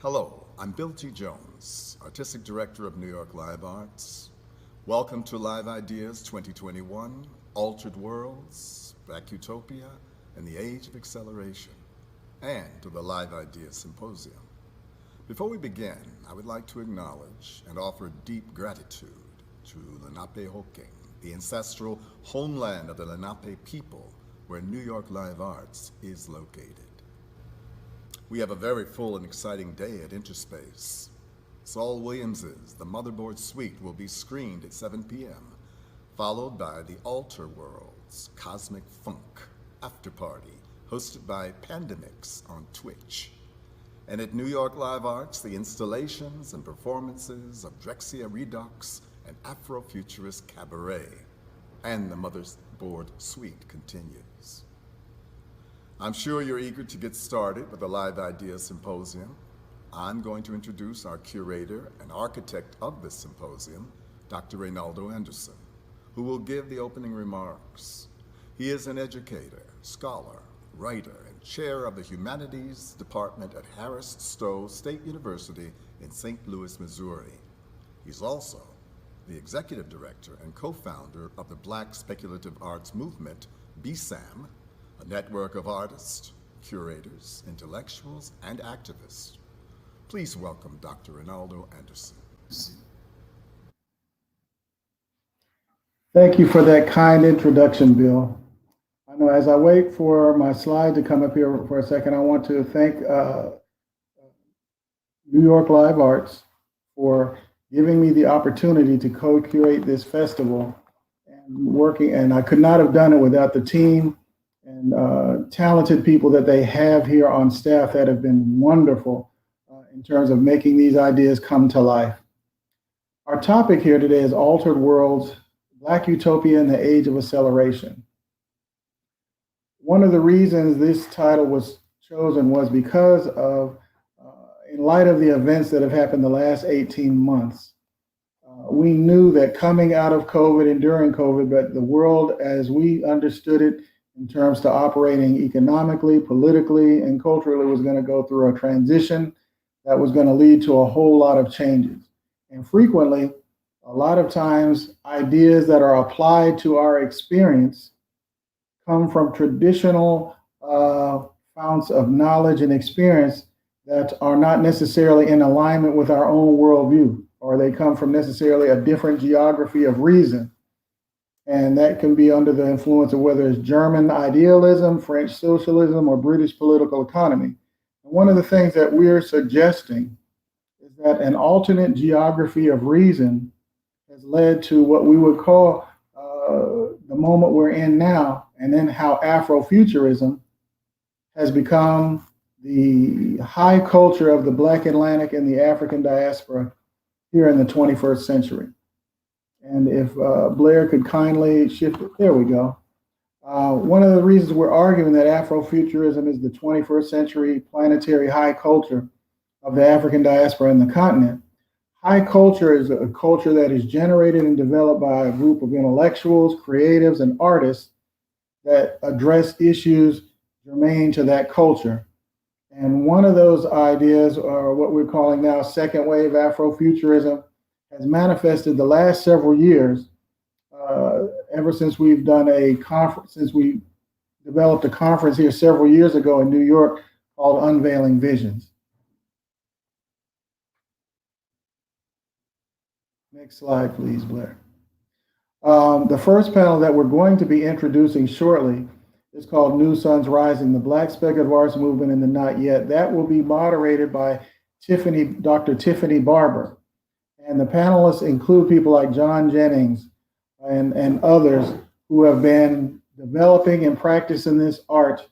Hello, I'm Bill T. Jones, Artistic Director of New York Live Arts. Welcome to Live Ideas 2021, Altered Worlds, Black Utopia, and the Age of Acceleration, and to the Live Ideas Symposium. Before we begin, I would like to acknowledge and offer deep gratitude to Lenape-Hoking, the ancestral homeland of the Lenape people, where New York Live Arts is located. We have a very full and exciting day at Interspace. Saul Williams's The Motherboard Suite will be screened at 7 p.m., followed by the Alter Worlds Cosmic Funk After Party, hosted by Pandemix on Twitch. And at New York Live Arts, the installations and performances of Drexia Redux and Afrofuturist Cabaret, and the Motherboard Suite continues. I'm sure you're eager to get started with the Live Ideas Symposium. I'm going to introduce our curator and architect of this symposium, Dr. Reynaldo Anderson, who will give the opening remarks. He is an educator, scholar, writer, and chair of the Humanities Department at Harris-Stowe State University in St. Louis, Missouri. He's also the executive director and co-founder of the Black Speculative Arts Movement, BSAM, a network of artists, curators, intellectuals, and activists. Please welcome Dr. Reynaldo Anderson. Thank you for that kind introduction, Bill. I know as I wait for my slide to come up here for a second, I want to thank New York Live Arts for giving me the opportunity to co-curate this festival and I could not have done it without the team and talented people that they have here on staff that have been wonderful in terms of making these ideas come to life. Our topic here today is Altered Worlds, Black Utopia in the Age of Acceleration. One of the reasons this title was chosen was because of, in light of the events that have happened the last 18 months, we knew that coming out of COVID and during COVID, but the world as we understood it in terms to operating economically, politically, and culturally was going to go through a transition that was going to lead to a whole lot of changes. And frequently, a lot of times, ideas that are applied to our experience come from traditional founts of knowledge and experience that are not necessarily in alignment with our own worldview, or they come from necessarily a different geography of reason. And that can be under the influence of whether it's German idealism, French socialism, or British political economy. And one of the things that we're suggesting is that an alternate geography of reason has led to what we would call the moment we're in now, and then how Afrofuturism has become the high culture of the Black Atlantic and the African diaspora here in the 21st century. And if Blair could kindly shift it, there we go. One of the reasons we're arguing that Afrofuturism is the 21st century planetary high culture of the African diaspora and the continent. High culture is a culture that is generated and developed by a group of intellectuals, creatives, and artists that address issues germane to that culture. And one of those ideas, or what we're calling now second wave Afrofuturism, has manifested the last several years, ever since we've done a conference, since we developed a conference here several years ago in New York called Unveiling Visions. Next slide, please, Blair. The first panel that we're going to be introducing shortly is called New Suns Rising, the Black Speculative Arts Movement in the Not Yet. That will be moderated by Dr. Tiffany Barber. And the panelists include people like John Jennings and others who have been developing and practicing this art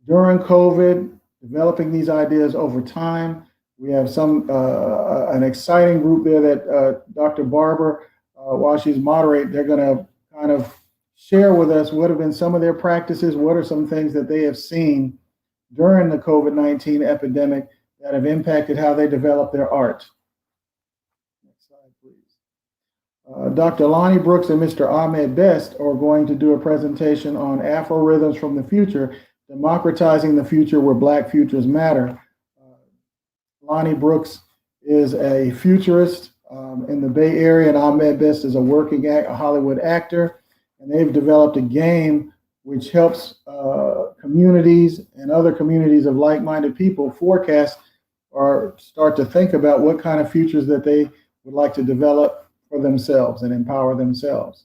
during COVID, developing these ideas over time. We have an exciting group there that Dr. Barber, while she's moderating, they're going to kind of share with us what have been some of their practices, what are some things that they have seen during the COVID-19 epidemic that have impacted how they develop their art. Next slide, please. Dr. Lonny Brooks and Mr. Ahmed Best are going to do a presentation on Afro-Rithms from the Future, Democratizing the Future Where Black Futures Matter. Lonny Brooks is a futurist in the Bay Area, and Ahmed Best is a Hollywood actor. And they've developed a game which helps communities and other communities of like-minded people forecast or start to think about what kind of futures that they would like to develop for themselves and empower themselves.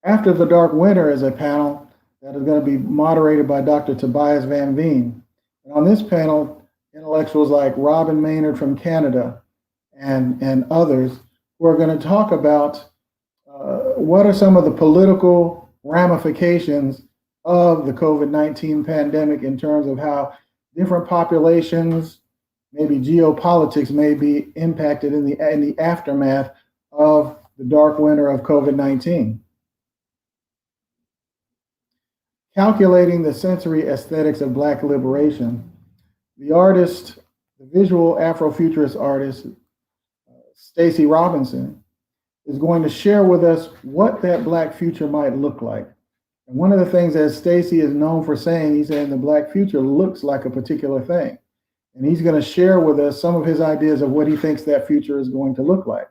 After the Dark Winter is a panel that is going to be moderated by Dr. Tobias Van Veen. And on this panel, intellectuals like Robin Maynard from Canada and others who are going to talk about what are some of the political ramifications of the COVID-19 pandemic in terms of how different populations, maybe geopolitics, may be impacted in the aftermath of the dark winter of COVID-19. Calculating the sensory aesthetics of Black liberation, the visual Afrofuturist artist, Stacey Robinson, is going to share with us what that Black future might look like. And one of the things that Stacey is known for saying, he's saying the Black future looks like a particular thing. And he's going to share with us some of his ideas of what he thinks that future is going to look like.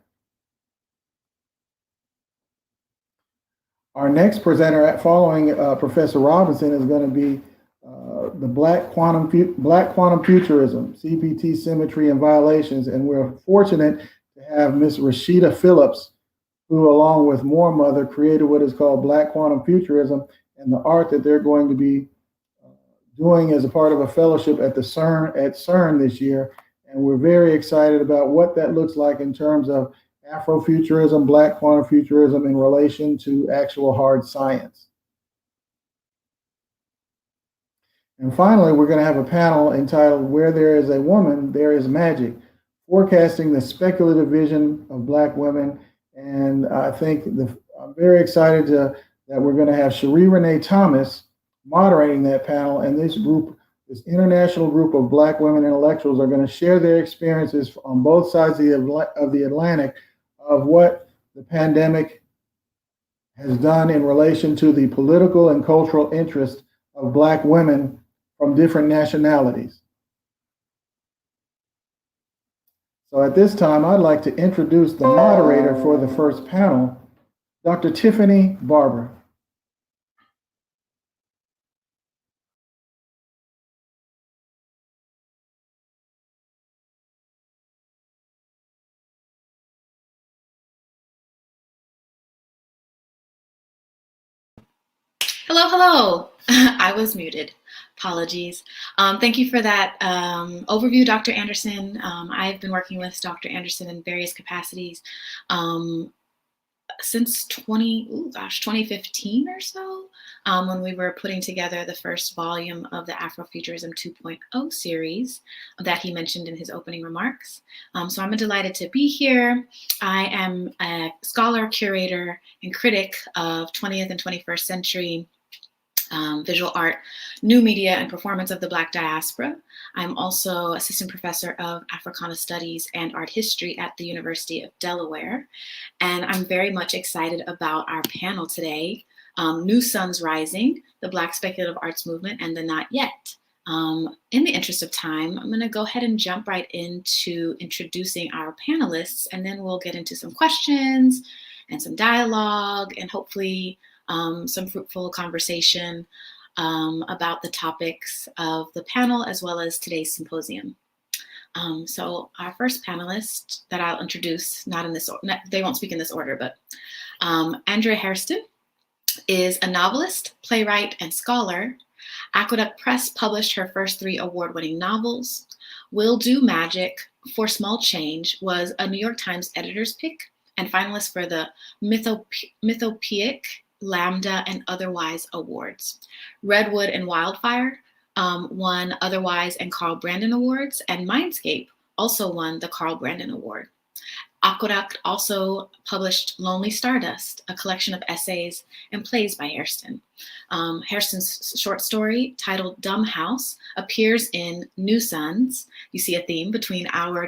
Our next presenter, following Professor Robinson, is going to be the Black Quantum Futurism, CPT, Symmetry, and Violations. And we're fortunate to have Miss Rashida Phillips, who, along with More Mother, created what is called Black Quantum Futurism, and the art that they're going to be doing as a part of a fellowship at CERN this year. And we're very excited about what that looks like in terms of Afrofuturism, Black Quantum Futurism in relation to actual hard science. And finally, we're going to have a panel entitled Where There Is a Woman, There Is Magic, forecasting the speculative vision of Black women. And I think I'm very excited that we're going to have Cherie Renee Thomas moderating that panel. And this international group of Black women intellectuals are going to share their experiences on both sides of the Atlantic of what the pandemic has done in relation to the political and cultural interest of Black women from different nationalities. So at this time, I'd like to introduce the moderator for the first panel, Dr. Tiffany Barber. Hello, hello. I was muted. Apologies. Thank you for that overview, Dr. Anderson. I've been working with Dr. Anderson in various capacities since 2015 or so, when we were putting together the first volume of the Afrofuturism 2.0 series that he mentioned in his opening remarks. So I'm delighted to be here. I am a scholar, curator, and critic of 20th and 21st century visual art, new media, and performance of the Black diaspora. I'm also assistant professor of Africana Studies and Art History at the University of Delaware. And I'm very much excited about our panel today, New Suns Rising, the Black Speculative Arts Movement, and the Not Yet. In the interest of time, I'm going to go ahead and jump right into introducing our panelists, and then we'll get into some questions and some dialogue, and hopefully some fruitful conversation about the topics of the panel as well as today's symposium. So our first panelist that I'll introduce, not in this order, they won't speak in this order, but Andrea Hairston is a novelist, playwright, and scholar. Aqueduct Press published her first 3 award-winning novels. Will Do Magic for Small Change was a New York Times editor's pick and finalist for the Mythopoeic, Lambda, and Otherwise awards. Redwood and Wildfire won Otherwise and Carl Brandon awards, and Mindscape also won the Carl Brandon Award. Aqueduct also published Lonely Stardust, a collection of essays and plays by Hairston. Hairston's short story, titled Dumb House, appears in New Suns. You see a theme between our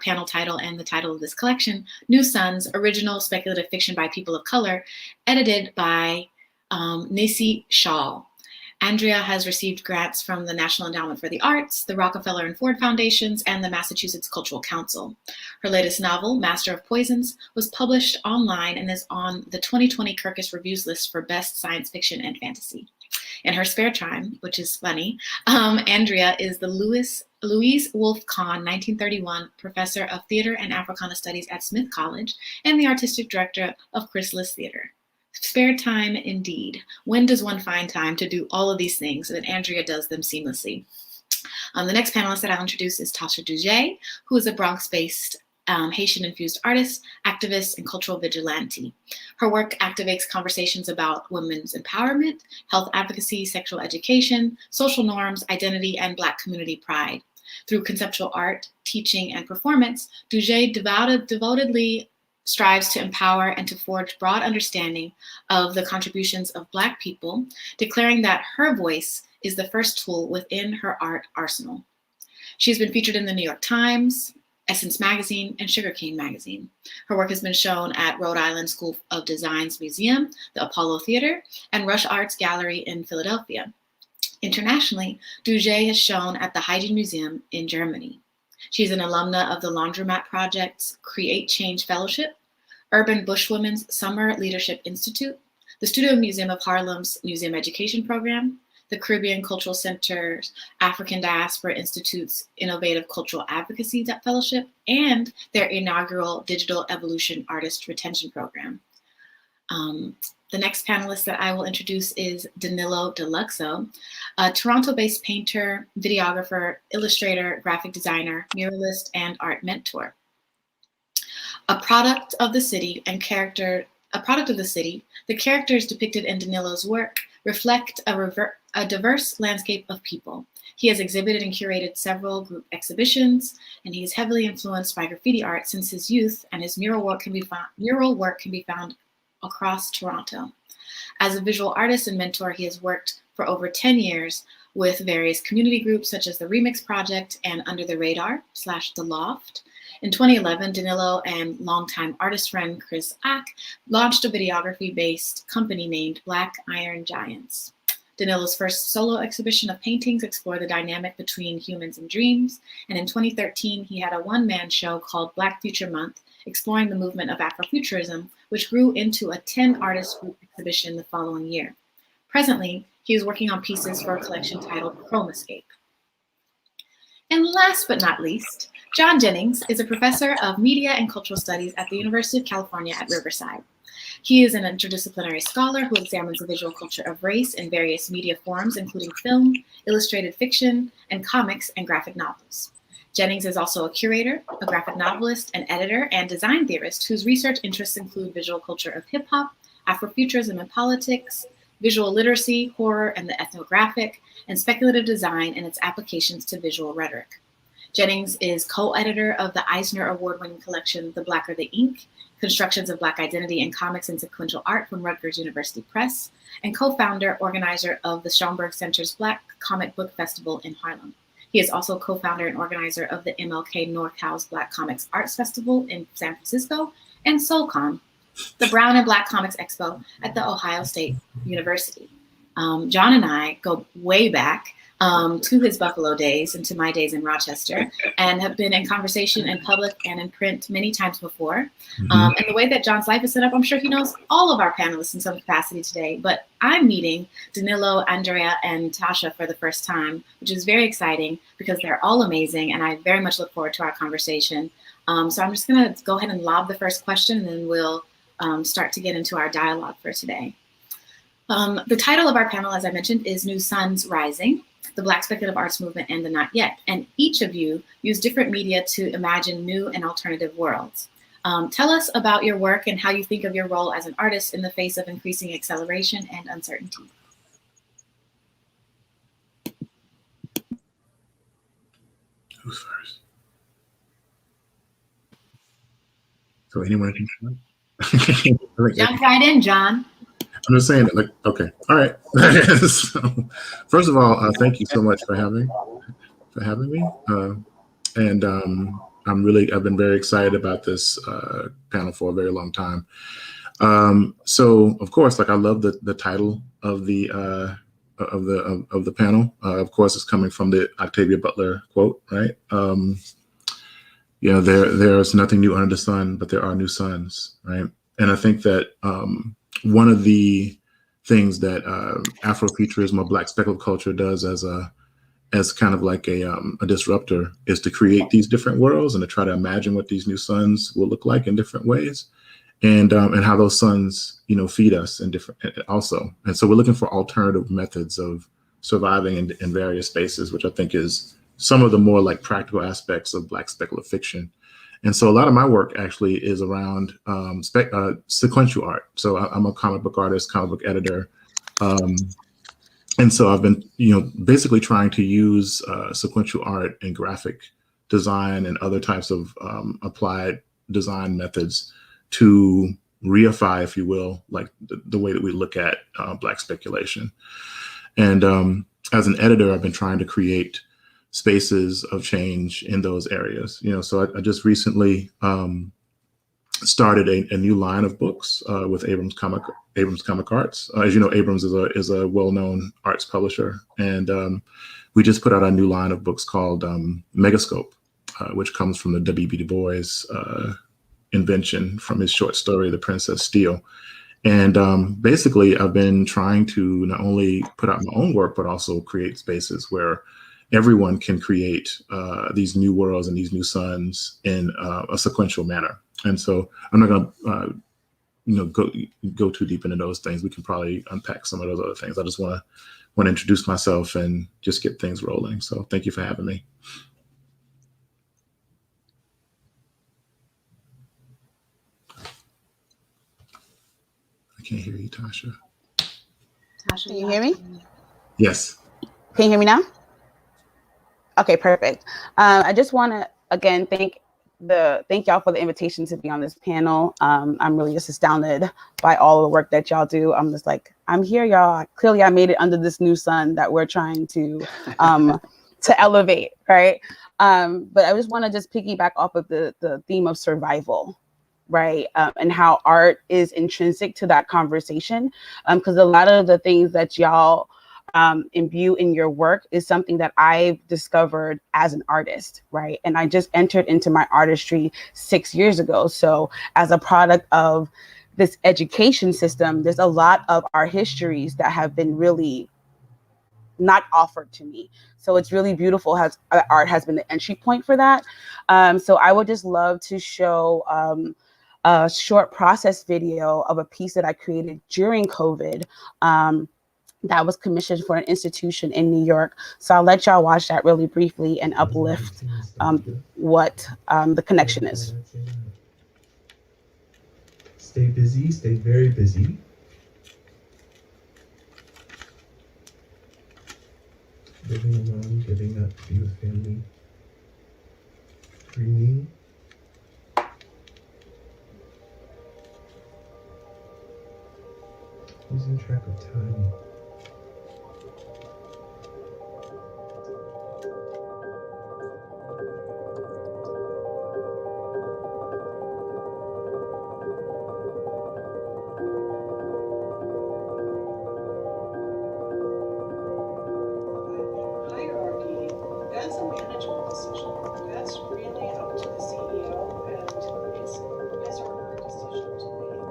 panel title and the title of this collection, New Suns, original speculative fiction by people of color, edited by Nisi Shawl. Andrea has received grants from the National Endowment for the Arts, the Rockefeller and Ford Foundations, and the Massachusetts Cultural Council. Her latest novel, Master of Poisons, was published online and is on the 2020 Kirkus Reviews list for Best Science Fiction and Fantasy. In her spare time, which is funny, Andrea is the Louise Wolfe Kahn 1931 Professor of Theater and Africana Studies at Smith College and the Artistic Director of Chrysalis Theater. Spare time indeed. When does one find time to do all of these things? And Andrea does them seamlessly. The next panelist that I'll introduce is Tasha Douge, who is a Bronx-based Haitian-infused artist, activist, and cultural vigilante. Her work activates conversations about women's empowerment, health advocacy, sexual education, social norms, identity, and Black community pride. Through conceptual art, teaching, and performance, Douge devotedly strives to empower and to forge broad understanding of the contributions of Black people, declaring that her voice is the first tool within her art arsenal. She's been featured in the New York Times, Essence Magazine, and Sugarcane Magazine. Her work has been shown at Rhode Island School of Design's Museum, the Apollo Theater, and Rush Arts Gallery in Philadelphia. Internationally, Douge has shown at the Hygiene Museum in Germany. She's an alumna of the Laundromat Project's Create Change Fellowship, Urban Bushwomen's Summer Leadership Institute, the Studio Museum of Harlem's Museum Education Program, the Caribbean Cultural Center's African Diaspora Institute's Innovative Cultural Advocacy Fellowship, and their inaugural Digital Evolution Artist Retention Program. The next panelist that I will introduce is Danilo Deluxo, a Toronto-based painter, videographer, illustrator, graphic designer, muralist, and art mentor. A product of the city, the characters depicted in Danilo's work reflect a diverse landscape of people. He has exhibited and curated several group exhibitions, and he is heavily influenced by graffiti art since his youth, and his mural work can be found across Toronto. As a visual artist and mentor, he has worked for over 10 years with various community groups such as the Remix Project and Under the Radar / The Loft. In 2011, Danilo and longtime artist friend Chris Ack launched a videography-based company named Black Iron Giants. Danilo's first solo exhibition of paintings explored the dynamic between humans and dreams, and in 2013, he had a one-man show called Black Future Month, exploring the movement of Afrofuturism, which grew into a 10-artist group exhibition the following year. Presently, he is working on pieces for a collection titled Chromescape. And last but not least, John Jennings is a professor of media and cultural studies at the University of California at Riverside. He is an interdisciplinary scholar who examines the visual culture of race in various media forms, including film, illustrated fiction, and comics and graphic novels. Jennings is also a curator, a graphic novelist, an editor, and design theorist whose research interests include visual culture of hip-hop, Afrofuturism and politics, visual literacy, horror and the ethnographic, and speculative design and its applications to visual rhetoric. Jennings is co-editor of the Eisner Award-winning collection, The Blacker the Ink, Constructions of Black Identity in Comics and Sequential Art from Rutgers University Press, and co-founder, organizer of the Schomburg Center's Black Comic Book Festival in Harlem. He is also co-founder and organizer of the MLK NorCal's Black Comics Arts Festival in San Francisco, and SoulCon, the Brown and Black Comics Expo at the Ohio State University. John and I go way back to his Buffalo days and to my days in Rochester, and have been in conversation in public and in print many times before. And the way that John's life is set up, I'm sure he knows all of our panelists in some capacity today, but I'm meeting Danilo, Andrea, and Tasha for the first time, which is very exciting because they're all amazing, and I very much look forward to our conversation. So I'm just gonna go ahead and lob the first question, and then we'll start to get into our dialogue for today. The title of our panel, as I mentioned, is New Suns Rising, the Black Speculative Arts Movement and the Not Yet. And each of you use different media to imagine new and alternative worlds. Tell us about your work and how you think of your role as an artist in the face of increasing acceleration and uncertainty. Who's first? So anyone can Jump right in, John. I'm just saying, like, okay, all right. So, first of all, thank you so much for having me. I've been very excited about this panel for a very long time. So of course, like, I love the title of the of the panel. Of course, it's coming from the Octavia Butler quote, right? There's nothing new under the sun, but there are new suns, right? And I think that one of the things that Afrofuturism or Black speculative culture does as kind of like a disruptor is to create these different worlds and to try to imagine what these new suns will look like in different ways, and how those suns, feed us in different also. And so we're looking for alternative methods of surviving in various spaces, which I think is some of the more like practical aspects of Black speculative fiction. And so a lot of my work actually is around sequential art. So I'm a comic book artist, comic book editor. And so I've been, basically trying to use sequential art and graphic design and other types of applied design methods to reify, if you will, like the way that we look at Black speculation. And as an editor, I've been trying to create spaces of change in those areas. So I just recently started a new line of books with Abrams Comic Arts. As you know, Abrams is a well-known arts publisher, and we just put out a new line of books called Megascope, which comes from the W.B. Du Bois invention from his short story, The Princess Steel. And basically, I've been trying to not only put out my own work, but also create spaces where everyone can create these new worlds and these new suns in a sequential manner. And so I'm not going to go too deep into those things. We can probably unpack some of those other things. I just want to introduce myself and just get things rolling. So thank you for having me. I can't hear you, Tasha. Tasha, Can you hear me? Yes. Can you hear me now? Okay, perfect. I just want to again thank y'all for the invitation to be on this panel. I'm really just astounded by all the work that y'all do. I'm just like, I'm here, y'all. Clearly, I made it under this new sun that we're trying to elevate, right? But I just want to just piggyback off of the theme of survival, right? And how art is intrinsic to that conversation, because a lot of the things that y'all imbue in your work is something that I've discovered as an artist, right? And I just entered into my artistry 6 years ago. So as a product of this education system, there's a lot of our histories that have been really not offered to me. So it's really beautiful how art has been the entry point for that. So I would just love to show a short process video of a piece that I created during COVID. That was commissioned for an institution in New York. So I'll let y'all watch that really briefly and uplift what the connection is. Stay busy, stay very busy. Living alone, giving up to be with family. Dreaming. Losing track of time. That's a management decision. That's really up to the CEO, and it's his or her decision to make.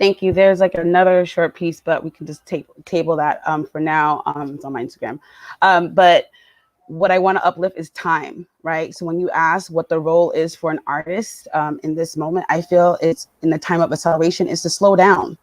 Thank you. There's like another short piece, but we can just table that for now. It's on my Instagram. But what I want to uplift is time, right? So when you ask what the role is for an artist in this moment, I feel it's in the time of acceleration is to slow down,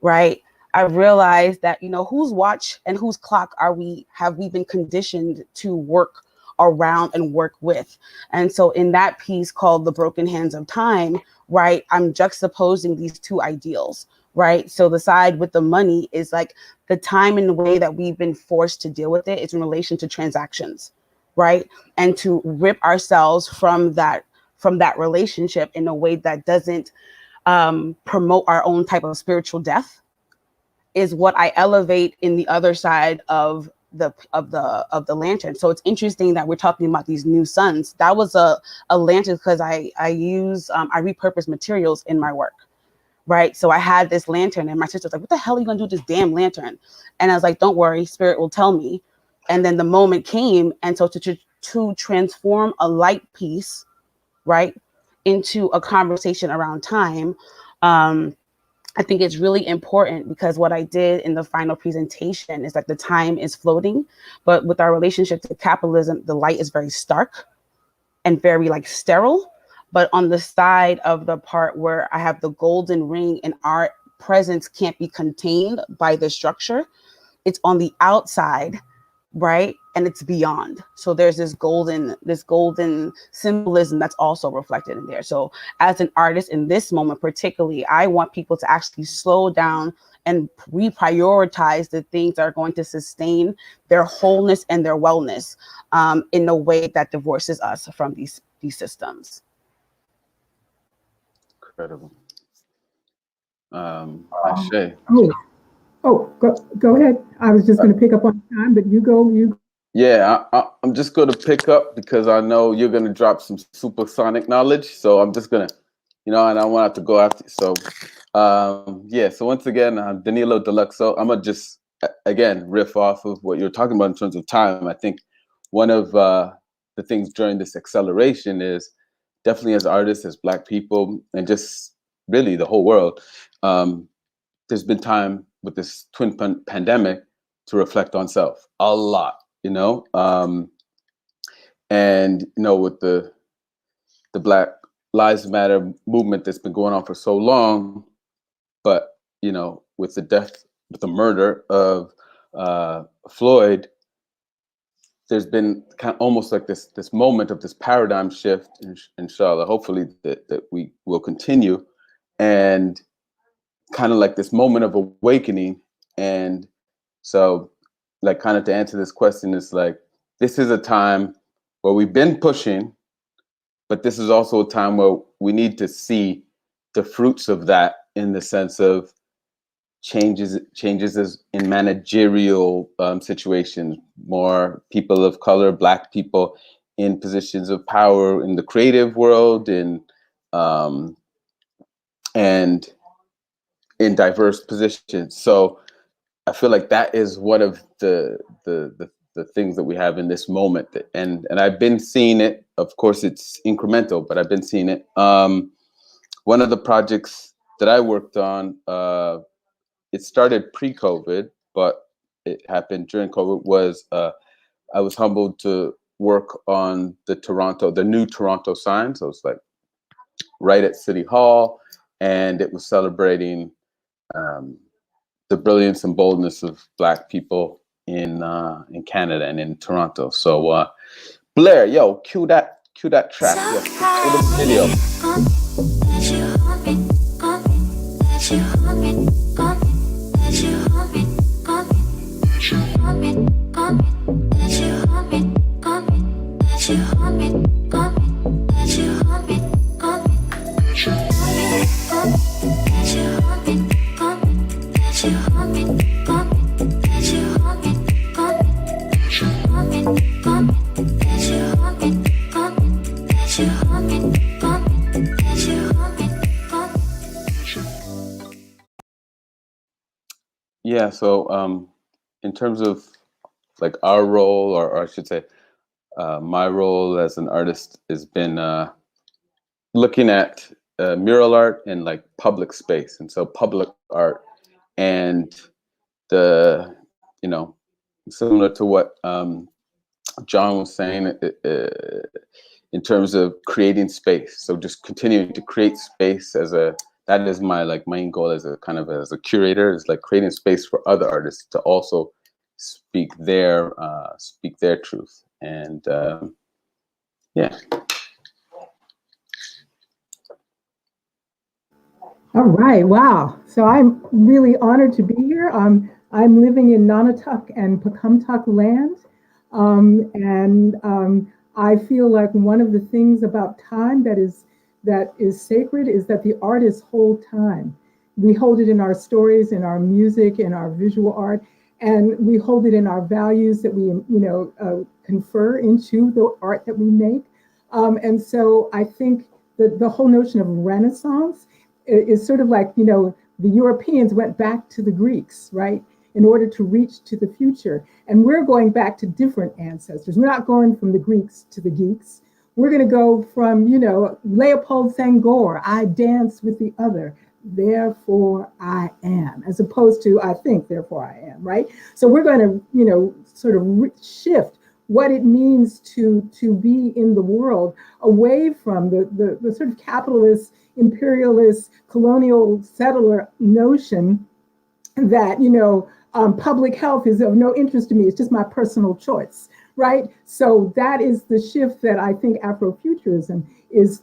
right? I've realized that, you know, whose watch and whose clock have we been conditioned to work around and work with? And so in that piece called The Broken Hands of Time, right, I'm juxtaposing these two ideals, right? So the side with the money is like the time and the way that we've been forced to deal with it is in relation to transactions, right? And to rip ourselves from that relationship in a way that doesn't promote our own type of spiritual death is what I elevate in the other side of the lantern. So it's interesting that we're talking about these new suns. That was a lantern because I repurpose materials in my work, right? So I had this lantern and my sister was like, what the hell are you gonna do with this damn lantern? And I was like, don't worry, spirit will tell me. And then the moment came. And so to transform a light piece, right, into a conversation around time, I think it's really important because what I did in the final presentation is that the time is floating, but with our relationship to capitalism, the light is very stark and very like sterile. But on the side of the part where I have the golden ring and our presence can't be contained by the structure, it's on the outside, right? And it's beyond. So there's this golden symbolism that's also reflected in there. So as an artist in this moment, particularly, I want people to actually slow down and reprioritize the things that are going to sustain their wholeness and their wellness in a way that divorces us from these systems. Incredible. Ashe. Go ahead. I was just going to pick up on time, but you go. Yeah, I'm just going to pick up because I know you're going to drop some supersonic knowledge. So I'm just going to, and I want to go after. So, so once again, Danilo Deluxo. I'm going to just, again, riff off of what you're talking about in terms of time. I think one of the things during this acceleration is definitely as artists, as Black people, and just really the whole world, there's been time with this twin pandemic to reflect on self a lot. And with the Black Lives Matter movement that's been going on for so long, but with the murder of Floyd, there's been kind of almost like this moment of this paradigm shift, inshallah, hopefully that we will continue, and kind of like this moment of awakening. And so, like, kind of to answer this question, is like, this is a time where we've been pushing, but this is also a time where we need to see the fruits of that in the sense of changes as in managerial situations, more people of color, Black people in positions of power in the creative world, and in diverse positions. So I feel like that is one of the things that we have in this moment, and I've been seeing it. Of course, it's incremental, but I've been seeing it. One of the projects that I worked on, it started pre-COVID, but it happened during COVID. Was I was humbled to work on the new Toronto sign. So it's like right at City Hall, and it was celebrating the brilliance and boldness of Black people in Canada and in Toronto. So Blair, yo, cue that track, yo, cue the video. Yeah, so in terms of like our role, or I should say my role as an artist, has been looking at mural art and like public space. And so public art and the, you know, similar to what John was saying in terms of creating space. So just continuing to create space that is my like main goal as a kind of as a curator, is like creating space for other artists to also speak their truth. And yeah. All right, wow. So I'm really honored to be here. I'm living in Nonotuck and Pecumtuck land. I feel like one of the things about time that is sacred is that the artists hold time. We hold it in our stories, in our music, in our visual art, and we hold it in our values that we, confer into the art that we make. And so I think that the whole notion of Renaissance is sort of like, the Europeans went back to the Greeks, right, in order to reach to the future. And we're going back to different ancestors. We're not going from the Greeks to the geeks. We're going to go from, Leopold Senghor, I dance with the other, therefore I am, as opposed to I think, therefore I am, right? So we're going to, sort of shift what it means to be in the world away from the sort of capitalist, imperialist, colonial settler notion that, public health is of no interest to me. It's just my personal choice, right? So that is the shift that I think Afrofuturism is,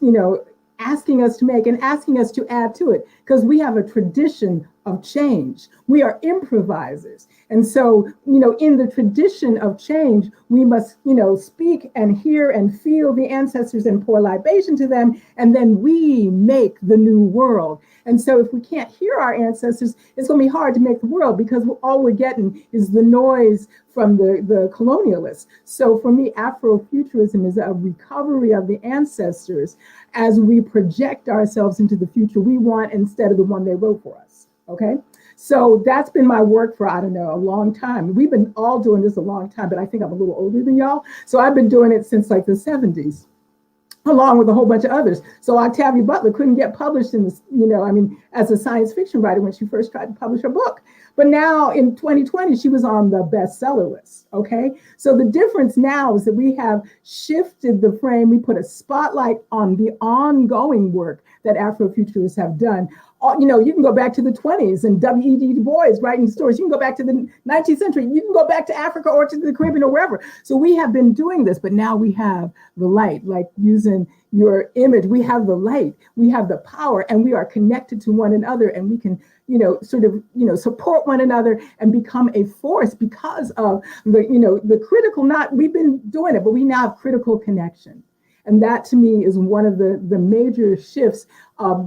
asking us to make and asking us to add to it, because we have a tradition of change. We are improvisers. And so, in the tradition of change, we must, speak and hear and feel the ancestors and pour libation to them. And then we make the new world. And so if we can't hear our ancestors, it's going to be hard to make the world, because all we're getting is the noise from the colonialists. So for me, Afrofuturism is a recovery of the ancestors as we project ourselves into the future we want instead of the one they wrote for us. Okay, so that's been my work for, I don't know, a long time. We've been all doing this a long time, but I think I'm a little older than y'all. So I've been doing it since like the 70s, along with a whole bunch of others. So Octavia Butler couldn't get published in this, as a science fiction writer when she first tried to publish her book. But now in 2020, she was on the bestseller list, okay? So the difference now is that we have shifted the frame. We put a spotlight on the ongoing work that Afrofuturists have done. You can go back to the 20s and W.E.B. Du Bois writing stories. You can go back to the 19th century. You can go back to Africa or to the Caribbean or wherever. So we have been doing this, but now we have the light, like using your image. We have the light, we have the power, and we are connected to one another, and we can, support one another and become a force because of the critical, we've been doing it, but we now have critical connection. And that to me is one of the major shifts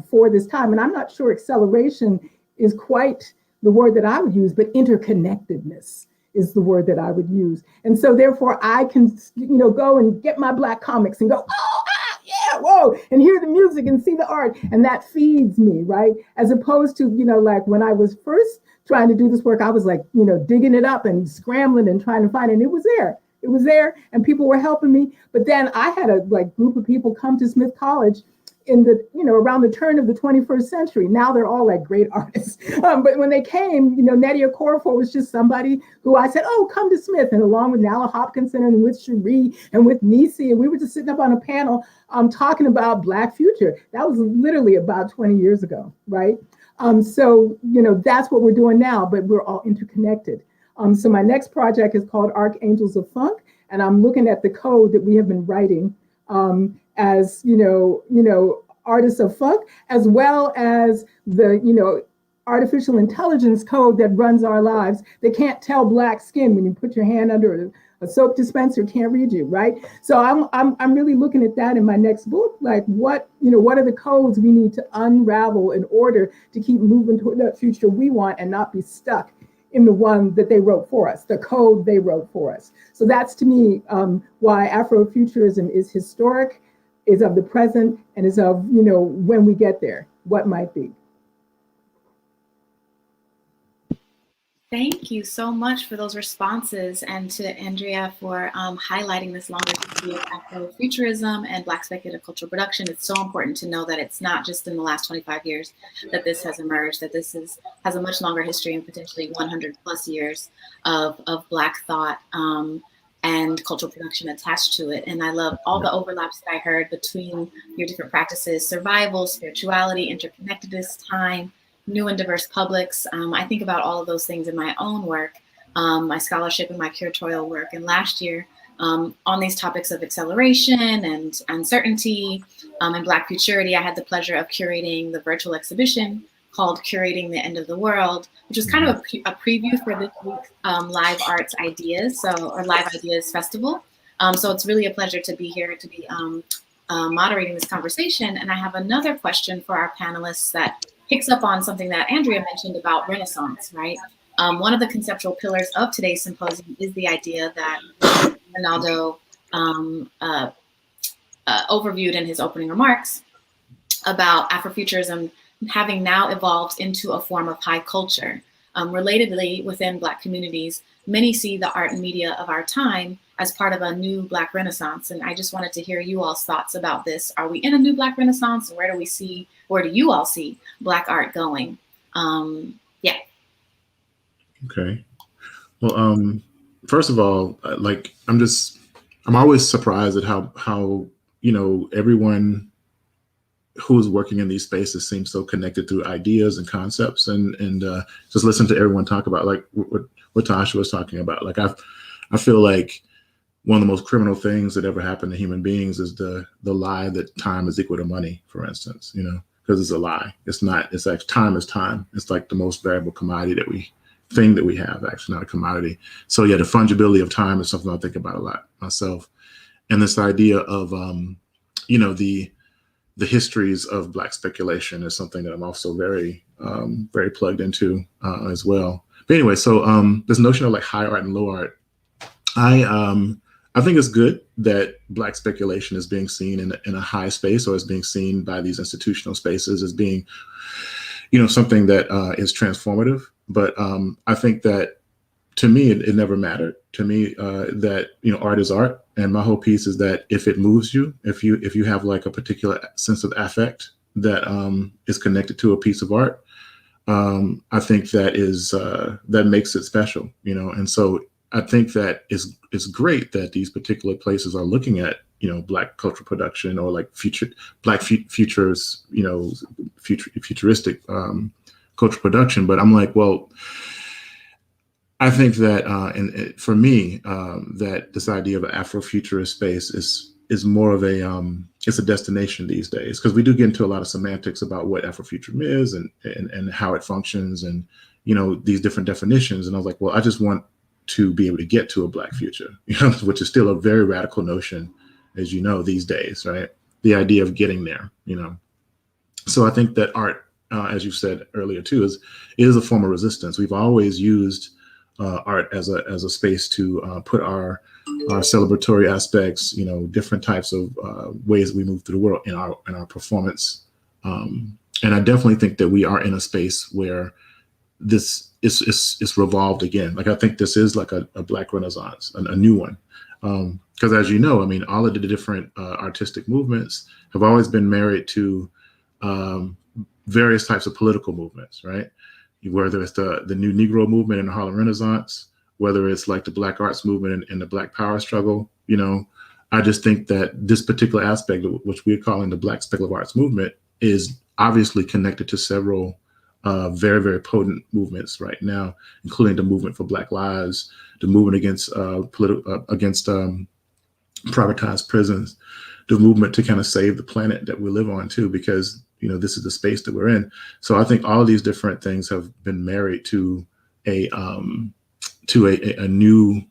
for this time. And I'm not sure acceleration is quite the word that I would use, but interconnectedness is the word that I would use. And so therefore I can, go and get my Black comics and go, yeah, whoa, and hear the music and see the art. And that feeds me, right? As opposed to, like when I was first trying to do this work, I was like, digging it up and scrambling and trying to find it. And it was there. It was there and people were helping me. But then I had a group of people come to Smith College in the, around the turn of the 21st century. Now they're all like great artists. But when they came, Nnedi Okorafor was just somebody who I said, oh, come to Smith. And along with Nala Hopkinson and with Cherie and with Nisi, and we were just sitting up on a panel talking about Black future. That was literally about 20 years ago, right? So, that's what we're doing now, but we're all interconnected. So my next project is called Archangels of Funk, and I'm looking at the code that we have been writing as, artists of funk, as well as the, artificial intelligence code that runs our lives. They can't tell Black skin when you put your hand under a soap dispenser, can't read you, right? So I'm really looking at that in my next book, like what are the codes we need to unravel in order to keep moving toward that future we want and not be stuck in the one that they wrote for us, the code they wrote for us. So that's to me why Afrofuturism is historic, is of the present, and is of, when we get there, what might be. Thank you so much for those responses, and to Andrea for highlighting this longer history of Afrofuturism and Black speculative cultural production. It's so important to know that it's not just in the last 25 years that this has emerged, that this has a much longer history and potentially 100 plus years of Black thought and cultural production attached to it. And I love all the overlaps that I heard between your different practices: survival, spirituality, interconnectedness, time, new and diverse publics. I think about all of those things in my own work, my scholarship and my curatorial work. And last year, on these topics of acceleration and uncertainty and Black futurity, I had the pleasure of curating the virtual exhibition called Curating the End of the World, which was kind of a preview for this week's Live Arts Ideas, or Live Ideas Festival. So it's really a pleasure to be here, to be moderating this conversation. And I have another question for our panelists that picks up on something that Andrea mentioned about Renaissance, right? One of the conceptual pillars of today's symposium is the idea that Reynaldo overviewed in his opening remarks about Afrofuturism having now evolved into a form of high culture. Relatedly, within Black communities, many see the art and media of our time as part of a new Black Renaissance. And I just wanted to hear you all's thoughts about this. Are we in a new Black Renaissance? Where do you all see Black art going? Yeah. Okay. Well, first of all, I'm always surprised at how everyone who's working in these spaces seems so connected through ideas and concepts, and just listen to everyone talk about like what Tasha was talking about. Like I feel like one of the most criminal things that ever happened to human beings is the lie that time is equal to money, for instance, because it's a lie. It's not. It's like time is time. It's like the most variable commodity that we have, actually, not a commodity. So yeah, the fungibility of time is something I think about a lot myself. And this idea of, the histories of Black speculation is something that I'm also very, very plugged into as well. But anyway, so this notion of like high art and low art, I think it's good that Black speculation is being seen in a high space, or is being seen by these institutional spaces as being, something that is transformative. But I think that, to me, it never mattered to me that art is art, and my whole piece is that if it moves you, if you have like a particular sense of affect that is connected to a piece of art, I think that makes it special, And so I think that it's great that these particular places are looking at Black cultural production, or like Black futures, futuristic cultural production. But I'm like, well, I think that, and for me, that this idea of an Afrofuturist space is more of it's a destination these days, because we do get into a lot of semantics about what Afrofuturism is and how it functions, and these different definitions. And I was like, well, I just want to be able to get to a Black future, which is still a very radical notion, as these days, right? The idea of getting there, So I think that art, as you said earlier too, is a form of resistance. We've always used art as a space to put our celebratory aspects, different types of ways we move through the world in our performance. And I definitely think that we are in a space where this is revolved again. Like, I think this is like a Black Renaissance, a new one. Because as you know, all of the different artistic movements have always been married to various types of political movements, right? Whether it's the new Negro movement in the Harlem Renaissance, whether it's like the Black arts movement and the Black power struggle, I just think that this particular aspect, which we're calling the Black speculative arts movement, is obviously connected to several very, very potent movements right now, including the movement for Black lives, the movement against privatized prisons, the movement to kind of save the planet that we live on too, because this is the space that we're in. So I think all of these different things have been married to a new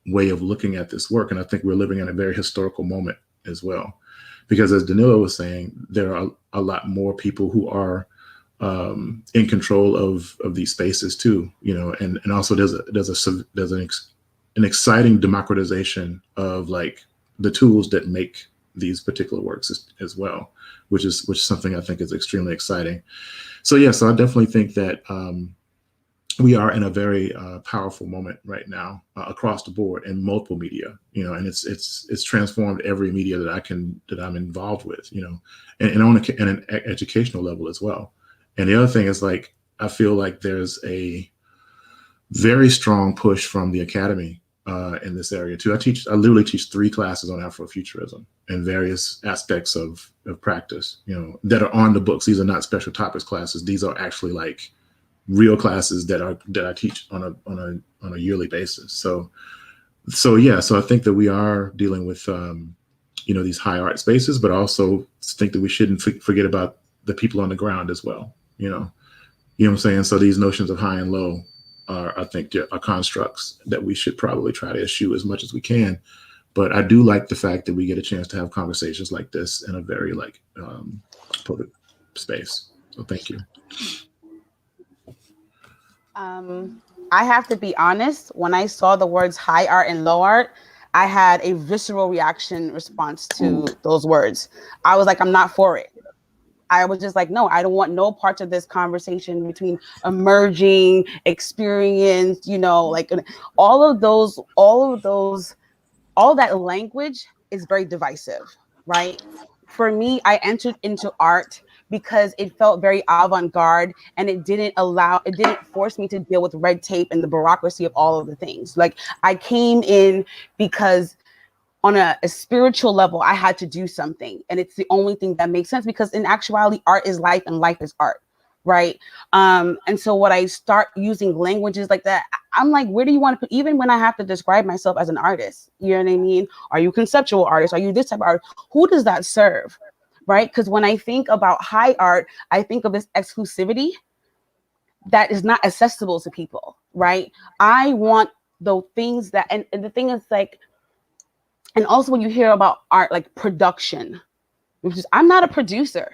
way of looking at this work. And I think we're living in a very historical moment as well, because as Danilo was saying, there are a lot more people who are in control of these spaces too, and also there's an exciting democratization of like the tools that make these particular works as well, which is something I think is extremely exciting. So yeah, so I definitely think that we are in a very powerful moment right now across the board in multiple media, and it's transformed every media that I'm involved with, and on an educational level as well. And the other thing is, like, I feel like there's a very strong push from the academy in this area too. I literally teach 3 classes on Afrofuturism and various aspects of practice, that are on the books. These are not special topics classes. These are actually like real classes that I teach on a yearly basis. So I think that we are dealing with these high art spaces, but also think that we shouldn't forget about the people on the ground as well. You know what I'm saying? So these notions of high and low are constructs that we should probably try to eschew as much as we can. But I do like the fact that we get a chance to have conversations like this in a very public space. So thank you. I have to be honest, when I saw the words high art and low art, I had a visceral response to those words. I was like, I'm not for it. I was just like, no, I don't want no parts of this conversation between emerging, experience, all that language is very divisive, right? For me, I entered into art because it felt very avant-garde, and it didn't force me to deal with red tape and the bureaucracy of all of the things. Like, I came in because on a spiritual level, I had to do something. And it's the only thing that makes sense, because in actuality, art is life and life is art, right? And so when I start using languages like that, I'm like, where do you want to put, even when I have to describe myself as an artist, you know what I mean? Are you conceptual artist? Are you this type of artist? Who does that serve, right? Because when I think about high art, I think of this exclusivity that is not accessible to people, right? I want the things that, and the thing is, like, and also when you hear about art, like production, which is, I'm not a producer.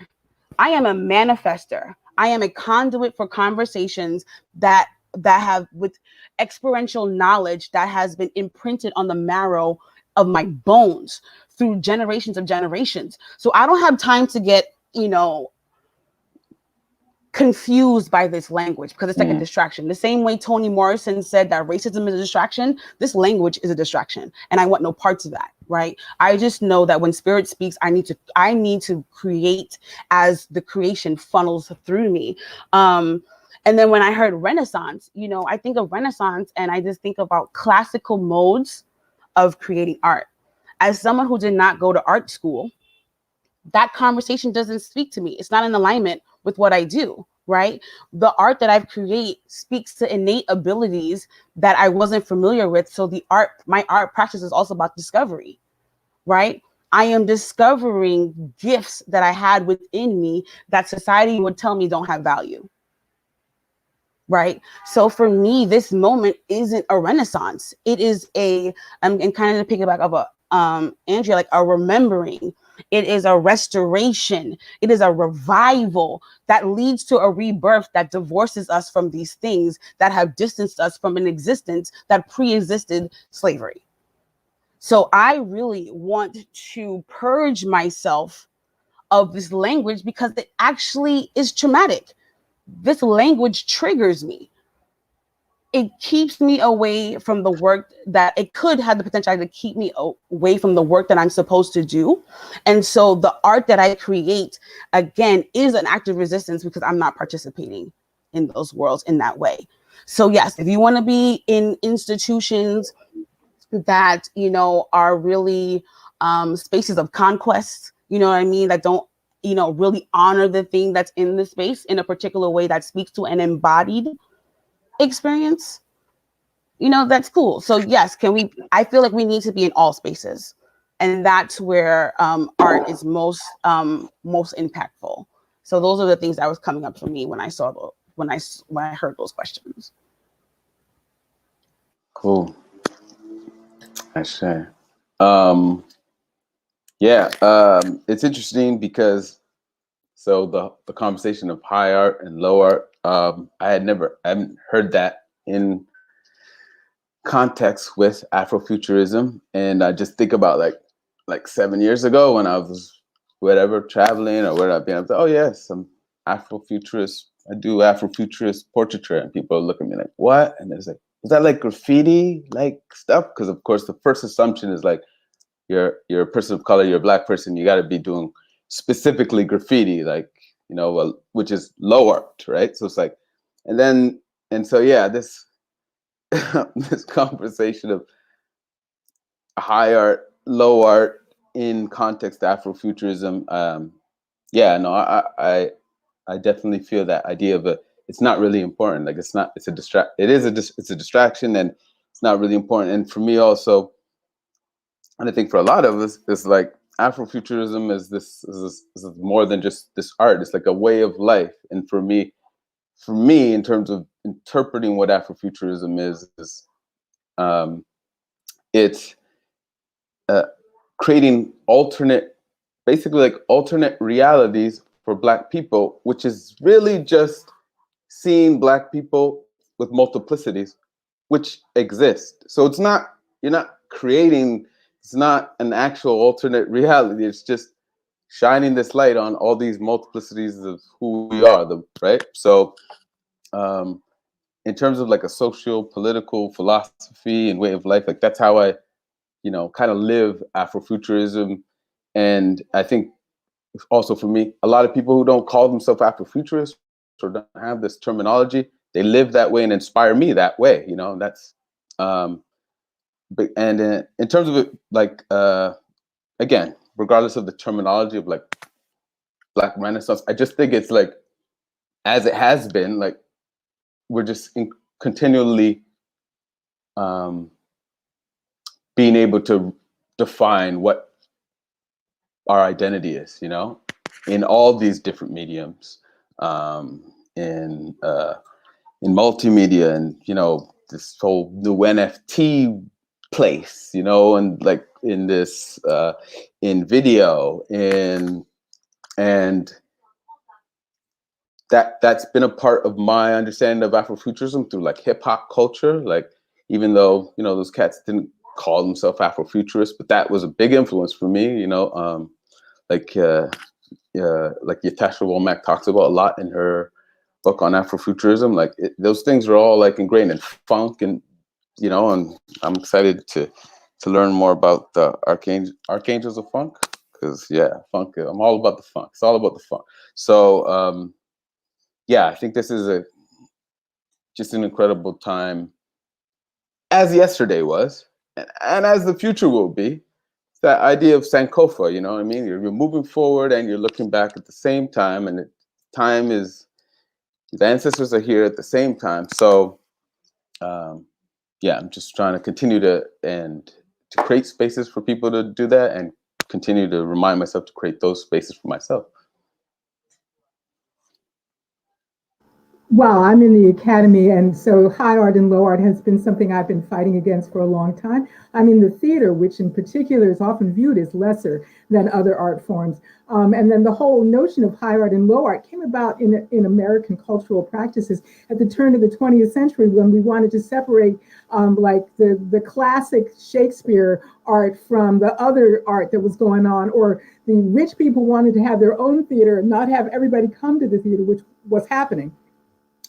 I am a manifester. I am a conduit for conversations that have with experiential knowledge that has been imprinted on the marrow of my bones through generations of generations. So I don't have time to get, confused by this language, because it's like a distraction. The same way Toni Morrison said that racism is a distraction, this language is a distraction, and I want no parts of that, right? I just know that when spirit speaks, I need to create as the creation funnels through me. And then when I heard Renaissance, I think of Renaissance and I just think about classical modes of creating art. As someone who did not go to art school, that conversation doesn't speak to me. It's not in alignment with what I do, right? The art that I've created speaks to innate abilities that I wasn't familiar with. So my art practice is also about discovery, right? I am discovering gifts that I had within me that society would tell me don't have value, right? So for me, this moment isn't a renaissance. It is and kind of to piggyback of Andrea, like a remembering. It is a restoration. It is a revival that leads to a rebirth that divorces us from these things that have distanced us from an existence that pre-existed slavery. So I really want to purge myself of this language because it actually is traumatic. This language triggers me. It keeps me away from the work that it could have the potential to keep me away from the work that I'm supposed to do. And so the art that I create, again, is an act of resistance because I'm not participating in those worlds in that way. So yes, if you want to be in institutions that, are really spaces of conquest, you know what I mean, that don't, really honor the thing that's in the space in a particular way that speaks to an embodied experience, that's cool. So yes, I feel like we need to be in all spaces, and that's where art is most impactful. So those are the things that was coming up for me when I heard those questions. Cool. It's interesting because the conversation of high art and low art, I haven't heard that in context with Afrofuturism. And I just think about like 7 years ago when I was traveling or where I've been, I was like, oh yes, some Afrofuturist I do Afrofuturist portraiture, and people look at me like, what? And it's like, is that like graffiti like stuff? Because of course the first assumption is like, you're a person of color, you're a Black person, you got to be doing specifically graffiti, like, you know, which is low art, right? So it's like, and so yeah, this this conversation of high art, low art in context to Afrofuturism, yeah, no, I definitely feel that idea of it's not really important. Like it's a distraction, and it's not really important. And for me also, and I think for a lot of us, it's like Afrofuturism is more than just this art. It's like a way of life. And for me, in terms of interpreting what Afrofuturism is it's creating basically like alternate realities for Black people, which is really just seeing Black people with multiplicities, which exist. So it's not, you're not creating, it's not an actual alternate reality. It's just shining this light on all these multiplicities of who we are, right? So in terms of like a social, political philosophy and way of life, like that's how I, you know, kind of live Afrofuturism. And I think also for me, a lot of people who don't call themselves Afrofuturists or don't have this terminology, they live that way and inspire me that way, you know. That's and in terms of it, like again, regardless of the terminology of like Black Renaissance, I just think it's like, as it has been, like we're just continually being able to define what our identity is, you know, in all these different mediums, in multimedia, and, you know, this whole new NFT place, you know, and like in this, in video, and that's been a part of my understanding of Afrofuturism through like hip hop culture. Like, even though, you know, those cats didn't call themselves Afrofuturists, but that was a big influence for me, you know, like Tasha Womack talks about a lot in her book on Afrofuturism. Like those things are all like ingrained in funk, and, you know, and I'm excited to learn more about the archangels of funk, because yeah, funk, I'm all about the funk. It's all about the funk. So yeah, I think this is just an incredible time, as yesterday was, and as the future will be. That idea of Sankofa, you know what I mean? You're moving forward and you're looking back at the same time, and time is, the ancestors are here at the same time. So yeah, I'm just trying to continue to create spaces for people to do that, and continue to remind myself to create those spaces for myself. Well, I'm in the academy, and so high art and low art has been something I've been fighting against for a long time. I'm in the theater, which in particular is often viewed as lesser than other art forms. And then the whole notion of high art and low art came about in American cultural practices at the turn of the 20th century, when we wanted to separate like the classic Shakespeare art from the other art that was going on, or the rich people wanted to have their own theater and not have everybody come to the theater, which was happening.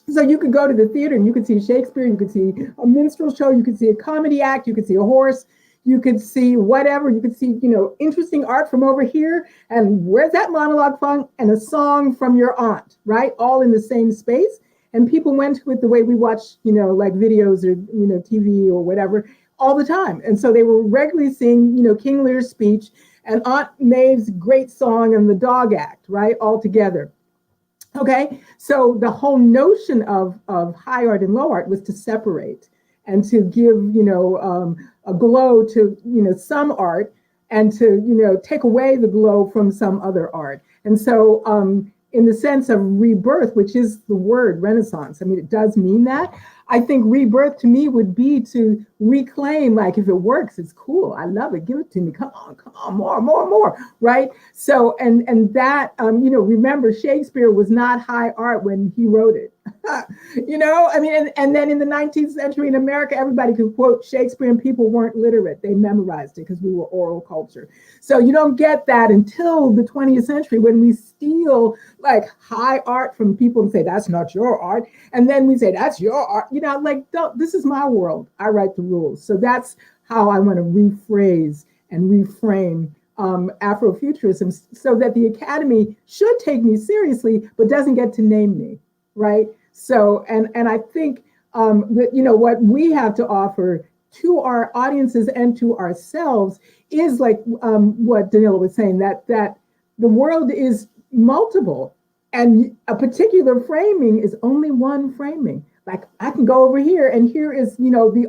So you could go to the theater and you could see Shakespeare, you could see a minstrel show, you could see a comedy act, you could see a horse, you could see whatever, you could see, you know, interesting art from over here, and where's that monologue from, and a song from your aunt, right? All in the same space. And people went to it the way we watch, you know, like videos or, you know, TV or whatever all the time. And so they were regularly seeing, you know, King Lear's speech and Aunt Maeve's great song and the dog act, right? All together. Okay, so the whole notion of high art and low art was to separate and to give, you know, a glow to, you know, some art, and to, you know, take away the glow from some other art. And so in the sense of rebirth, which is the word Renaissance, I mean, it does mean that. I think rebirth to me would be to reclaim, like, if it works, it's cool. I love it. Give it to me. Come on, more, right? So, and that, remember, Shakespeare was not high art when he wrote it. I mean, and then in the 19th century in America, everybody could quote Shakespeare and people weren't literate. They memorized it because we were oral culture. So you don't get that until the 20th century when we steal like high art from people and say, that's not your art. And then we say, that's your art. This is my world. I write the rules. So that's how I want to rephrase and reframe Afrofuturism so that the Academy should take me seriously, but doesn't get to name me, right? So, and I think that, what we have to offer to our audiences and to ourselves is like what Danilo was saying, that the world is multiple and a particular framing is only one framing. Like I can go over here and here is, the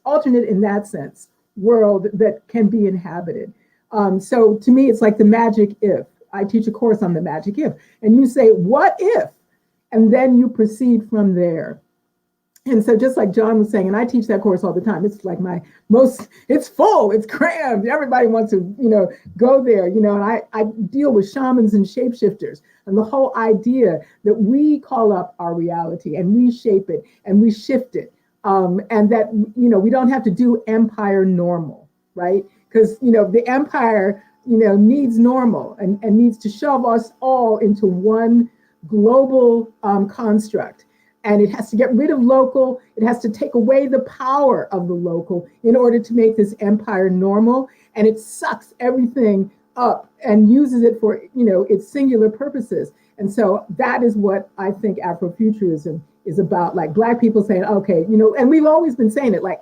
alternate in that sense world that can be inhabited. So to me, it's like the magic if. I teach a course on the magic if, and you say, what if? And then you proceed from there. And so just like John was saying, and I teach that course all the time, it's like it's full, it's crammed. Everybody wants to, go there, and I deal with shamans and shapeshifters and the whole idea that we call up our reality and we shape it and we shift it. And that, we don't have to do empire normal, right? Because, the empire, needs normal and needs to shove us all into one global construct. And it has to get rid of local. It has to take away the power of the local in order to make this empire normal. And it sucks everything up and uses it for, its singular purposes. And so that is what I think Afrofuturism is about. Like Black people saying, okay, and we've always been saying it, like,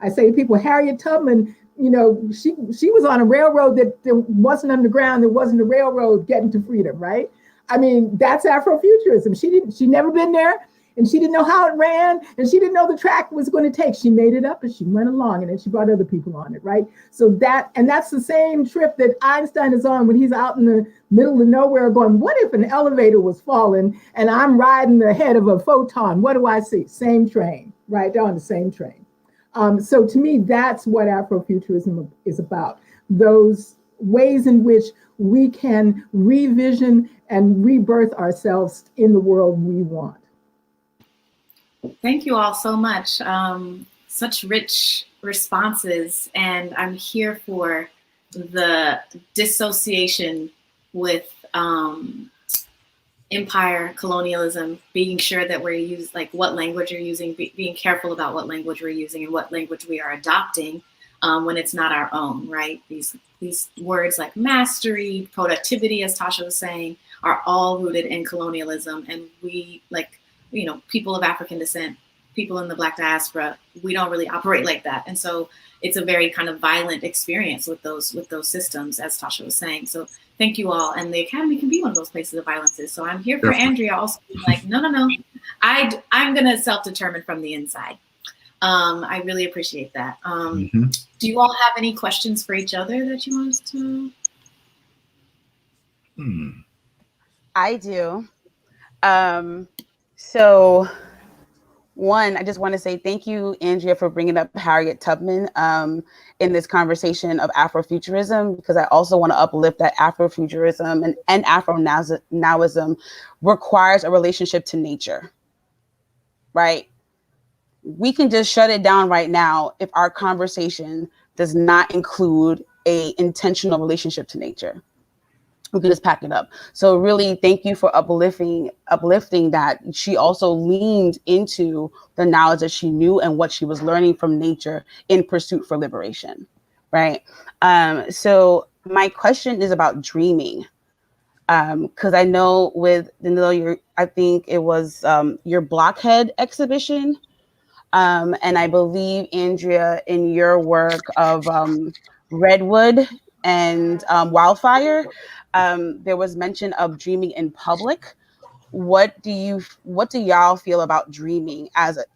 I say to people, Harriet Tubman, she was on a railroad that wasn't underground. There wasn't a railroad getting to freedom, right? I mean, that's Afrofuturism. She never been there and she didn't know how it ran and she didn't know the track was going to take. She made it up and she went along and then she brought other people on it, right? So that's the same trip that Einstein is on when he's out in the middle of nowhere going, what if an elevator was falling and I'm riding the head of a photon? What do I see? Same train, right? They're on the same train. So to me, that's what Afrofuturism is about. Those ways in which we can revision and rebirth ourselves in the world we want. Thank you all so much. Such rich responses, and I'm here for the dissociation with empire, colonialism, being sure that we're using, like what language you're using, being careful about what language we're using and what language we are adopting when it's not our own, right? These words like mastery, productivity, as Tasha was saying, are all rooted in colonialism. And we, like, people of African descent, people in the Black diaspora, we don't really operate like that. And so it's a very kind of violent experience with those systems, as Tasha was saying. So thank you all. And the Academy can be one of those places of violences. So I'm here for Andrea also being like, no, I'm going to self-determine from the inside. I really appreciate that. Do you all have any questions for each other that you want us to? I do. So one, I just want to say thank you, Andrea, for bringing up Harriet Tubman in this conversation of Afrofuturism, because I also want to uplift that Afrofuturism and Afro-nowism requires a relationship to nature, right? We can just shut it down right now if our conversation does not include a intentional relationship to nature. We can just pack it up. So really, thank you for uplifting that. She also leaned into the knowledge that she knew and what she was learning from nature in pursuit for liberation, right? So my question is about dreaming. Because I know with Danilo, I think it was your Blockhead exhibition. And I believe, Andrea, in your work of Redwood and Wildfire, there was mention of dreaming in public. What do y'all feel about dreaming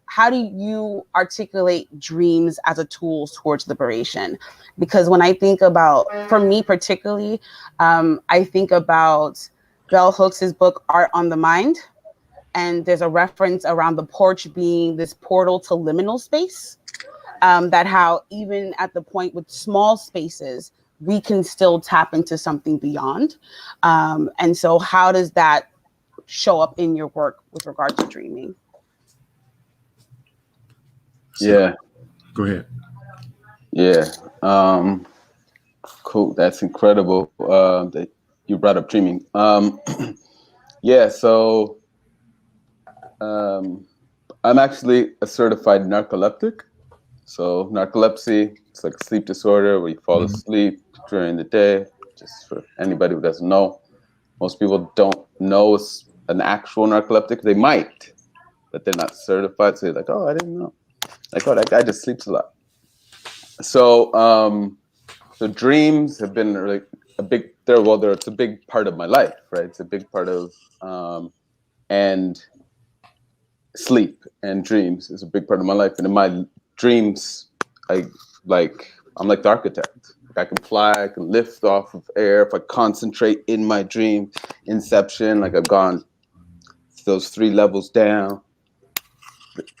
how do you articulate dreams as a tool towards liberation? Because when I think about, for me particularly, I think about Bell Hooks' book, Art on the Mind, and there's a reference around the porch being this portal to liminal space, that how even at the point with small spaces, we can still tap into something beyond. And so how does that show up in your work with regard to dreaming? Yeah. Go ahead. Yeah. Cool. That's incredible that you brought up dreaming. Yeah. So I'm actually a certified narcoleptic. So narcolepsy, it's like a sleep disorder where you fall asleep during the day. Just for anybody who doesn't know, most people don't know it's an actual narcoleptic. They might, but they're not certified. So you're like, oh, I didn't know. Like, oh, that guy just sleeps a lot. So, so dreams have been really it's a big part of my life, right? It's a big part of, and sleep and dreams is a big part of my life. And in my dreams, I'm like the architect. Like I can fly, I can lift off of air if I concentrate in my dream. Inception, like I've gone those 3 levels down.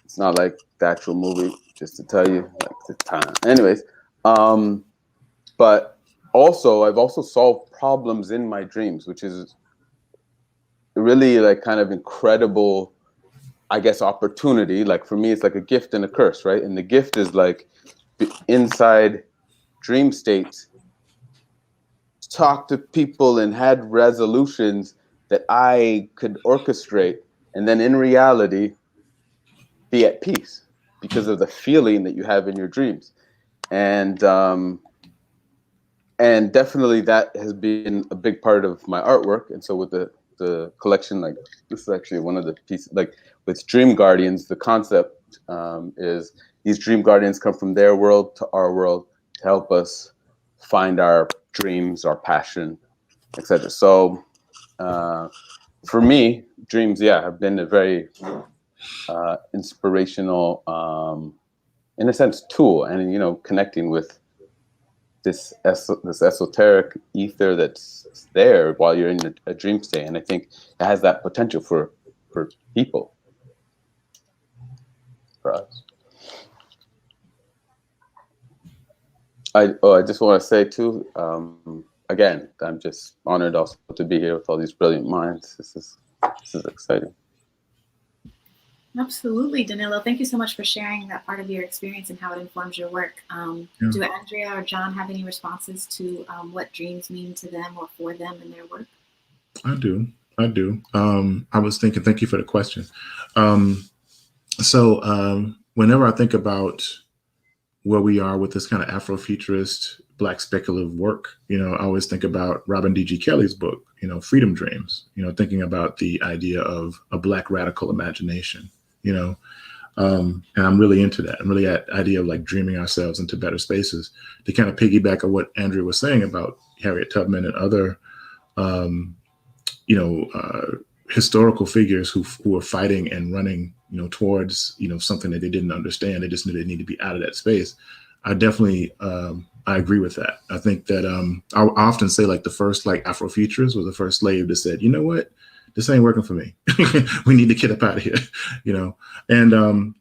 It's not like the actual movie, just to tell you, like the time. Anyways, but also I've also solved problems in my dreams, which is really like kind of incredible, I guess, opportunity. Like for me, it's like a gift and a curse, right? And the gift is like inside dream states, talk to people and had resolutions that I could orchestrate, and then in reality be at peace because of the feeling that you have in your dreams. And definitely that has been a big part of my artwork. And so with the collection, like this is actually one of the pieces, like with Dream Guardians, the concept is these Dream Guardians come from their world to our world to help us find our dreams, our passion, etc. So for me, dreams, have been a very inspirational, in a sense, tool, and connecting with this esoteric ether that's there while you're in a dream state, and I think it has that potential for people, for us. I just want to say too, again, I'm just honored also to be here with all these brilliant minds. This is exciting. Absolutely, Danilo. Thank you so much for sharing that part of your experience and how it informs your work. Do Andrea or John have any responses to what dreams mean to them or for them in their work? I do. I was thinking, thank you for the question. So whenever I think about where we are with this kind of Afrofuturist Black speculative work, I always think about Robin D.G. Kelly's book, Freedom Dreams, thinking about the idea of a Black radical imagination, and I'm really into that. I'm really at the idea of like dreaming ourselves into better spaces. To kind of piggyback on what Andrea was saying about Harriet Tubman and other, historical figures who are fighting and running, towards, something that they didn't understand. They just knew they needed to be out of that space. I definitely, I agree with that. I think that I often say like the first like Afrofuturist was the first slave that said, you know what, this ain't working for me. We need to get up out of here, and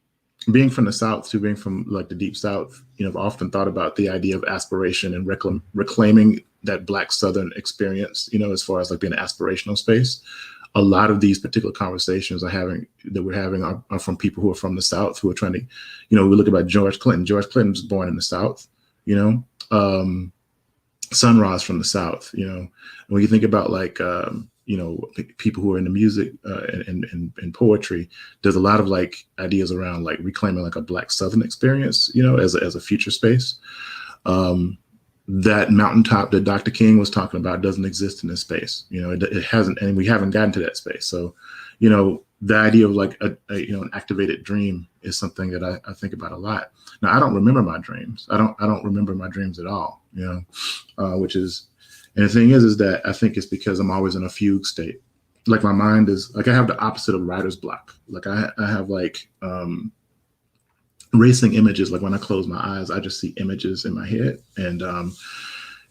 being from the South to being from like the Deep South, I've often thought about the idea of aspiration and reclaiming that Black Southern experience, as far as like being an aspirational space. A lot of these particular conversations we're having are from people who are from the South, who are trying to, we look about George Clinton. George Clinton was born in the South, Sun Ra's from the South, and when you think about like, people who are in the music and poetry, there's a lot of like ideas around like reclaiming like a Black Southern experience, as a future space. That mountaintop that Dr. King was talking about doesn't exist in this space. It hasn't, and we haven't gotten to that space. So, the idea of like an activated dream is something that I think about a lot. Now, I don't remember my dreams. I don't remember my dreams at all. Which is, and the thing is that I think it's because I'm always in a fugue state. Like my mind is like, I have the opposite of writer's block. Like I have like racing images. Like when I close my eyes, I just see images in my head. And,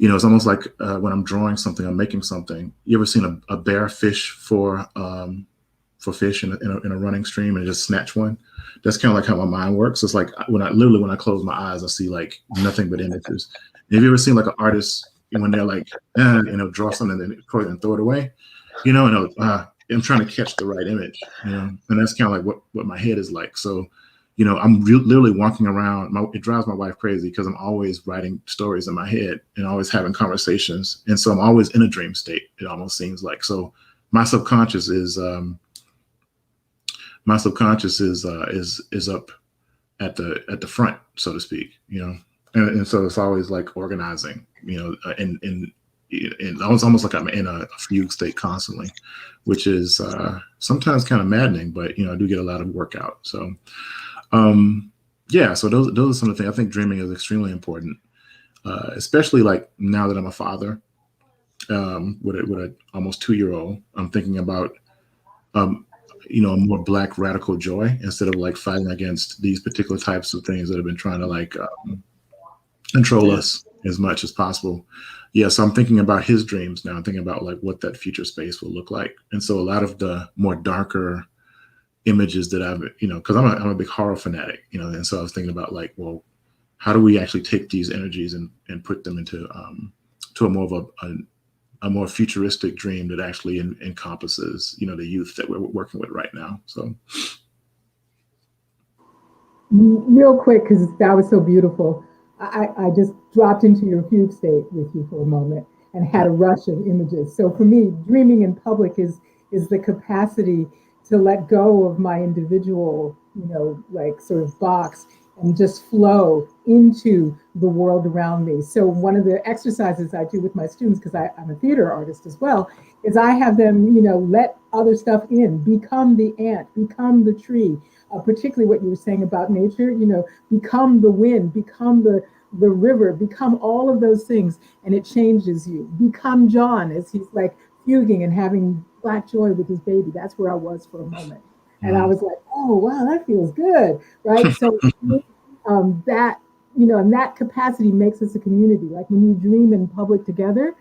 it's almost like when I'm drawing something, I'm making something. You ever seen a bear fish for for fish in a running stream and just snatch one. That's kind of like how my mind works. It's like when I close my eyes, I see like nothing but images. Have you ever seen like an artist when they're like, and they'll draw something and then throw it away, you know, and I'm trying to catch the right image, you know, and that's kind of like what my head is like. So, you know, I'm literally walking around. It drives my wife crazy because I'm always writing stories in my head and always having conversations. And so I'm always in a dream state. It almost seems like. So my subconscious is up at the front, so to speak, you know, and so it's always like organizing, you know, and it's almost like I'm in a fugue state constantly, which is sometimes kind of maddening, but you know, I do get a lot of work out. So yeah, so those are some of the things. I think dreaming is extremely important, especially like now that I'm a father with a almost 2-year-old. I'm thinking about you know, a more Black radical joy instead of like fighting against these particular types of things that have been trying to like control us as much as possible. Yeah, so I'm thinking about his dreams now. I'm thinking about like what that future space will look like. And so a lot of the more darker images that I've, you know, because I'm a big horror fanatic, you know, and so I was thinking about like, well, how do we actually take these energies and put them into to a more of a more futuristic dream that actually encompasses, you know, the youth that we're working with right now. So real quick, because that was so beautiful. I just dropped into your fugue state with you for a moment and had a rush of images. So for me, dreaming in public is the capacity to let go of my individual, you know, like sort of box and just flow into the world around me. So one of the exercises I do with my students, because I'm a theater artist as well, is I have them, you know, let other stuff in, become the ant, become the tree, particularly what you were saying about nature, you know, become the wind, become the river, become all of those things, and it changes you. Become John as he's like fuging and having Black joy with his baby. That's where I was for a moment. And I was like, oh, wow, that feels good, right? So that, you know, and that capacity makes us a community. Like when you dream in public together,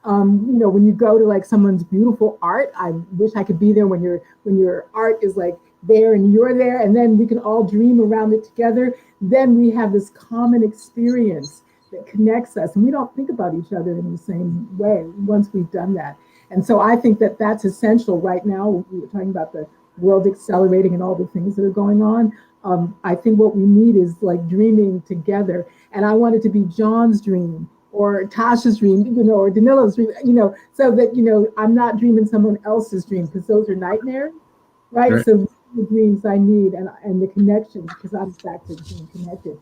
you know, when you go to like someone's beautiful art, I wish I could be there when your art is like there and you're there, and then we can all dream around it together. Then we have this common experience that connects us, and we don't think about each other in the same way once we've done that. And so I think that that's essential right now. We were talking about the world accelerating and all the things that are going on. I think what we need is like dreaming together. And I want it to be John's dream or Tasha's dream, you know, or Danilo's dream, you know, so that, you know, I'm not dreaming someone else's dream, because those are nightmares, right? So the dreams I need and the connections, because I'm back to being connected.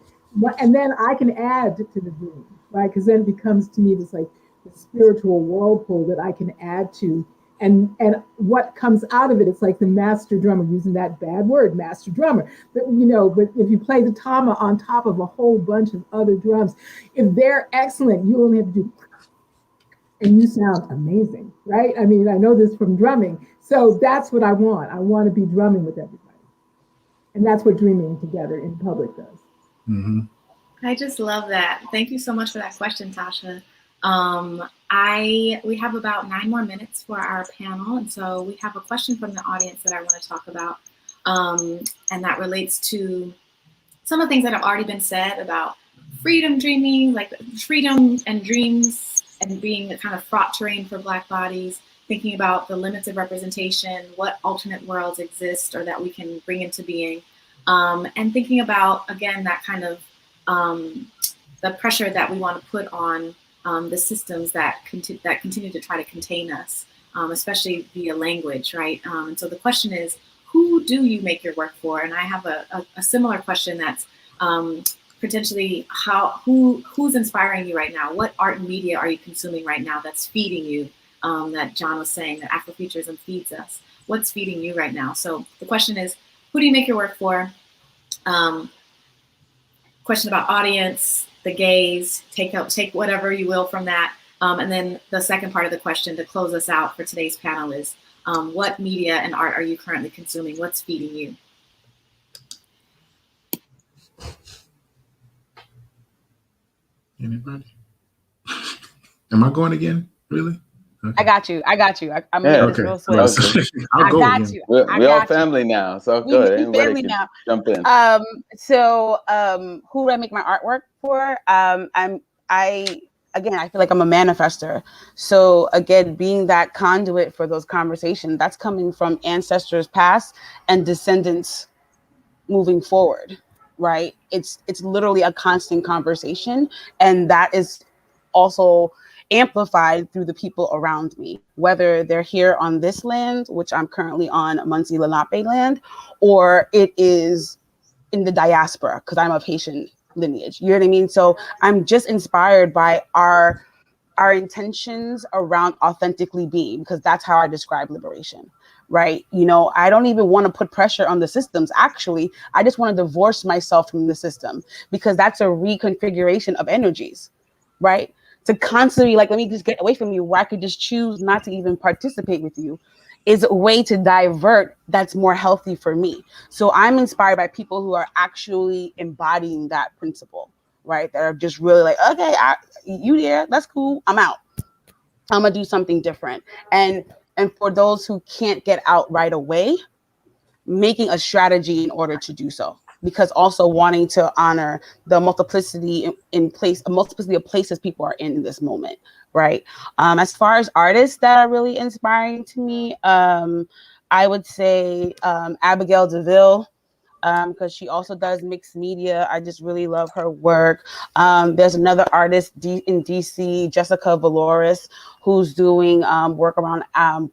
And then I can add to the dream, right? Because then it becomes to me this like the spiritual whirlpool that I can add to. And what comes out of it, it's like the master drummer, using that bad word, master drummer. But, you know, but if you play the tama on top of a whole bunch of other drums, if they're excellent, you only have to do, and you sound amazing, right? I mean, I know this from drumming. So that's what I want. I want to be drumming with everybody. And that's what dreaming together in public does. Mm-hmm. I just love that. Thank you so much for that question, Tasha. We have about 9 more minutes for our panel, and so we have a question from the audience that I want to talk about, and that relates to some of the things that have already been said about freedom dreaming, like freedom and dreams, and being a kind of fraught terrain for Black bodies, thinking about the limits of representation, what alternate worlds exist or that we can bring into being, and thinking about, again, that kind of the pressure that we want to put on the systems that continue to try to contain us, especially via language, right? And so the question is, who do you make your work for? And I have a similar question that's potentially who's inspiring you right now? What art and media are you consuming right now that's feeding you? That John was saying that Afrofuturism feeds us. What's feeding you right now? So the question is, who do you make your work for? Question about audience, the gaze, take whatever you will from that. And then the second part of the question to close us out for today's panel is, what media and art are you currently consuming? What's feeding you? Anybody? Am I going again? Really? I got you. I'm Yeah, making this real swift. I'll go. Got you. We all family now, so We good. Anybody family can now. jump in. Who do I make my artwork for? I feel like I'm a manifester. So again, being that conduit for those conversations, that's coming from ancestors past and descendants moving forward, right? It's literally a constant conversation, and that is also amplified through the people around me, whether they're here on this land, which I'm currently on Munsee Lenape land, or it is in the diaspora, because I'm of Haitian lineage. You know what I mean? So I'm just inspired by our intentions around authentically being, because that's how I describe liberation, right? You know, I don't even want to put pressure on the systems. Actually, I just want to divorce myself from the system, because that's a reconfiguration of energies, right? To constantly like, let me just get away from you, where I could just choose not to even participate with you, is a way to divert that's more healthy for me. So I'm inspired by people who are actually embodying that principle, right? That are just really like, okay, you there, that's cool, I'm out. I'm gonna do something different. And for those who can't get out right away, making a strategy in order to do so, because also wanting to honor the multiplicity multiplicity of places people are in this moment, right? As far as artists that are really inspiring to me, I would say Abigail DeVille, because she also does mixed media. I just really love her work. There's another artist in DC, Jessica Valores, who's doing work around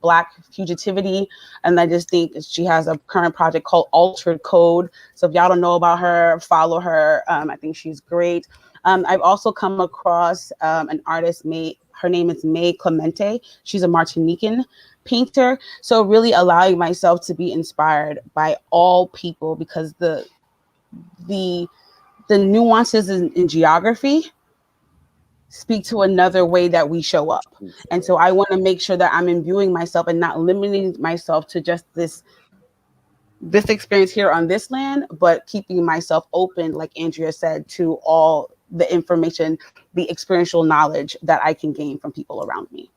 Black fugitivity. And I just think she has a current project called Altered Code. So if y'all don't know about her, follow her. I think she's great. I've also come across an artist, her name is May Clemente. She's a Martinican painter. So really allowing myself to be inspired by all people, because the nuances in geography speak to another way that we show up. And so I want to make sure that I'm imbuing myself and not limiting myself to just this experience here on this land, but keeping myself open, like Andrea said, to all the information, the experiential knowledge that I can gain from people around me.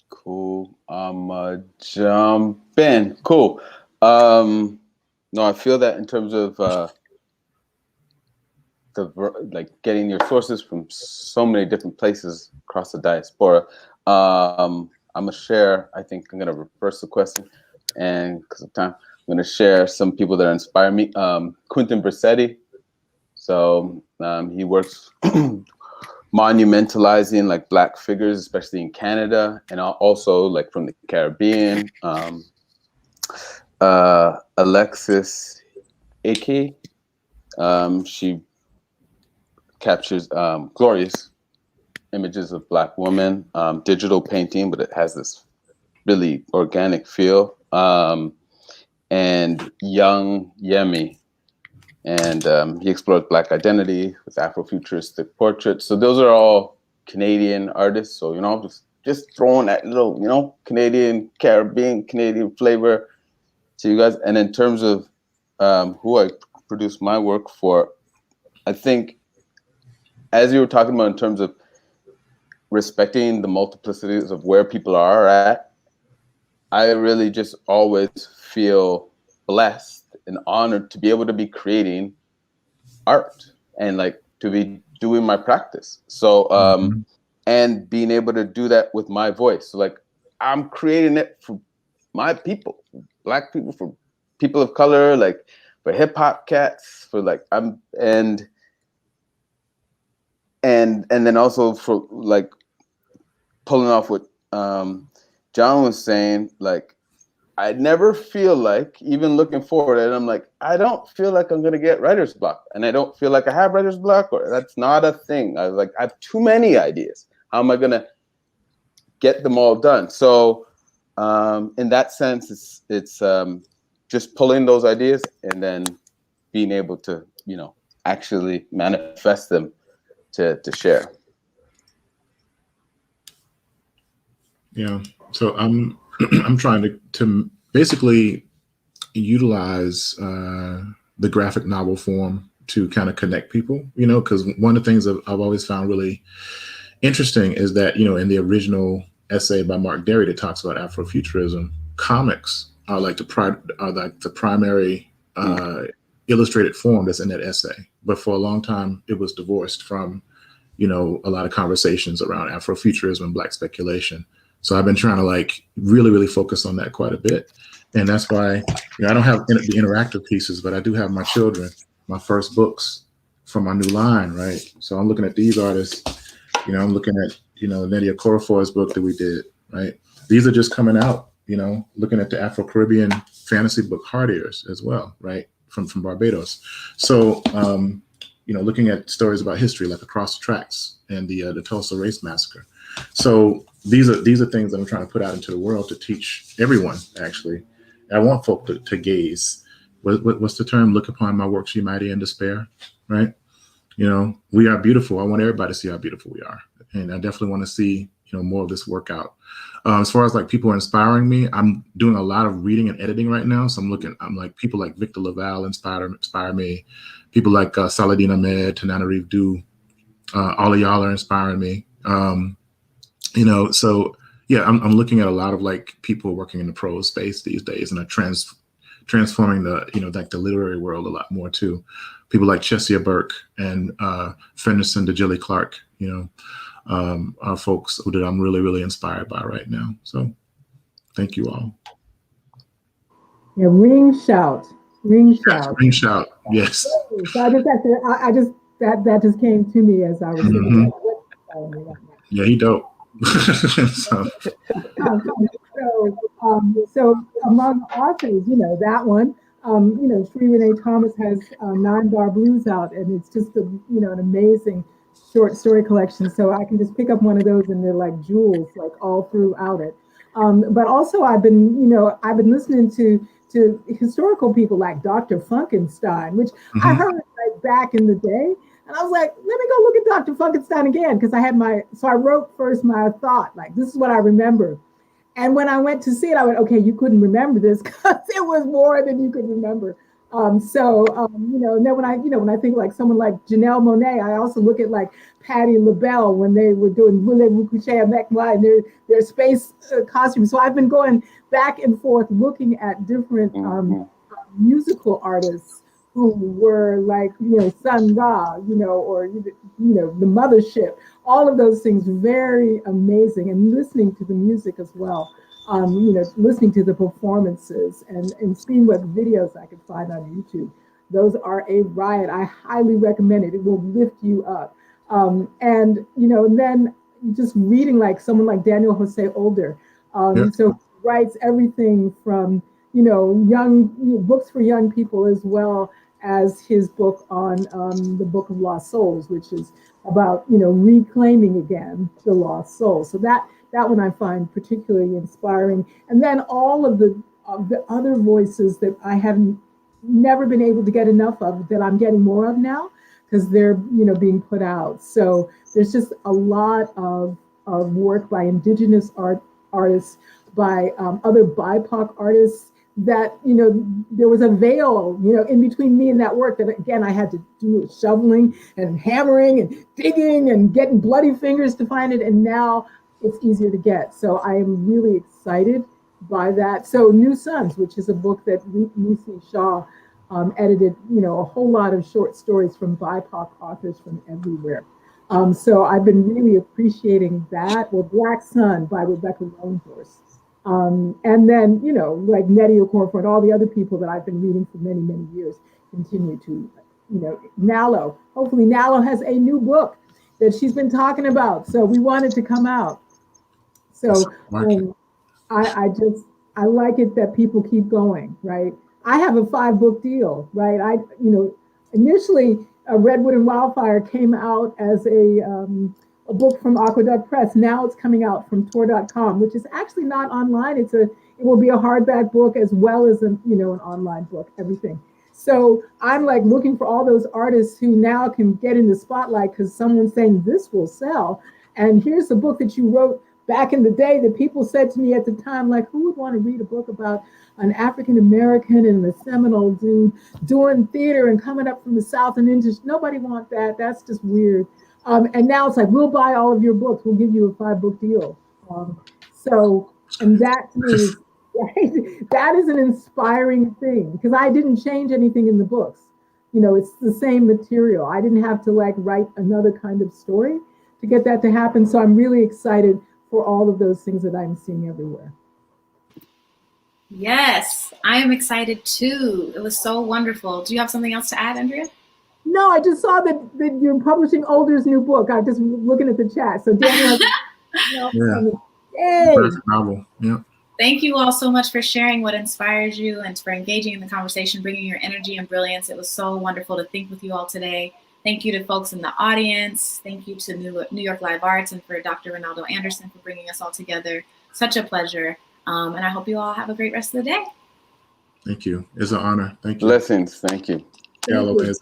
Cool. Jump in. Cool. No, I feel that in terms of getting your sources from so many different places across the diaspora. I'm gonna share. I think I'm gonna reverse the question, and because of time, I'm gonna share some people that inspire me. Quentin Brissetti. So he works monumentalizing like Black figures, especially in Canada, and also like from the Caribbean. Alexis Ike, she captures glorious images of Black women, digital painting, but it has this really organic feel. And Young Yemi, and he explores Black identity with Afrofuturistic portraits. So those are all Canadian artists. So, you know, just throwing that little, you know, Canadian, Caribbean, Canadian flavor to you guys. And in terms of who I produce my work for, I think, as you were talking about in terms of respecting the multiplicities of where people are at, I really just always feel blessed and honored to be able to be creating art and like to be doing my practice. So, and being able to do that with my voice. So like, I'm creating it for my people, Black people, for people of color, like for hip hop cats, for like, and then also for like pulling off what John was saying, like, I never feel like, even looking forward, and I'm like, I don't feel like I'm gonna get writer's block, and I don't feel like I have writer's block, or that's not a thing. I have too many ideas. How am I gonna get them all done? So, in that sense, it's just pulling those ideas and then being able to, you know, actually manifest them to share. Yeah. So I'm trying to basically utilize the graphic novel form to kind of connect people, because one of the things I've always found really interesting is that, in the original essay by Mark Derry that talks about Afrofuturism, comics are like the primary illustrated form that's in that essay. But for a long time, it was divorced from, a lot of conversations around Afrofuturism and Black speculation. So I've been trying to really, really focus on that quite a bit. And that's why I don't have the interactive pieces, but I do have my children, my first books from my new line, right? So I'm looking at these artists, I'm looking at, Nydia Okorafor's book that we did, right? These are just coming out, looking at the Afro-Caribbean fantasy book Hard Ears as well, right? From Barbados. So, looking at stories about history like Across the Tracks and the Tulsa Race Massacre. So these are things that I'm trying to put out into the world to teach everyone, actually. I want folk to gaze. What's the term? Look upon my works, ye mighty, in despair, right? We are beautiful. I want everybody to see how beautiful we are. And I definitely want to see, more of this work out. As far as people are inspiring me, I'm doing a lot of reading and editing right now. So I'm like people like Victor Laval inspire me. People like Saladin Ahmed, Tananarive Du, all of y'all are inspiring me. So yeah, I'm looking at a lot of people working in the prose space these days, and are transforming the the literary world a lot more too. People like Chesia Burke and Fenderson DeJilly Clark, are folks that I'm really, really inspired by right now. So thank you all. Yeah, ring shout. Yes. So I just that just came to me as I was thinking. Yeah, he dope. So among authors, that one, Sri Renee Thomas has 9 Bar Blues out, and it's just an amazing short story collection. So I can just pick up one of those, and they're like jewels, all throughout it. But also I've been listening to historical people like Dr. Funkenstein, which I heard back in the day. And I was like, let me go look at Dr. Funkenstein again, because I wrote first my thought, this is what I remember. And when I went to see it, I went, okay, you couldn't remember this because it was more than you could remember. And then when I think someone like Janelle Monáe, I also look at Patti LaBelle when they were doing Voulez-vous coucher avec moi and their space costumes. So I've been going back and forth looking at different musical artists who were Sun Ra, or the Mothership, all of those things, very amazing, and listening to the music as well. Listening to the performances and seeing what videos I could find on YouTube. Those are a riot. I highly recommend it. It will lift you up. And then just reading someone like Daniel Jose Older. So writes everything from, young books for young people, as well as his book on the Book of Lost Souls, which is about, reclaiming again the lost soul. So that one I find particularly inspiring. And then all of the other voices that I have never been able to get enough of, that I'm getting more of now, because they're, being put out. So there's just a lot of work by indigenous artists, by other BIPOC artists, that, there was a veil, in between me and that work that, again, I had to do shoveling and hammering and digging and getting bloody fingers to find it. And now it's easier to get. So I am really excited by that. So New Sons, which is a book that Lucy Shaw edited, a whole lot of short stories from BIPOC authors from everywhere. So I've been really appreciating that. Or Black Sun by Rebecca Longhorse. And then, Nydia Okorafor and all the other people that I've been reading for many, many years continue to, Nalo. Hopefully Nalo has a new book that she's been talking about. So we want it to come out. So I like it that people keep going, right? I have a 5-book deal, right? Initially Redwood and Wildfire came out as a book from Aqueduct Press. Now it's coming out from Tor.com, which is actually not online. It will be a hardback book as well as an online book, everything. So I'm looking for all those artists who now can get in the spotlight because someone's saying this will sell. And here's the book that you wrote back in the day that people said to me at the time, who would want to read a book about an African American and the Seminole dude doing theater and coming up from the South and into, nobody wants that. That's just weird. And now it's like, we'll buy all of your books. We'll give you a 5-book deal. And that to me is, right, that is an inspiring thing, because I didn't change anything in the books. You know, it's the same material. I didn't have to like write another kind of story to get that to happen. So I'm really excited for all of those things that I'm seeing everywhere. Yes, I am excited too. It was so wonderful. Do you have something else to add, Andrea? No, I just saw that you're publishing Older's new book. I'm just looking at the chat. So Daniel, Yeah. Perfect novel. Yeah. Thank you all so much for sharing what inspires you and for engaging in the conversation, bringing your energy and brilliance. It was so wonderful to think with you all today. Thank you to folks in the audience. Thank you to New York Live Arts and for Dr. Reynaldo Anderson for bringing us all together. Such a pleasure. And I hope you all have a great rest of the day. Thank you. It's an honor. Thank you. Blessings. Thank you. Thank you.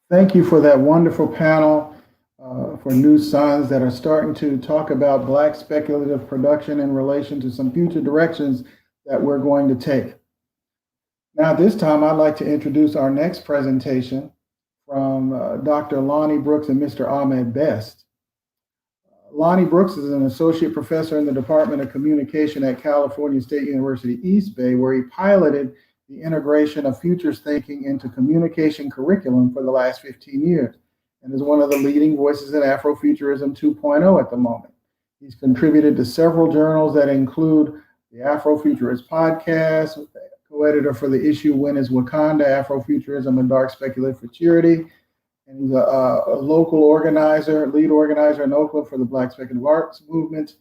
Thank you for that wonderful panel for New Sons that are starting to talk about Black speculative production in relation to some future directions that we're going to take. Now, this time, I'd like to introduce our next presentation from Dr. Lonny Brooks and Mr. Ahmed Best. Lonny Brooks is an associate professor in the Department of Communication at California State University, East Bay, where he piloted the integration of futures thinking into communication curriculum for the last 15 years, and is one of the leading voices in Afrofuturism 2.0 at the moment. He's contributed to several journals that include the Afrofuturist Podcast, co-editor for the issue When is Wakanda? Afrofuturism and Dark Speculative Futurity, and he's a local organizer, lead organizer in Oakland for the Black Speculative Arts Movement,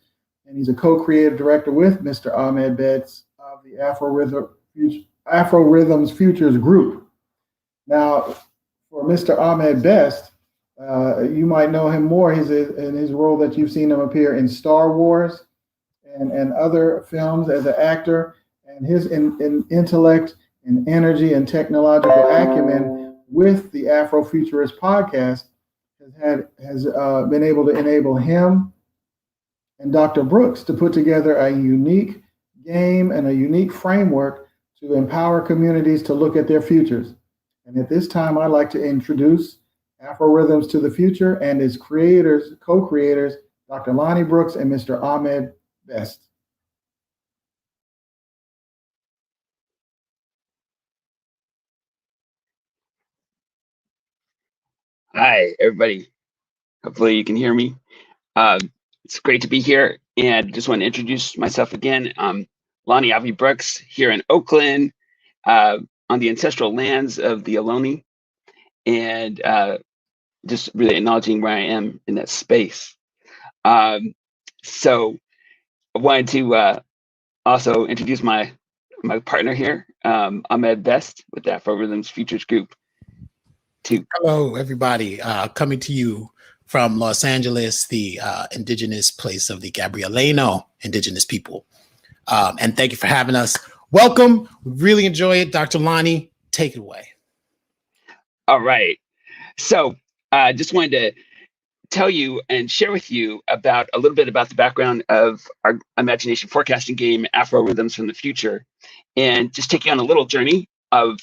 and he's a co-creative director with Mr. Ahmed Best of the Afro-Rithms Futures Group. Now, for Mr. Ahmed Best, you might know him more in his role that you've seen him appear in Star Wars and other films as an actor, and his intellect and energy and technological acumen with the Afrofuturist Podcast has been able to enable him and Dr. Brooks to put together a unique game and a unique framework to empower communities to look at their futures. And at this time, I'd like to introduce Afro-Rithms to the Future and its creators, co-creators, Dr. Lonny Brooks and Mr. Ahmed Best. Hi, everybody. Hopefully you can hear me. It's great to be here, and just want to introduce myself again. Lonny Avi Brooks here in Oakland, on the ancestral lands of the Ohlone, and just really acknowledging where I am in that space. So I wanted to also introduce my partner here, Ahmed Best with the Afro-Rithms Futures Group. Hello, everybody. Coming to you from Los Angeles, the indigenous place of the Gabrielino indigenous people. And thank you for having us. Welcome. We really enjoy it. Dr. Lonny, take it away. All right. So just wanted to tell you and share with you about a little bit about the background of our imagination forecasting game, Afro-Rithms from the Future, and just take you on a little journey of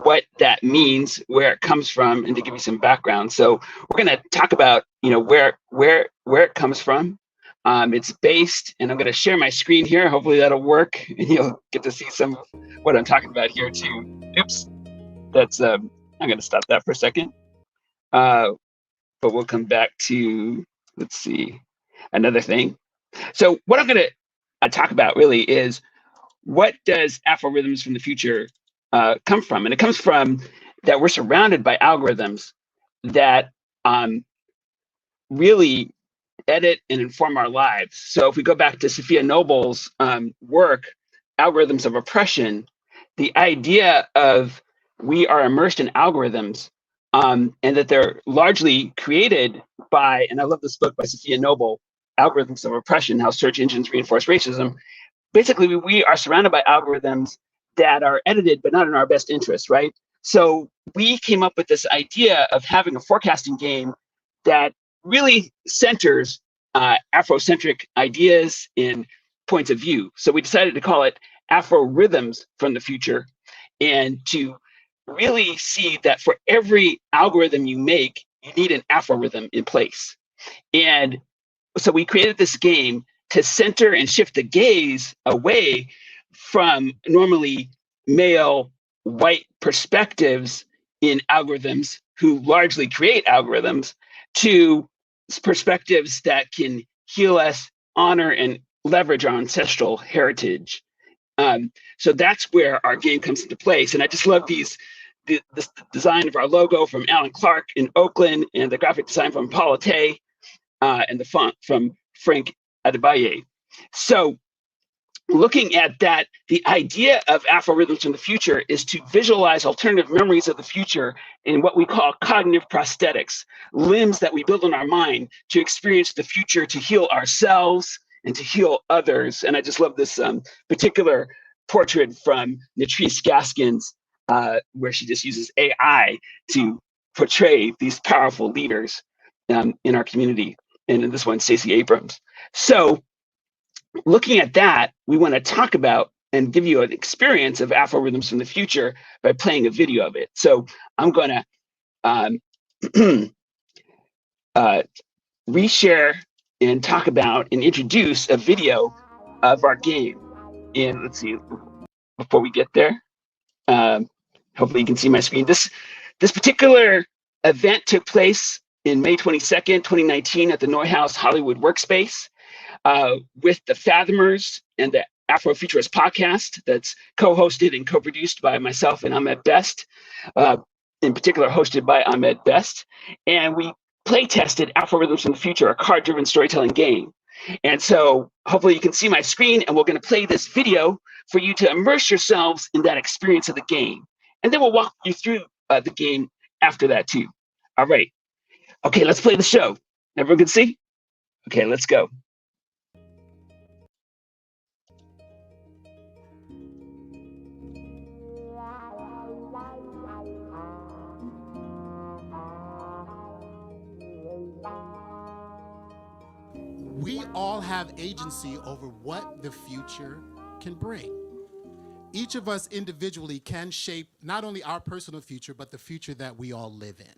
what that means, where it comes from, and to give you some background. So we're going to talk about, where it comes from. It's based, and I'm going to share my screen here. Hopefully that'll work, and you'll get to see some of what I'm talking about here too. Oops, that's I'm going to stop that for a second. But we'll come back to, let's see, another thing. So what I'm going to talk about really is, what does Afro-Rithms from the Future come from? And it comes from that we're surrounded by algorithms that really edit and inform our lives. So if we go back to Sophia Noble's work, Algorithms of Oppression, the idea of we are immersed in algorithms and that they're largely created by, and I love this book by Sophia Noble, Algorithms of Oppression, How Search Engines Reinforce Racism. Basically, we are surrounded by algorithms that are edited, but not in our best interest, right? So we came up with this idea of having a forecasting game that really centers Afrocentric ideas and points of view. So we decided to call it Afro-Rithms from the Future, and to really see that for every algorithm you make, you need an Afro-Rhythm in place. And so we created this game to center and shift the gaze away from normally male white perspectives in algorithms who largely create algorithms to perspectives that can heal us, honor, and leverage our ancestral heritage. So that's where our game comes into place. And I just love the design of our logo from Alan Clark in Oakland, and the graphic design from Paula Tay, and the font from Frank Adebaye. So looking at that, the idea of Afro-Rhythms in the Future is to visualize alternative memories of the future in what we call cognitive prosthetics, limbs that we build in our mind to experience the future, to heal ourselves and to heal others. And I just love this particular portrait from Natrice Gaskins, where she just uses AI to portray these powerful leaders in our community. And in this one, Stacey Abrams. So looking at that, we want to talk about and give you an experience of Afro-Rhythms from the Future by playing a video of it. So I'm going to reshare and talk about and introduce a video of our game. And let's see, before we get there, hopefully you can see my screen. This particular event took place in May 22nd, 2019 at the Neuhaus Hollywood Workspace with the Fathomers and the Afrofuturist Podcast that's co-hosted and co-produced by myself and Ahmed Best, in particular hosted by Ahmed Best. And we play tested Afro-Rhythms from the Future, a card-driven storytelling game. And so hopefully you can see my screen, and we're going to play this video for you to immerse yourselves in that experience of the game. And then we'll walk you through the game after that too. All right. Okay, let's play the show. Everyone can see? Okay, let's go. We all have agency over what the future can bring. Each of us individually can shape not only our personal future, but the future that we all live in.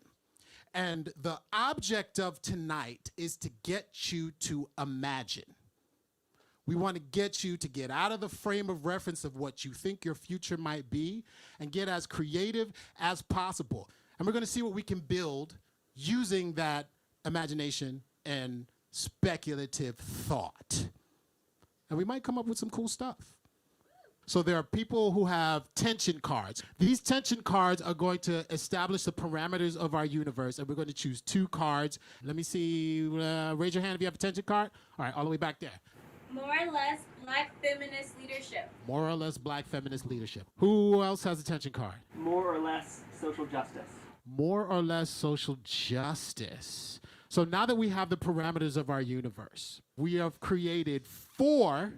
And the object of tonight is to get you to imagine. We want to get you to get out of the frame of reference of what you think your future might be and get as creative as possible. And we're going to see what we can build using that imagination and speculative thought. And we might come up with some cool stuff. So there are people who have tension cards. These tension cards are going to establish the parameters of our universe, and we're going to choose 2 cards. Let me see, raise your hand if you have a tension card. All right, all the way back there. More or less Black feminist leadership. More or less Black feminist leadership. Who else has a tension card? More or less social justice. More or less social justice. So now that we have the parameters of our universe, we have created 4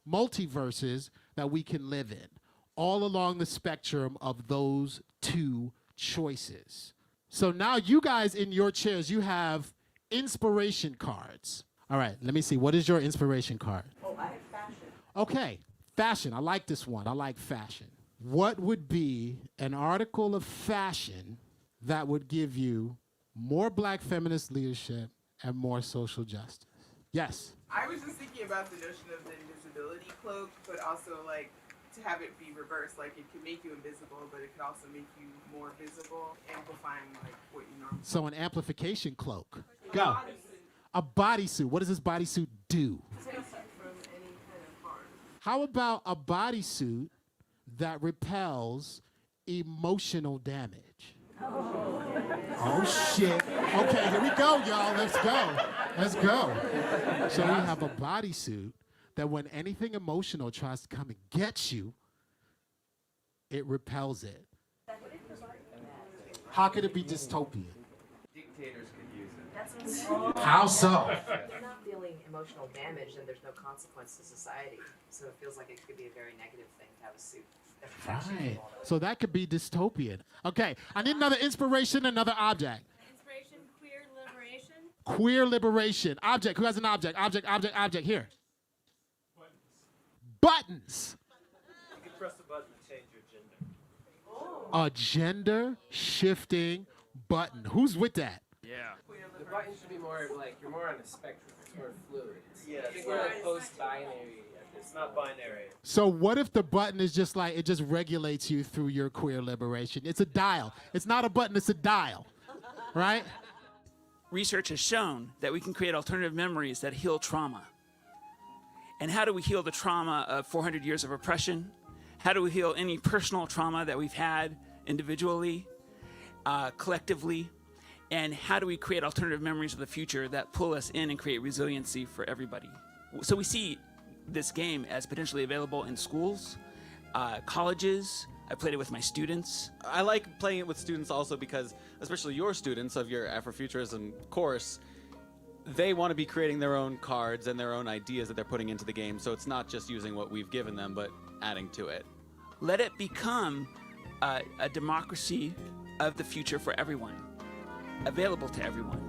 multiverses that we can live in, all along the spectrum of those 2 choices. So now you guys in your chairs, you have inspiration cards. All right, let me see. What is your inspiration card? Oh, I have fashion. Okay, fashion. I like this one. I like fashion. What would be an article of fashion that would give you more Black feminist leadership and more social justice? Yes. I was just thinking about the notion of the invisibility cloak, but also like to have it be reversed. Like it can make you invisible, but it could also make you more visible, amplifying like what you normally. So an amplification cloak. Go. A bodysuit. What does this bodysuit do? Takes you from any kind of harm. How about a bodysuit that repels emotional damage? Oh shit. Okay, here we go, y'all. Let's go. Let's go. So we have a bodysuit that when anything emotional tries to come and get you, it repels it. How could it be dystopian? Dictators could use it. That's How so? If you're not feeling emotional damage, then there's no consequence to society. So it feels like it could be a very negative thing to have a suit. Right. So that could be dystopian. Okay, I need another inspiration, another object. Inspiration, queer liberation. Queer liberation. Object. Who has an object? Object. Here. Buttons. You can press the button to change your gender. A gender shifting button. Who's with that? Yeah. The button should be more like you're more on a spectrum. It's more fluid. Yeah, I think we're like post-binary. It's not binary. So what if the button is just like, it just regulates you through your queer liberation? It's a dial. It's not a button, it's a dial, right? Research has shown that we can create alternative memories that heal trauma. And how do we heal the trauma of 400 years of oppression? How do we heal any personal trauma that we've had individually, collectively? And how do we create alternative memories of the future that pull us in and create resiliency for everybody? So we see this game as potentially available in schools, colleges. I played it with my students. I like playing it with students also because, especially your students of your Afrofuturism course, they want to be creating their own cards and their own ideas that they're putting into the game. So it's not just using what we've given them, but adding to it. Let it become a democracy of the future for everyone, available to everyone.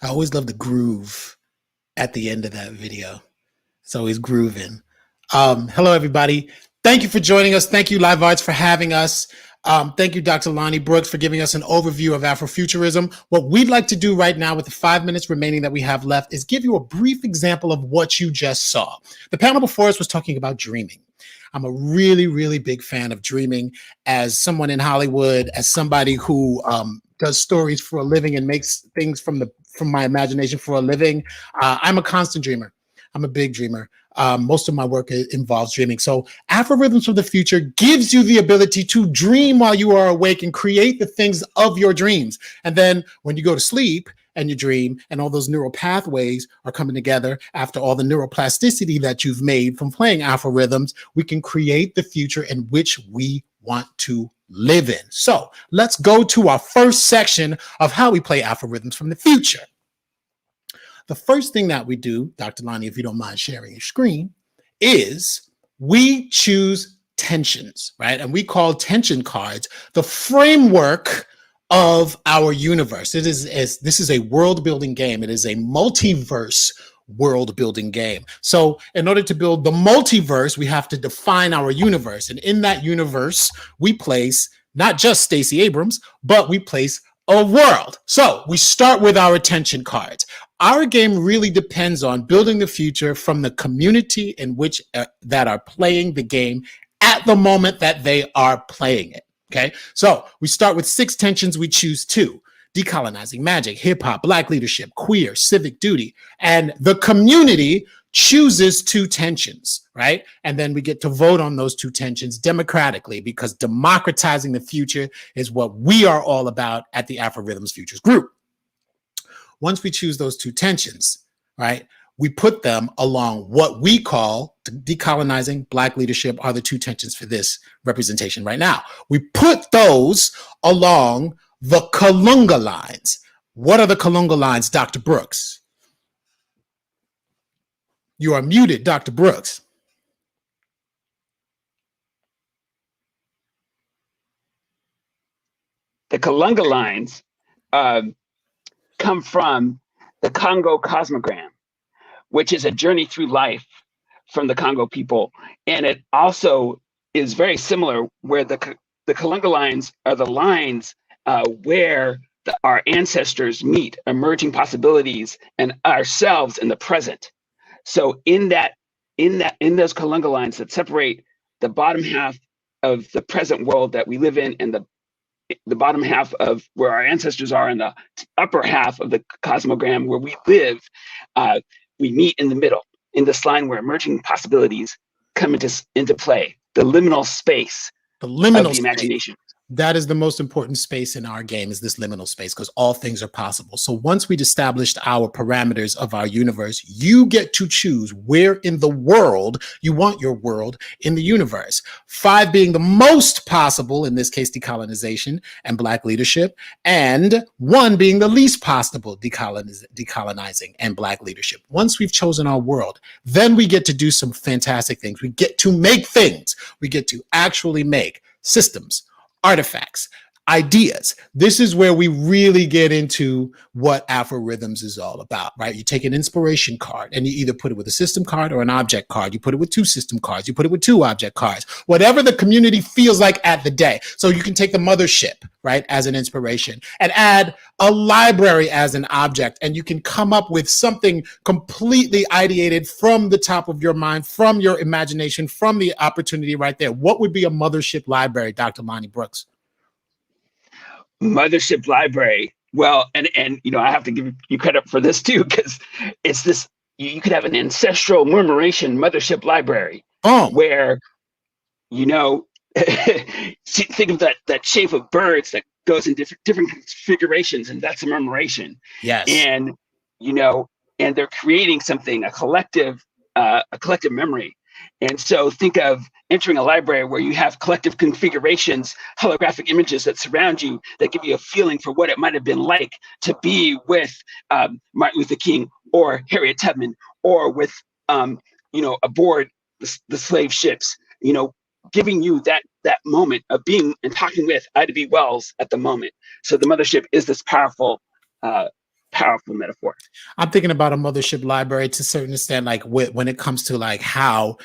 I always love the groove at the end of that video. It's always grooving. Hello, everybody. Thank you for joining us. Thank you, Live Arts, for having us. Thank you, Dr. Lonny Brooks, for giving us an overview of Afrofuturism. What we'd like to do right now with the 5 minutes remaining that we have left is give you a brief example of what you just saw. The panel before us was talking about dreaming. I'm a really, really big fan of dreaming as someone in Hollywood, as somebody who does stories for a living and makes things from my imagination for a living. I'm a constant dreamer. I'm a big dreamer. Most of my work involves dreaming. So Afro-Rithms for the Future gives you the ability to dream while you are awake and create the things of your dreams. And then when you go to sleep and you dream and all those neural pathways are coming together after all the neuroplasticity that you've made from playing Afro-Rithms, we can create the future in which we want to live in. So let's go to our first section of how we play Afro-Rithms from the future. The first thing that we do, Dr. Lonny, if you don't mind sharing your screen, is we choose tensions, right? And we call tension cards the framework of our universe. This is a world-building game. It is a multiverse world-building game. So in order to build the multiverse, we have to define our universe. And in that universe, we place not just Stacey Abrams, but we place a world. So we start with our tension cards. Our game really depends on building the future from the community in which that are playing the game at the moment that they are playing it. Okay, so we start with 6 tensions. We choose 2: decolonizing, magic, hip hop, Black leadership, queer, civic duty, and the community chooses 2 tensions, right? And then we get to vote on those 2 tensions democratically, because democratizing the future is what we are all about at the Afro-Rithms Futures Group. Once we choose those 2 tensions, right, we put them along what we call decolonizing, Black leadership are the 2 tensions for this representation right now. We put those along the Kalunga lines. What are the Kalunga lines, Dr. Brooks? You are muted, Dr. Brooks. The Kalunga lines come from the Congo cosmogram, which is a journey through life from the Congo people. And it also is very similar, where the Kalunga lines are the lines where our ancestors meet emerging possibilities and ourselves in the present. So in those Kalunga lines that separate the bottom half of the present world that we live in and the bottom half of where our ancestors are, and the upper half of the cosmogram where we live, we meet in the middle, in this line where emerging possibilities come into play, the liminal space of the imagination. That is the most important space in our game, is this liminal space, because all things are possible. So once we'd established our parameters of our universe, you get to choose where in the world you want your world in the universe. 5 being the most possible, in this case, decolonization and Black leadership, and 1 being the least possible, decolonizing and Black leadership. Once we've chosen our world, then we get to do some fantastic things. We get to make things. We get to actually make systems, artifacts, ideas. This is where we really get into what Afro-Rithms is all about, right? You take an inspiration card and you either put it with a system card or an object card. You put it with 2 system cards. You put it with 2 object cards, whatever the community feels like at the day. So you can take the mothership, right, as an inspiration and add a library as an object, and you can come up with something completely ideated from the top of your mind, from your imagination, from the opportunity right there. What would be a mothership library, Dr. Lonny Brooks? Mothership library. Well, and I have to give you credit for this too, because it's this. You could have an ancestral murmuration mothership library, where, think of that shape of birds that goes in different configurations, and that's a murmuration. Yes. And and they're creating something, a collective memory. And so think of entering a library where you have collective configurations, holographic images that surround you, that give you a feeling for what it might have been like to be with Martin Luther King or Harriet Tubman, or with, aboard the slave ships, giving you that moment of being and talking with Ida B. Wells at the moment. So the mothership is this powerful metaphor. I'm thinking about a mothership library to a certain extent, like when it comes to like how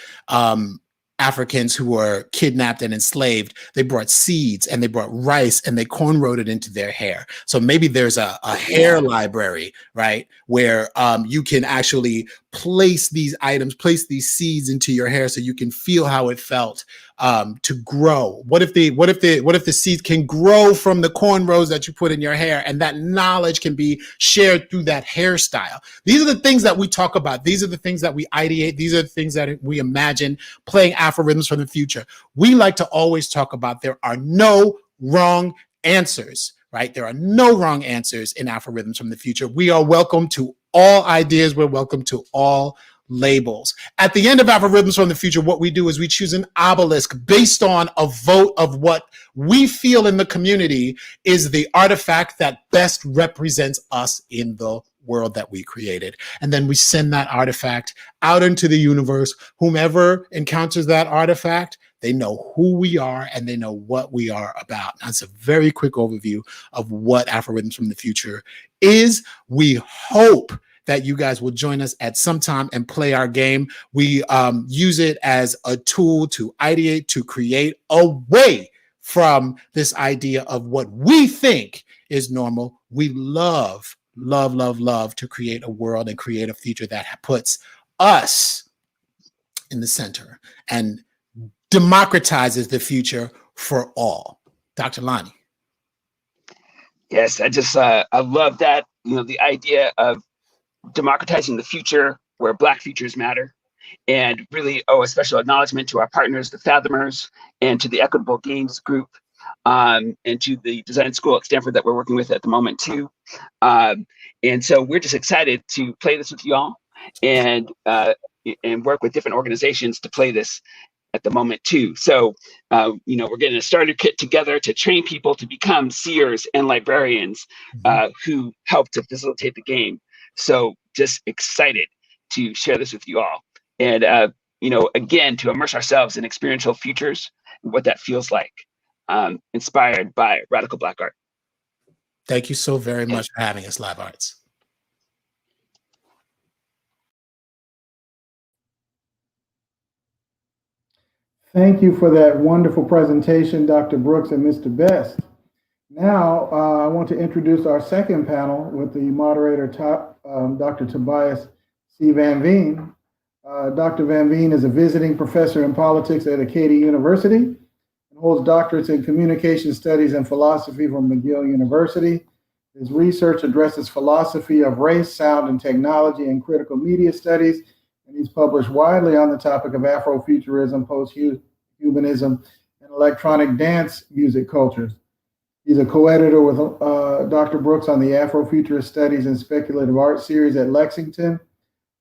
Africans who were kidnapped and enslaved, they brought seeds and they brought rice and they cornrowed it into their hair. So maybe there's a hair library, right, where you can actually place these items, place these seeds into your hair so you can feel how it felt to grow. What if the seeds can grow from the cornrows that you put in your hair, and that knowledge can be shared through that hairstyle? These are the things that we talk about. These are the things that we ideate. These are the things that we imagine playing Afro-Rithms from the future. We like to always talk about there are no wrong answers, right? There are no wrong answers in Afro-Rithms from the future. We are welcome to all ideas. We're welcome to all labels. At the end of Afro-Rithms from the future, what we do is we choose an obelisk based on a vote of what we feel in the community is the artifact that best represents us in the world that we created. And then we send that artifact out into the universe. Whomever encounters that artifact, they know who we are and they know what we are about. That's a very quick overview of what Afro-Rithms from the future is. We hope that you guys will join us at some time and play our game. We use it as a tool to ideate, to create away from this idea of what we think is normal. We love to create a world and create a future that puts us in the center and democratizes the future for all. Dr. Lonny. Yes, I love that, the idea of democratizing the future where Black futures matter, and really owe a special acknowledgement to our partners, the Fathomers, and to the Equitable Games Group, and to the design school at Stanford that we're working with at the moment too. And so we're just excited to play this with you all and work with different organizations to play this at the moment too. So, we're getting a starter kit together to train people to become seers and librarians who help to facilitate the game. So just excited to share this with you all. And, again, to immerse ourselves in experiential futures, and what that feels like, inspired by radical Black art. Thank you so very much for having us, Live Arts. Thank you for that wonderful presentation, Dr. Brooks and Mr. Best. Now, I want to introduce our second panel with the moderator, Dr. Tobias C. Van Veen. Dr. Van Veen is a visiting professor in politics at Acadia University and holds doctorates in communication studies and philosophy from McGill University. His research addresses philosophy of race, sound, and technology and critical media studies, and he's published widely on the topic of Afrofuturism, post-humanism, and electronic dance music cultures. He's a co-editor with Dr. Brooks on the Afrofuturist Studies and Speculative Art series at Lexington.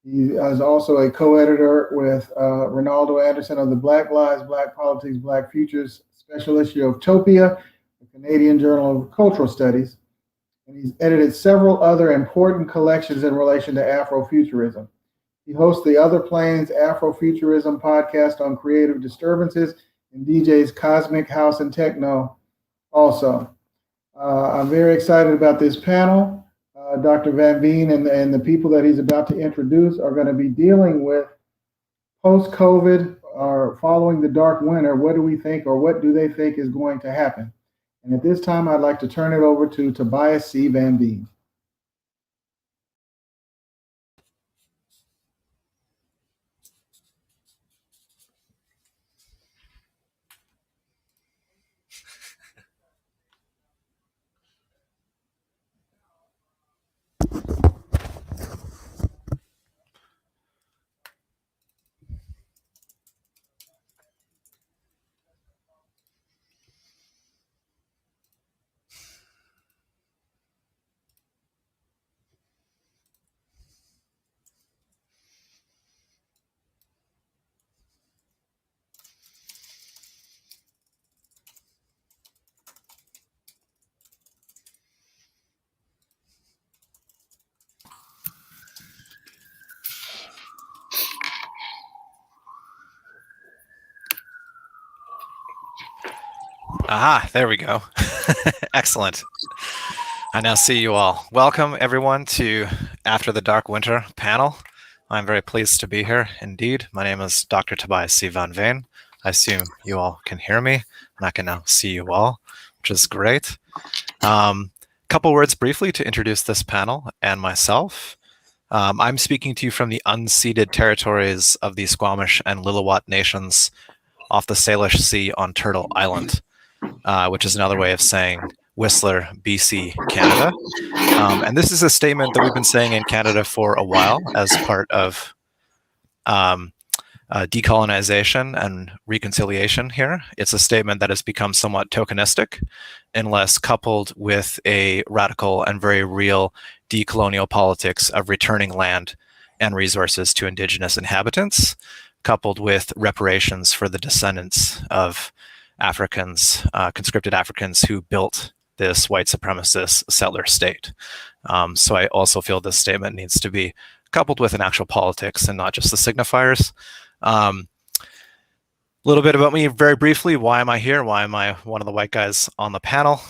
He is also a co-editor with Reynaldo Anderson of the Black Lives, Black Politics, Black Futures special issue of Topia, the Canadian Journal of Cultural Studies. And he's edited several other important collections in relation to Afrofuturism. He hosts the Other Planes Afrofuturism podcast on creative disturbances and DJs Cosmic House and Techno also. I'm very excited about this panel. Dr. Van Veen and the people that he's about to introduce are going to be dealing with post-COVID or following the dark winter. What do we think, or what do they think is going to happen? And at this time, I'd like to turn it over to Tobias C. Van Veen. Aha, there we go. Excellent. I now see you all. Welcome, everyone, to After the Dark Winter panel. I'm very pleased to be here. Indeed, my name is Dr. Tobias C. Van Veen. I assume you all can hear me, and I can now see you all, which is great. Couple words briefly to introduce this panel and myself. I'm speaking to you from the unceded territories of the Squamish and Lillooet nations off the Salish Sea on Turtle Island, which is another way of saying Whistler, BC, Canada. And this is a statement that we've been saying in Canada for a while as part of decolonization and reconciliation here. It's a statement that has become somewhat tokenistic unless coupled with a radical and very real decolonial politics of returning land and resources to Indigenous inhabitants, coupled with reparations for the descendants of Africans, conscripted Africans who built this white supremacist settler state. So I also feel this statement needs to be coupled with an actual politics and not just the signifiers. A little bit about me very briefly. Why am I here? Why am I one of the white guys on the panel?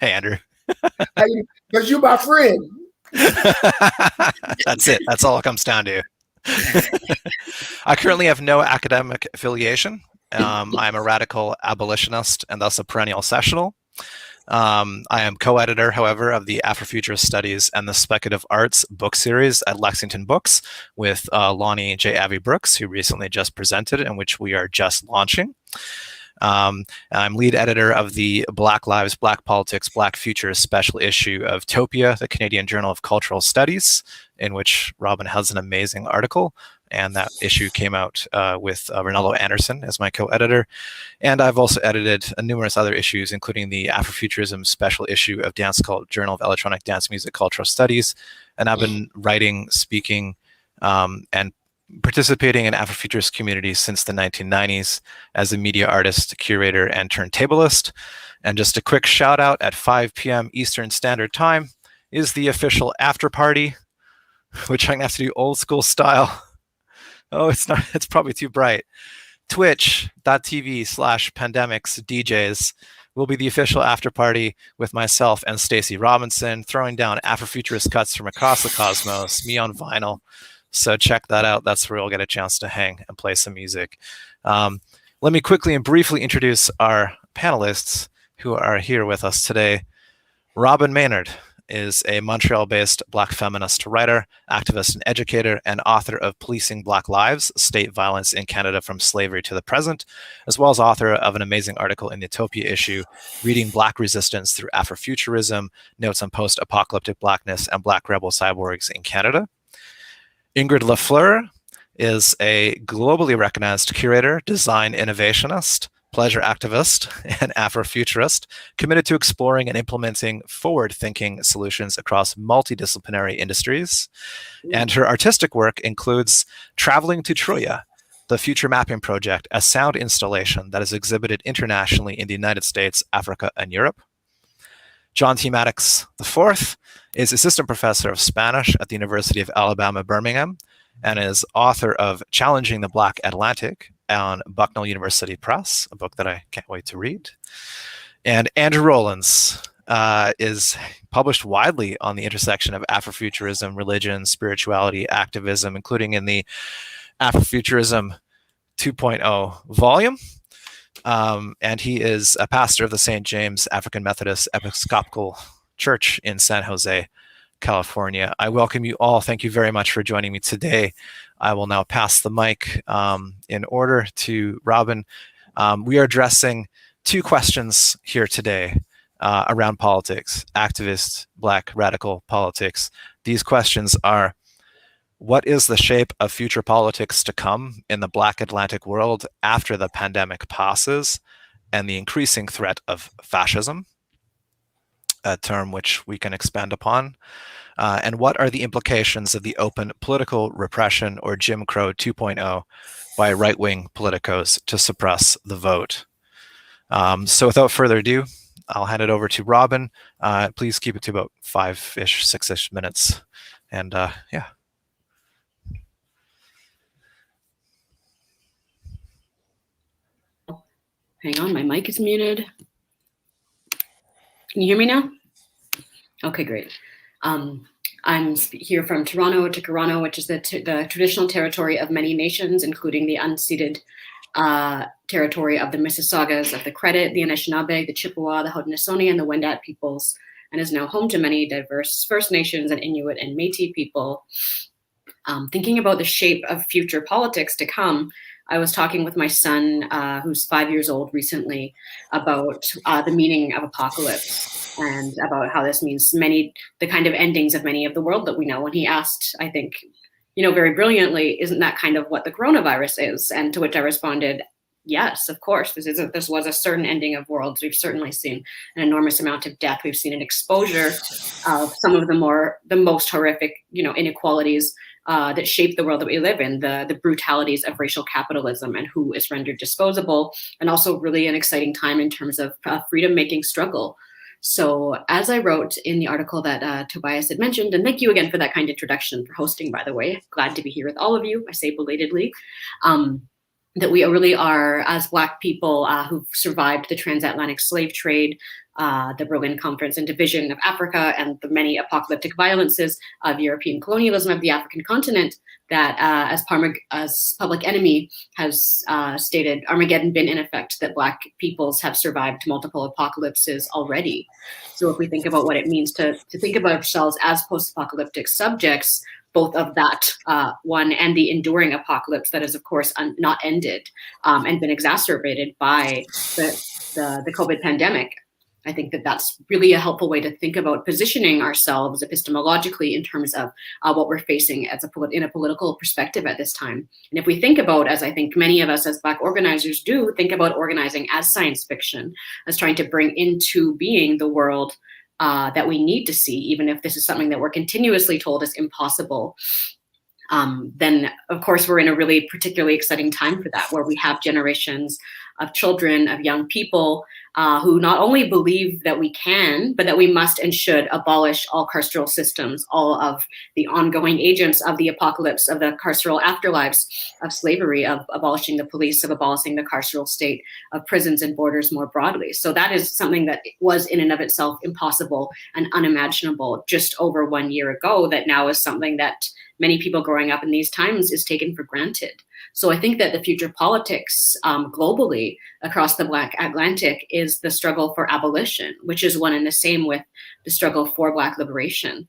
Hey, Andrew. Because you're my friend. That's it. That's all it comes down to. I currently have no academic affiliation. I'm a radical abolitionist and thus a perennial sessional. I am co-editor, however, of the Afrofuturist Studies and the Speculative Arts book series at Lexington Books with Lonny J. Avi Brooks, who recently just presented, and which we are just launching. I'm lead editor of the Black Lives, Black Politics, Black Futures special issue of Topia, the Canadian Journal of Cultural Studies, in which Robin has an amazing article. And that issue came out with Reynaldo Anderson as my co-editor. And I've also edited numerous other issues, including the Afrofuturism special issue of Journal of Electronic Dance Music Cultural Studies. And I've been writing, speaking, and participating in Afrofuturist communities since the 1990s as a media artist, curator, and turntablist. And just a quick shout out, at 5 p.m. Eastern Standard Time is the official after party, which I'm gonna have to do old school style. Oh, it's probably too bright. Twitch.tv/pandemics DJs will be the official after party with myself and Stacey Robinson, throwing down Afrofuturist cuts from across the cosmos, me on vinyl. So check that out. That's where we'll get a chance to hang and play some music. Let me quickly and briefly introduce our panelists who are here with us today. Robin Maynard is a Montreal-based Black feminist writer, activist, and educator, and author of Policing Black Lives, State Violence in Canada from Slavery to the Present, as well as author of an amazing article in the Utopia issue, Reading Black Resistance Through Afrofuturism, Notes on Post-Apocalyptic Blackness and Black Rebel Cyborgs in Canada. Ingrid Lafleur is a globally recognized curator, design innovationist, pleasure activist, and Afrofuturist, committed to exploring and implementing forward-thinking solutions across multidisciplinary industries. And her artistic work includes Traveling to Troya, the Future Mapping Project, a sound installation that is exhibited internationally in the United States, Africa, and Europe. John T. Maddox IV is assistant professor of Spanish at the University of Alabama, Birmingham, and is author of Challenging the Black Atlantic on Bucknell University Press, a book that I can't wait to read. And Andrew Rowlands is published widely on the intersection of Afrofuturism, religion, spirituality, activism, including in the Afrofuturism 2.0 volume. And he is a pastor of the St. James African Methodist Episcopal Church in San Jose, California. I welcome you all. Thank you very much for joining me today. I will now pass the mic in order to Robin. We are addressing two questions here today around politics, activist, Black radical politics. These questions are: what is the shape of future politics to come in the Black Atlantic world after the pandemic passes and the increasing threat of fascism, a term which we can expand upon? And what are the implications of the open political repression, or Jim Crow 2.0, by right-wing politicos to suppress the vote? So without further ado, I'll hand it over to Robin. Please keep it to about 5-ish, 6-ish minutes. And yeah. Hang on, my mic is muted. Can you hear me now? Okay, great. I'm here from Toronto, Toronto, which is the traditional territory of many nations, including the unceded territory of the Mississaugas of the Credit, the Anishinaabe, the Chippewa, the Haudenosaunee, and the Wendat peoples, and is now home to many diverse First Nations and Inuit and Métis people. Thinking about the shape of future politics to come, I was talking with my son, who's 5 years old recently, about the meaning of apocalypse and about how this means the kind of endings of many of the world that we know. And he asked, I think, very brilliantly, isn't that kind of what the coronavirus is? And to which I responded, yes, of course. This was a certain ending of worlds. We've certainly seen an enormous amount of death. We've seen an exposure of some of the most horrific, inequalities that shape the world that we live in, the brutalities of racial capitalism and who is rendered disposable, and also really an exciting time in terms of freedom-making struggle. So as I wrote in the article that Tobias had mentioned, and thank you again for that kind introduction, for hosting, by the way, glad to be here with all of you, I say belatedly, that we really are, as Black people who've survived the transatlantic slave trade, the Berlin Conference and division of Africa, and the many apocalyptic violences of European colonialism of the African continent, that as Public Enemy has stated, Armageddon been in effect, that Black peoples have survived multiple apocalypses already. So if we think about what it means to think about ourselves as post-apocalyptic subjects, both of that one and the enduring apocalypse that is, of course, not ended and been exacerbated by the COVID pandemic, I think that that's really a helpful way to think about positioning ourselves epistemologically in terms of what we're facing in a political perspective at this time. And if we think about, as I think many of us as Black organizers do, think about organizing as science fiction, as trying to bring into being the world that we need to see, even if this is something that we're continuously told is impossible, then of course we're in a really particularly exciting time for that, where we have generations of children, of young people who not only believe that we can, but that we must and should abolish all carceral systems, all of the ongoing agents of the apocalypse, of the carceral afterlives of slavery, of abolishing the police, of abolishing the carceral state, of prisons and borders more broadly. So that is something that was in and of itself impossible and unimaginable just over 1 year ago, that now is something that many people growing up in these times is taken for granted. So I think that the future politics globally across the Black Atlantic is the struggle for abolition, which is one and the same with the struggle for Black liberation.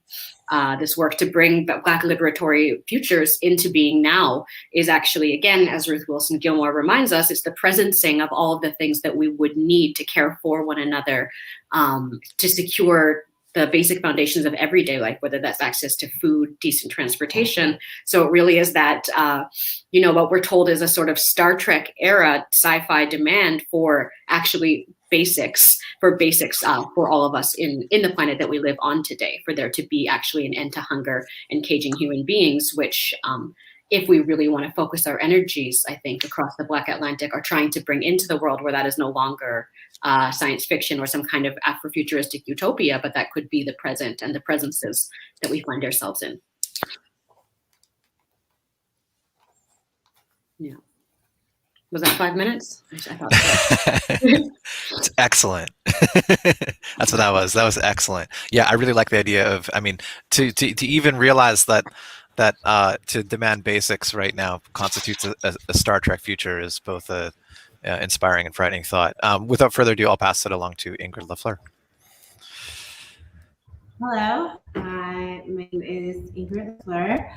This work to bring Black liberatory futures into being now is actually, again, as Ruth Wilson Gilmore reminds us, it's the presencing of all of the things that we would need to care for one another, to secure the basic foundations of everyday life, whether that's access to food, decent transportation. So it really is that, what we're told is a sort of Star Trek era sci-fi demand for actually basics for all of us in the planet that we live on today, for there to be actually an end to hunger and caging human beings, which if we really want to focus our energies, I think, across the Black Atlantic, are trying to bring into the world where that is no longer science fiction or some kind of Afrofuturistic utopia, but that could be the present and the presences that we find ourselves in. Yeah. Was that 5 minutes? I thought so. It's excellent. That's what that was. That was excellent. Yeah, I really like the idea of, to even realize that to demand basics right now constitutes a Star Trek future is both a inspiring and frightening thought. Without further ado, I'll pass it along to Ingrid Lafleur. Hello, my name is Ingrid Lafleur.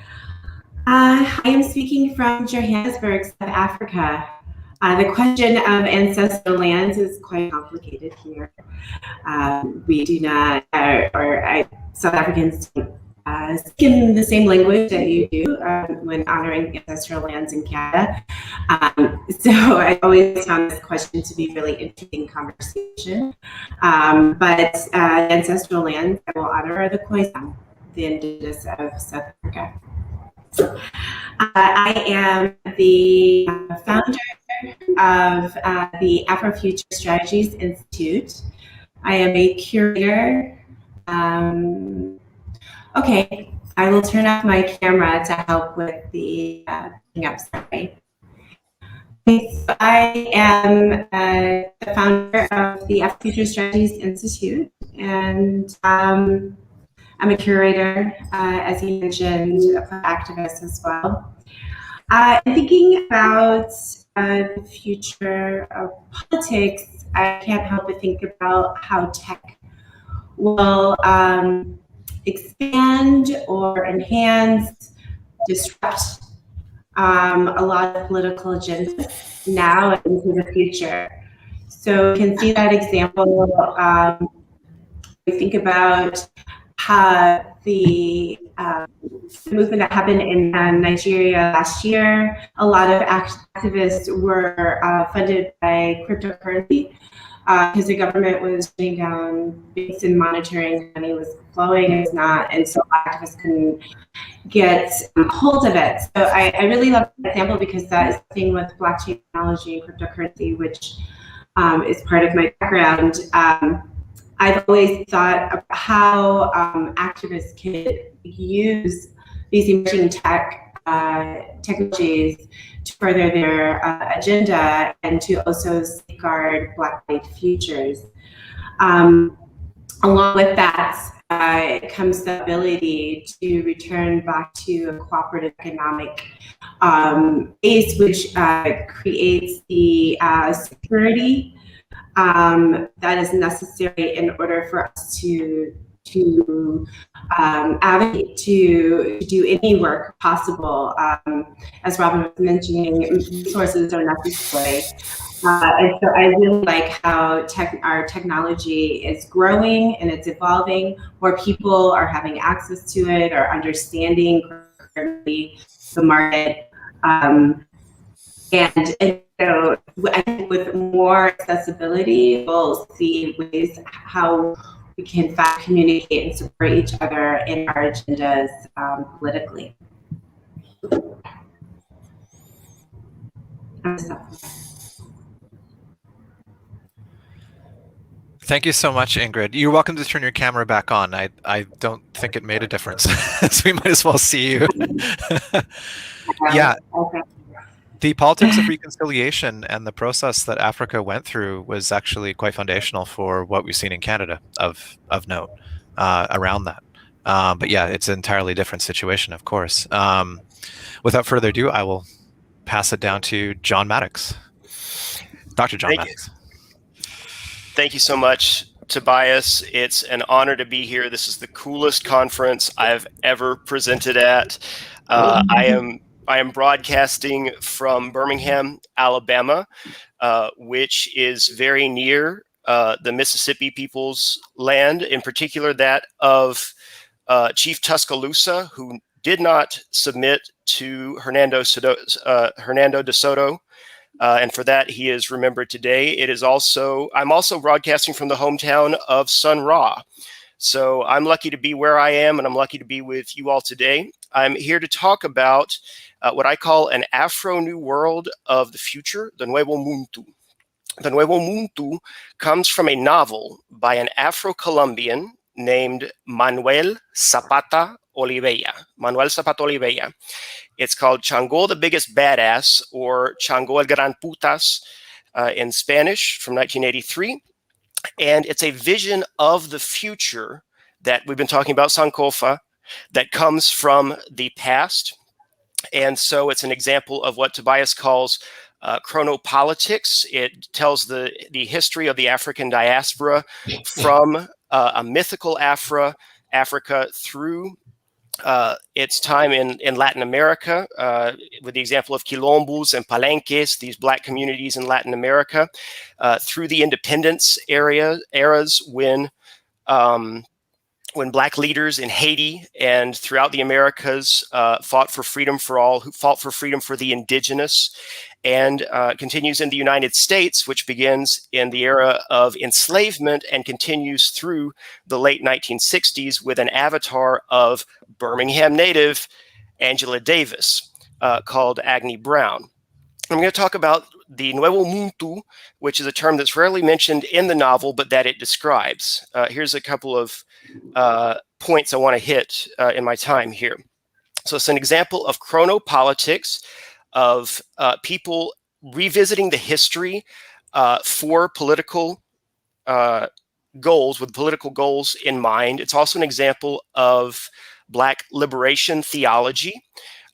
I am speaking from Johannesburg, South Africa. The question of ancestral lands is quite complicated here. We do not, South Africans don't speak in the same language that you do when honoring ancestral lands in Canada. So I always found this question to be really interesting conversation. But ancestral lands I will honor are the Khoisan, the indigenous of South Africa. I am the founder of the Afrofuturist Strategies Institute. I am a curator. Okay, I will turn off my camera to help with the picking up. Sorry. So I am the founder of the Afrofuturist Strategies Institute, and I'm a curator, as you mentioned, an activist as well. Thinking about the future of politics, I can't help but think about how tech will expand or enhance, disrupt a lot of political agendas now and into the future. So we can see that example. We think about how the movement that happened in Nigeria last year. A lot of activists were funded by cryptocurrency because the government was shutting down banks and monitoring money was flowing and not, and so activists couldn't get hold of it. So I really love that example because that is the thing with blockchain technology and cryptocurrency, which is part of my background. I've always thought about how activists can use these emerging technologies to further their agenda and to also safeguard Black futures. Along with that comes the ability to return back to a cooperative economic base, which creates the security that is necessary in order for us to advocate to do any work possible. As Robin was mentioning, resources are necessary. And so I really like how our technology is growing and it's evolving, where people are having access to it or understanding the market. And so I think with more accessibility, we'll see ways how we can in fact communicate and support each other in our agendas politically. Thank you so much, Ingrid. You're welcome to turn your camera back on. I don't think it made a difference, so we might as well see you. Yeah. Okay. The politics of reconciliation and the process that Africa went through was actually quite foundational for what we've seen in Canada of note around that. But yeah, it's an entirely different situation, of course. Without further ado, I will pass it down to John Maddox. Dr. John Maddox. Thank you so much, Tobias. It's an honor to be here. This is the coolest conference I've ever presented at. I am broadcasting from Birmingham, Alabama, which is very near the Mississippi people's land, in particular that of Chief Tuscaloosa, who did not submit to Hernando de Soto. And for that, he is remembered today. I'm also broadcasting from the hometown of Sun Ra. So I'm lucky to be where I am, and I'm lucky to be with you all today. I'm here to talk about what I call an Afro New World of the future, the Nuevo Mundo. The Nuevo Mundo comes from a novel by an Afro-Colombian named Manuel Zapata Oliveira. Manuel Zapata Oliveira. It's called Chango the Biggest Badass, or Chango el Gran Putas in Spanish, from 1983. And it's a vision of the future that we've been talking about, Sankofa, that comes from the past. And so it's an example of what Tobias calls chronopolitics. It tells the history of the African diaspora from a mythical Africa through its time in Latin America, with the example of quilombos and palenques, these black communities in Latin America, through the independence eras when black leaders in Haiti and throughout the Americas fought for freedom for all, who fought for freedom for the indigenous, and continues in the United States, which begins in the era of enslavement and continues through the late 1960s with an avatar of Birmingham native Angela Davis called Agni Brown. I'm going to talk about the Nuevo Mundo, which is a term that's rarely mentioned in the novel, but that it describes. Here's a couple of points I want to hit in my time here. So it's an example of chronopolitics, of people revisiting the history for political goals, with political goals in mind. It's also an example of Black liberation theology.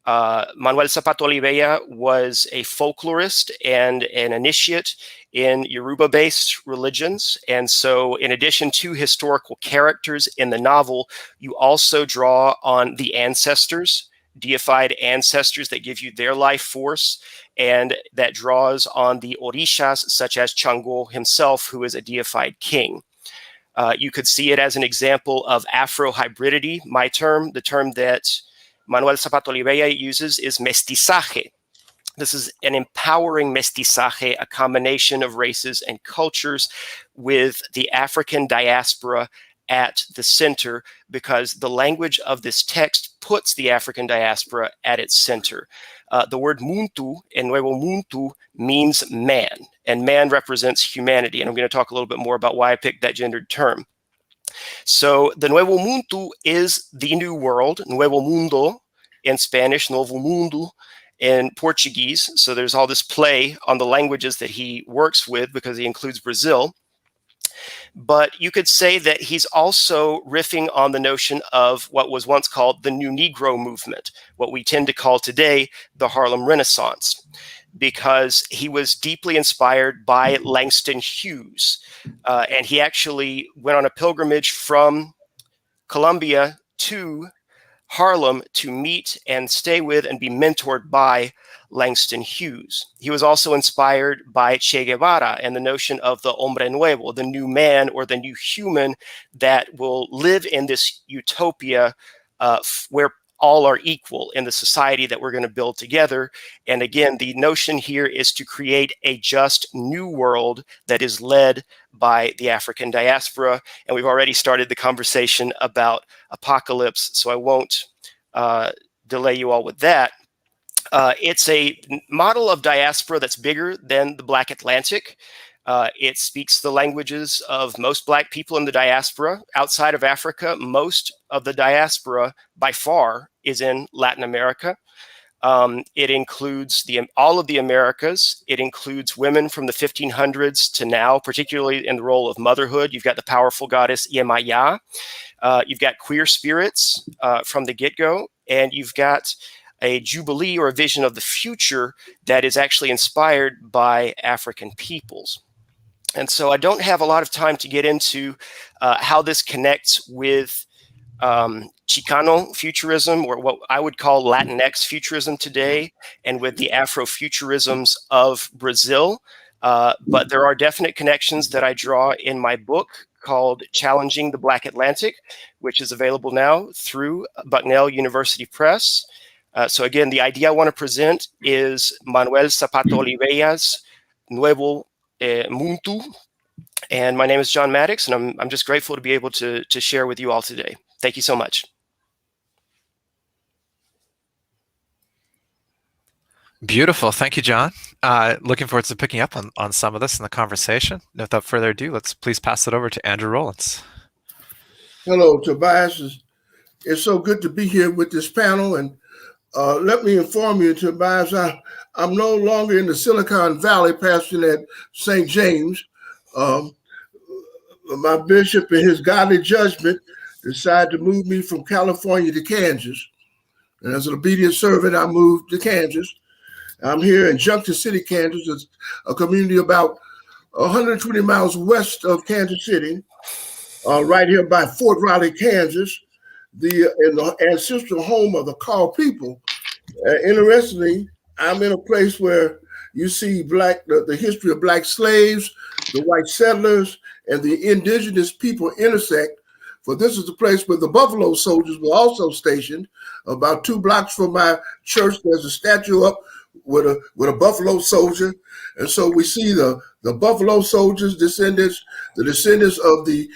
Manuel Zapata Oliveira was a folklorist and an initiate in Yoruba-based religions. And so in addition to historical characters in the novel, you also draw on the ancestors, deified ancestors that give you their life force, and that draws on the orishas, such as Chango himself, who is a deified king. You could see it as an example of Afro-hybridity. My term, the term that Manuel Zapata Oliveira uses, is mestizaje. This is an empowering mestizaje, a combination of races and cultures with the African diaspora at the center, because the language of this text puts the African diaspora at its center. The word muntu, en Nuevo Mundo, means man, and man represents humanity. And I'm going to talk a little bit more about why I picked that gendered term. So the Nuevo Mundo is the new world, Nuevo Mundo in Spanish, Novo Mundo in Portuguese. So there's all this play on the languages that he works with, because he includes Brazil. But you could say that he's also riffing on the notion of what was once called the New Negro movement, what we tend to call today the Harlem Renaissance, because he was deeply inspired by Langston Hughes. And he actually went on a pilgrimage from Colombia to Harlem to meet and stay with and be mentored by Langston Hughes. He was also inspired by Che Guevara and the notion of the hombre nuevo, the new man or the new human that will live in this utopia where all are equal in the society that we're going to build together. And again, the notion here is to create a just new world that is led by the African diaspora. And we've already started the conversation about apocalypse, so I won't delay you all with that. It's a model of diaspora that's bigger than the Black Atlantic. It speaks the languages of most Black people in the diaspora. Outside of Africa, most of the diaspora, by far, is in Latin America. It includes all of the Americas. It includes women from the 1500s to now, particularly in the role of motherhood. You've got the powerful goddess Yemaya. You've got queer spirits from the get-go, and you've got a jubilee or a vision of the future that is actually inspired by African peoples. And so I don't have a lot of time to get into how this connects with Chicano futurism, or what I would call Latinx futurism today, and with the Afrofuturisms of Brazil. But there are definite connections that I draw in my book called Challenging the Black Atlantic, which is available now through Bucknell University Press. So again, the idea I want to present is Manuel Zapata Oliveira's Nuevo Mundo. And my name is John Maddox, and I'm just grateful to be able to share with you all today. Thank you so much. Beautiful. Thank you, John. Looking forward to picking up on some of this in the conversation. Without further ado, let's please pass it over to Andrew Rollins. Hello, Tobias. It's so good to be here with this panel. And let me inform you, Tobias, I'm no longer in the Silicon Valley pastoring at St. James. My bishop, in his godly judgment, decided to move me from California to Kansas. And as an obedient servant, I moved to Kansas. I'm here in Junction City, Kansas. It's a community about 120 miles west of Kansas City, right here by Fort Riley, Kansas, the ancestral home of the Kaw people. Interestingly, I'm in a place where you see the history of Black slaves, the white settlers, and the indigenous people intersect. For this is the place where the Buffalo Soldiers were also stationed. About 2 blocks from my church, there's a statue up with a Buffalo Soldier. And so we see the Buffalo Soldiers, the descendants of the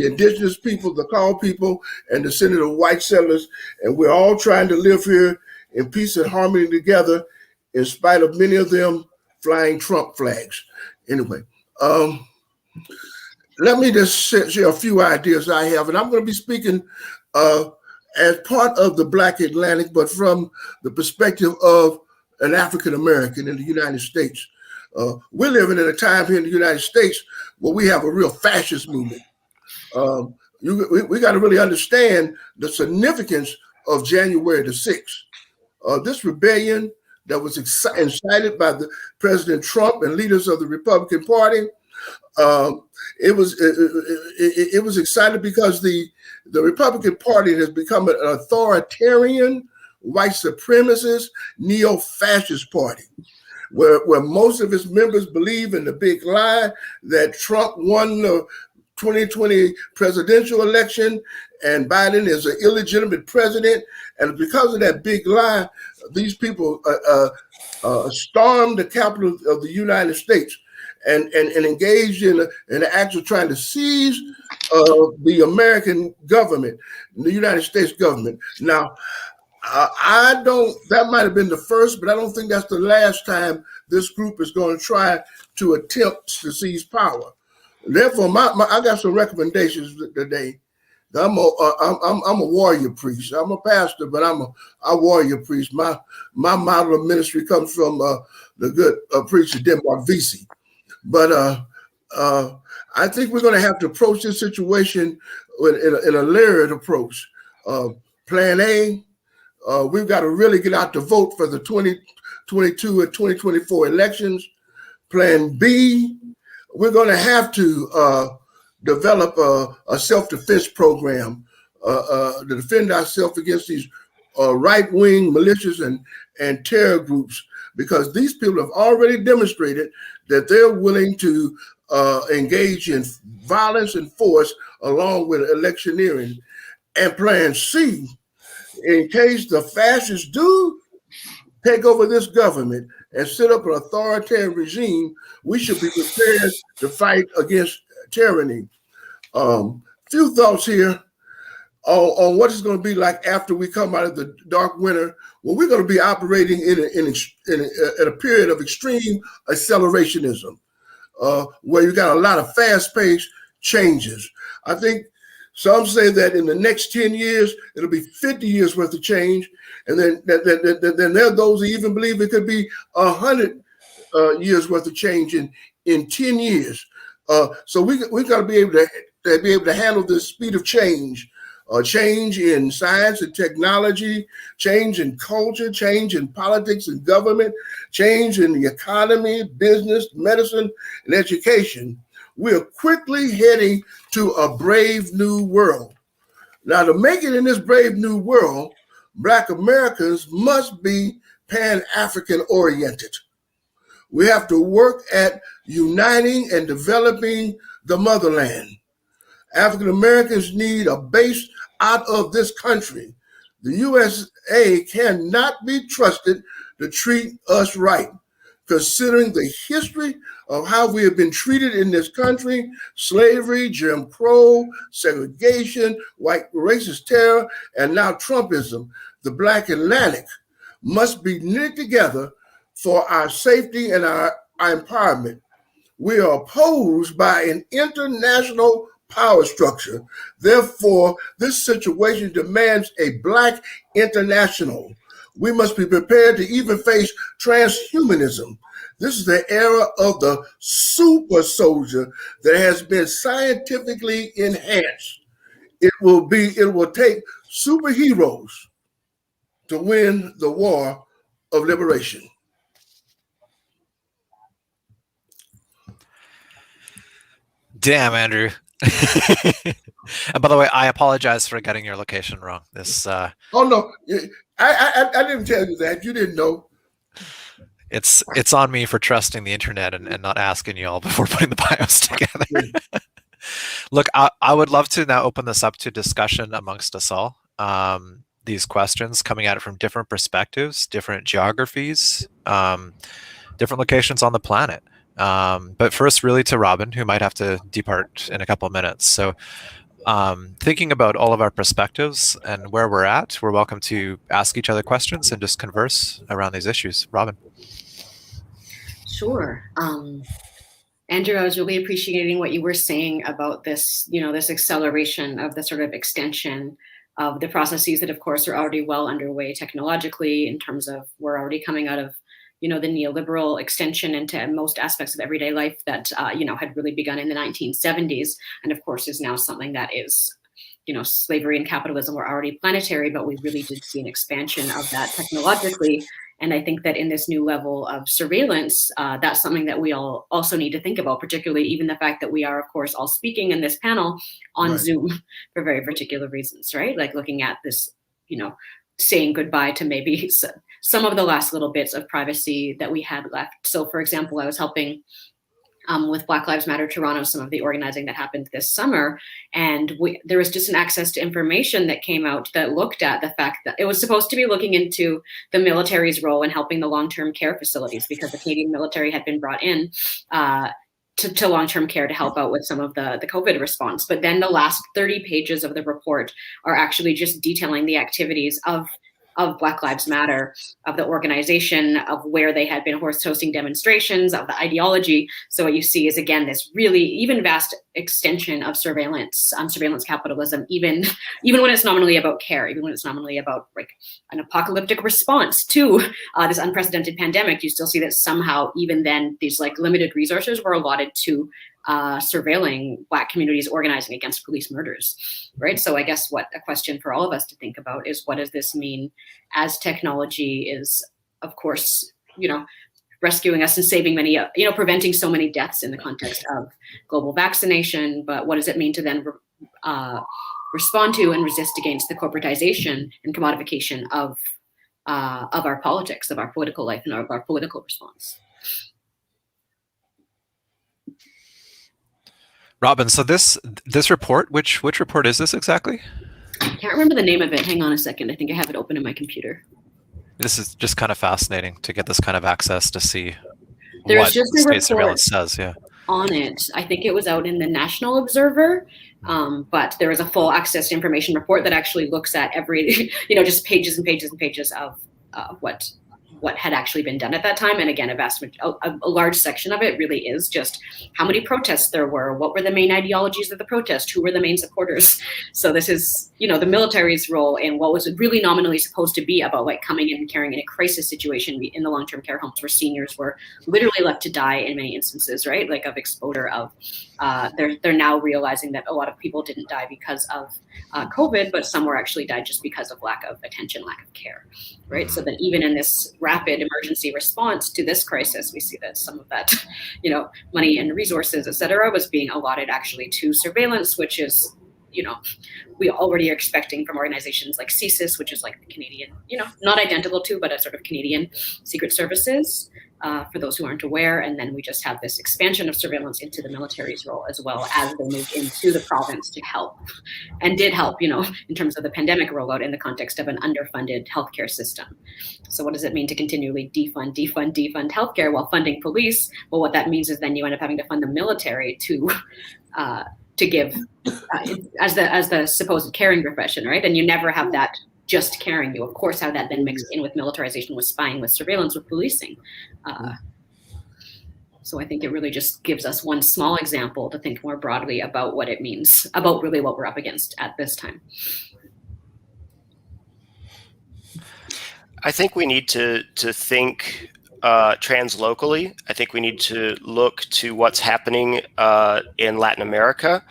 indigenous people, the Kaw people, and descendants of white settlers. And we're all trying to live here in peace and harmony together, in spite of many of them flying Trump flags. Anyway, let me just share a few ideas I have. And I'm going to be speaking as part of the Black Atlantic, but from the perspective of an African American in the United States. We're living in a time here in the United States where we have a real fascist movement. We got to really understand the significance of January the 6th. This rebellion that was incited by the President Trump and leaders of the Republican Party, it was excited because the Republican Party has become an authoritarian, white supremacist, neo-fascist party, where most of its members believe in the big lie that Trump won the 2020 presidential election and Biden is an illegitimate president. And because of that big lie, these people stormed the Capitol of the United States and engaged in an act of trying to seize the American government, the United States government. Now, that might have been the first, but I don't think that's the last time this group is going to try to attempt to seize power. Therefore, I got some recommendations today. I'm a warrior priest. I'm a pastor, but I'm a warrior priest. My model of ministry comes from the good preacher Denmark Vesey. But I think we're going to have to approach this situation in a layered approach. Plan A, we've got to really get out to vote for the 2022 and 2024 elections. Plan B, we're going to have to develop a self-defense program to defend ourselves against these right-wing militias and terror groups, because these people have already demonstrated that they're willing to engage in violence and force along with electioneering. And Plan C, in case the fascists do take over this government and set up an authoritarian regime, we should be prepared to fight against tyranny. Few thoughts here on what it's going to be like after we come out of the dark winter, when we're going to be operating in a period of extreme accelerationism, where you got a lot of fast-paced changes. I think some say that in the next 10 years, it'll be 50 years worth of change. And then there are those who even believe it could be 100 years worth of change in 10 years. So we got to be able to handle this speed of change. Change in science and technology, change in culture, change in politics and government, change in the economy, business, medicine, and education. We're quickly heading to a brave new world. Now, to make it in this brave new world, Black Americans must be Pan-African oriented. We have to work at uniting and developing the motherland. African Americans need a base out of this country. The USA cannot be trusted to treat us right, considering the history of how we have been treated in this country: slavery, Jim Crow, segregation, white racist terror, and now Trumpism. The Black Atlantic must be knit together for our safety and our empowerment. We are opposed by an international power structure. Therefore, this situation demands a Black international. We must be prepared to even face transhumanism. This is the era of the super soldier that has been scientifically enhanced. It will take superheroes to win the war of liberation. Damn, Andrew. And by the way, I apologize for getting your location wrong. This Oh no, I didn't tell you that. You didn't know. It's on me for trusting the internet and not asking you all before putting the bios together. Look, I would love to now open this up to discussion amongst us all. These questions coming at it from different perspectives, different geographies, different locations on the planet. But first, really to Robin, who might have to depart in a couple of minutes. So thinking about all of our perspectives and where we're at, we're welcome to ask each other questions and just converse around these issues. Robin. Sure. Andrew, I was really appreciating what you were saying about this, this acceleration of the sort of extension of the processes that, of course, are already well underway technologically in terms of we're already coming out of, the neoliberal extension into most aspects of everyday life that, had really begun in the 1970s. And of course, is now something that is, slavery and capitalism were already planetary, but we really did see an expansion of that technologically. And I think that in this new level of surveillance, that's something that we all also need to think about, particularly even the fact that we are, of course, all speaking in this panel on Zoom for very particular reasons, right? Like looking at this, saying goodbye to maybe some of the last little bits of privacy that we had left. So for example, I was helping with Black Lives Matter Toronto, some of the organizing that happened this summer. And there was just an access to information that came out that looked at the fact that it was supposed to be looking into the military's role in helping the long-term care facilities, because the Canadian military had been brought in to long-term care to help out with some of the COVID response. But then the last 30 pages of the report are actually just detailing the activities of Black Lives Matter, of the organization, of where they had been hosting demonstrations, of the ideology. So what you see is, again, this really even vast extension of surveillance capitalism, even when it's nominally about care, even when it's nominally about like an apocalyptic response to this unprecedented pandemic, you still see that somehow even then these like limited resources were allotted to surveilling Black communities organizing against police murders, right? So I guess what a question for all of us to think about is, what does this mean as technology is, of course, rescuing us and saving many, preventing so many deaths in the context of global vaccination, but what does it mean to then respond to and resist against the corporatization and commodification of our politics, of our political life and of our political response? Robin, so this report, which report is this exactly? I can't remember the name of it. Hang on a second. I think I have it open in my computer. This is just kind of fascinating to get this kind of access to see what the state surveillance says. Yeah. On it, I think it was out in the National Observer, but there is a full access to information report that actually looks at every, just pages and pages and pages of what had actually been done at that time. And again, a large section of it really is just how many protests there were, what were the main ideologies of the protest, who were the main supporters. So this is, the military's role in what was really nominally supposed to be about like coming in and caring in a crisis situation in the long-term care homes where seniors were literally left to die in many instances, right? Like of exposure of, they're now realizing that a lot of people didn't die because of COVID, but some were actually died just because of lack of attention, lack of care, right? So that even in this rapid emergency response to this crisis, we see that some of that, money and resources, et cetera, was being allotted actually to surveillance, which is we already are expecting from organizations like CSIS, which is like the Canadian, not identical to, but a sort of Canadian Secret Services, for those who aren't aware. And then we just have this expansion of surveillance into the military's role, as well as they moved into the province to help, and did help, in terms of the pandemic rollout in the context of an underfunded healthcare system. So what does it mean to continually defund healthcare while funding police? Well, what that means is then you end up having to fund the military to give as the supposed caring profession, right? And you never have that just caring. You of course have that then mixed in with militarization, with spying, with surveillance, with policing. So I think it really just gives us one small example to think more broadly about what it means, about really what we're up against at this time. I think we need to think translocally. I think we need to look to what's happening in Latin America.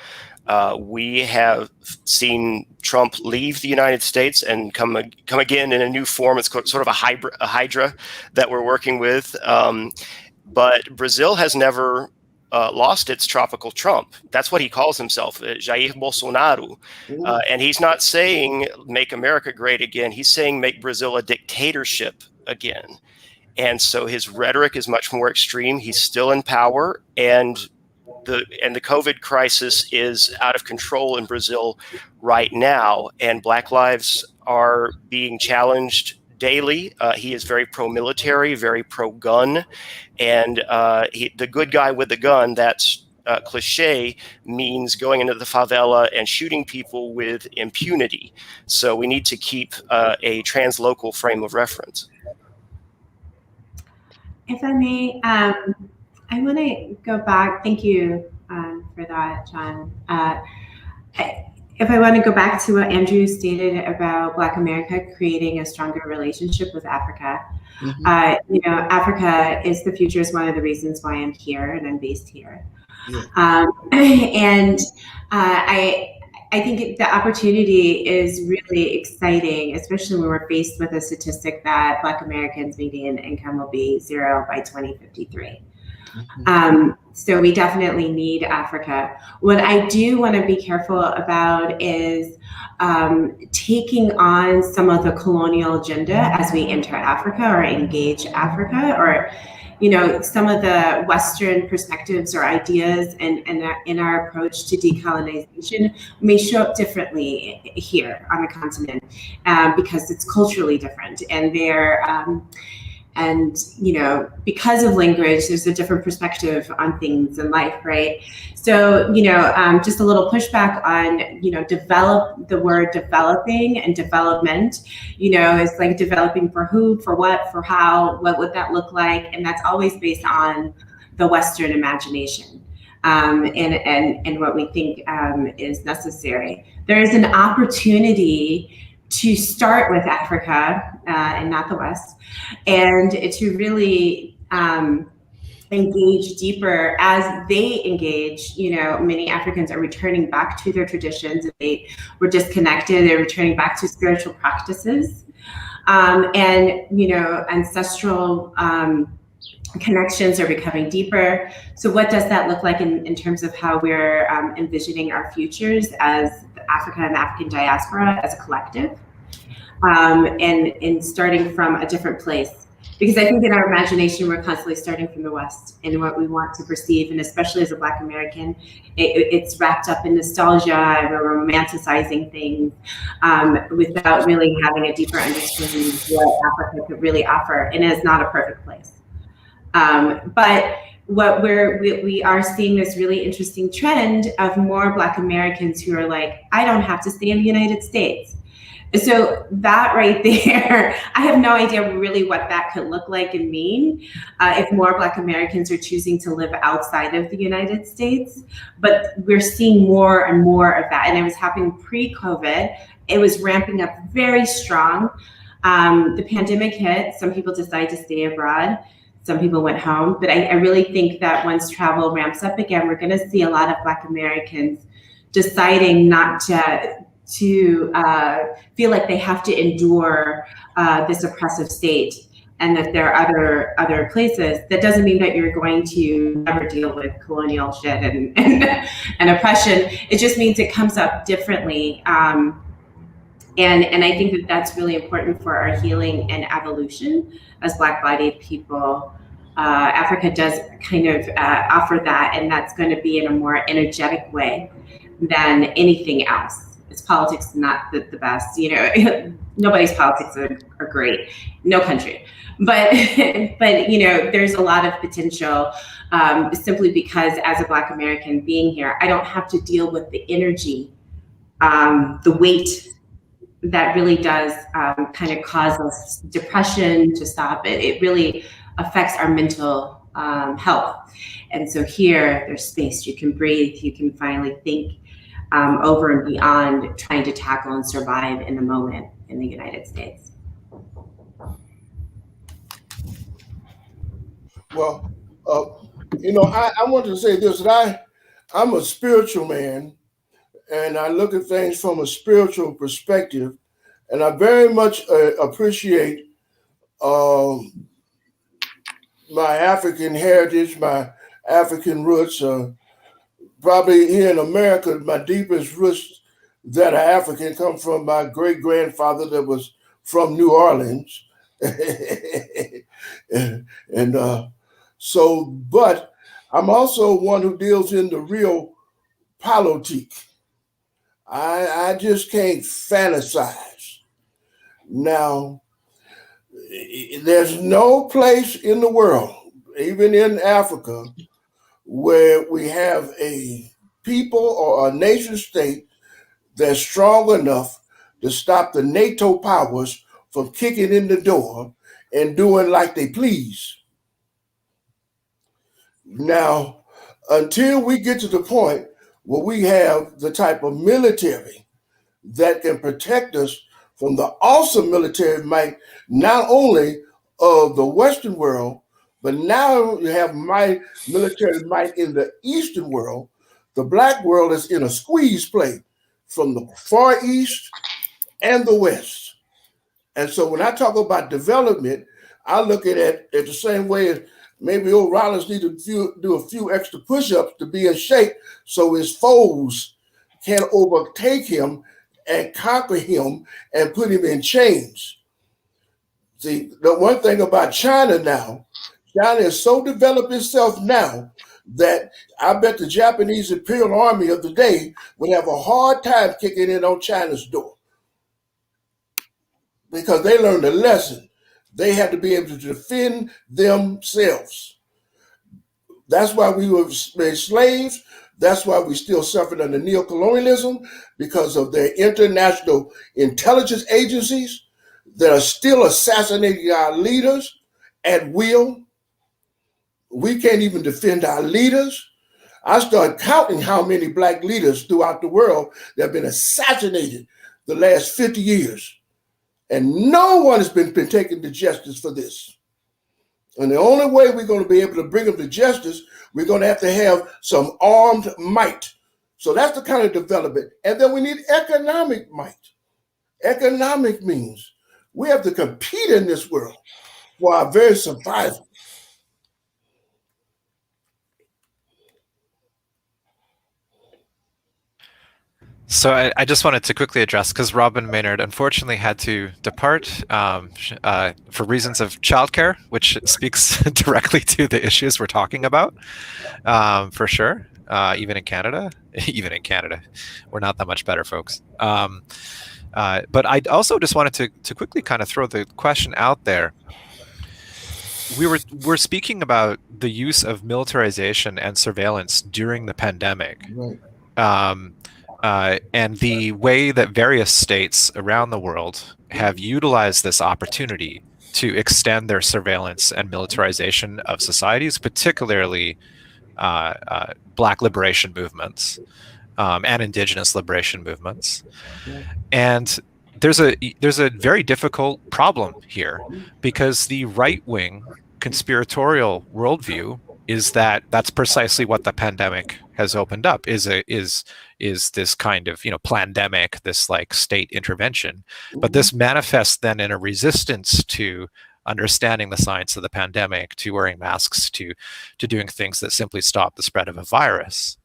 We have seen Trump leave the United States and come again in a new form. It's sort of a hydra that we're working with. But Brazil has never lost its tropical Trump. That's what he calls himself, Jair Bolsonaro. And he's not saying make America great again. He's saying make Brazil a dictatorship again. And so his rhetoric is much more extreme. He's still in power, and the COVID crisis is out of control in Brazil right now, and Black lives are being challenged daily. He is very pro-military, very pro-gun, and the good guy with the gun, that's cliche, means going into the favela and shooting people with impunity. So we need to keep a translocal frame of reference. If I may, I want to go back. Thank you for that, John. If I want to go back to what Andrew stated about Black America creating a stronger relationship with Africa, Africa is the future is one of the reasons why I'm here and I'm based here. And I think the opportunity is really exciting, especially when we're faced with a statistic that Black Americans' median income will be 0 by 2053. So we definitely need Africa. What I do want to be careful about is taking on some of the colonial agenda as we enter Africa or engage Africa, or some of the Western perspectives or ideas and in our approach to decolonization may show up differently here on the continent because it's culturally different, and because of language, there's a different perspective on things in life, right? So, just a little pushback on, develop the word developing and development, it's like developing for who, for what, for how, what would that look like? And that's always based on the Western imagination and what we think is necessary. There is an opportunity to start with Africa and not the West, and to really engage deeper as they engage. Many Africans are returning back to their traditions. They were disconnected. They're returning back to spiritual practices, and ancestral connections are becoming deeper. So what does that look like in terms of how we're envisioning our futures as Africa and the African diaspora as a collective, and starting from a different place? Because I think in our imagination, we're constantly starting from the West and what we want to perceive, and especially as a Black American, it's wrapped up in nostalgia, and we're romanticizing things without really having a deeper understanding of what Africa could really offer, and it's not a perfect place. But what we are seeing this really interesting trend of more Black Americans who are like, I don't have to stay in the United States. So that right there, I have no idea really what that could look like and mean if more Black Americans are choosing to live outside of the United States. But we're seeing more and more of that. And it was happening pre-COVID. It was ramping up very strong. The pandemic hit. Some people decided to stay abroad. Some people went home. But I really think that once travel ramps up again, we're going to see a lot of Black Americans deciding not to feel like they have to endure this oppressive state and that there are other places, that doesn't mean that you're going to never deal with colonial shit and oppression. It just means it comes up differently. And I think that that's really important for our healing and evolution as Black-bodied people. Africa does kind of offer that, and that's going to be in a more energetic way than anything else. Its politics is not the best, you know. Nobody's politics are great, no country. But you know, there's a lot of potential simply because as a Black American being here, I don't have to deal with the energy, the weight that really does kind of cause us depression to stop it. It really affects our mental health. And so here, there's space. You can breathe. You can finally think over and beyond trying to tackle and survive in the moment in the United States. Well, you know, I wanted to say this, that I'm a spiritual man, and I look at things from a spiritual perspective, and I very much appreciate my African heritage, my African roots. Probably here in America, my deepest roots that are African come from my great-grandfather that was from New Orleans. So, but I'm also one who deals in the real politique. I just can't fantasize. Now, there's no place in the world, even in Africa, where we have a people or a nation state that's strong enough to stop the NATO powers from kicking in the door and doing like they please. Now, until we get to the point where we have the type of military that can protect us from the awesome military might, not only of the Western world, but now you have military might in the Eastern world, the Black world is in a squeeze play from the Far East and the West. And so when I talk about development, I look at it the same way as maybe old Rollins need to do a few extra push-ups to be in shape so his foes can overtake him and conquer him and put him in chains. See, the one thing about China now, China is so developed itself now that I bet the Japanese Imperial Army of the day would have a hard time kicking in on China's door because they learned a lesson. They had to be able to defend themselves. That's why we were made slaves. That's why we still suffered under neocolonialism, because of their international intelligence agencies that are still assassinating our leaders at will. We can't even defend our leaders. I started counting how many Black leaders throughout the world that have been assassinated the last 50 years. And no one has been taken to justice for this. And the only way we're going to be able to bring them to justice, we're going to have some armed might. So that's the kind of development. And then we need economic might. Economic means we have to compete in this world for our very survival. So I just wanted to quickly address, because Robin Maynard unfortunately had to depart for reasons of childcare, which speaks directly to the issues we're talking about, for sure. Even in Canada, we're not that much better, folks. But I also just wanted to quickly kind of throw the question out there. We're speaking about the use of militarization and surveillance during the pandemic. Right. And the way that various states around the world have utilized this opportunity to extend their surveillance and militarization of societies, particularly Black liberation movements and Indigenous liberation movements. And there's a very difficult problem here, because the right-wing conspiratorial worldview is that that's precisely what the pandemic has opened up, is this kind of, plandemic, this like state intervention. But this manifests then in a resistance to understanding the science of the pandemic, to wearing masks, to doing things that simply stop the spread of a virus.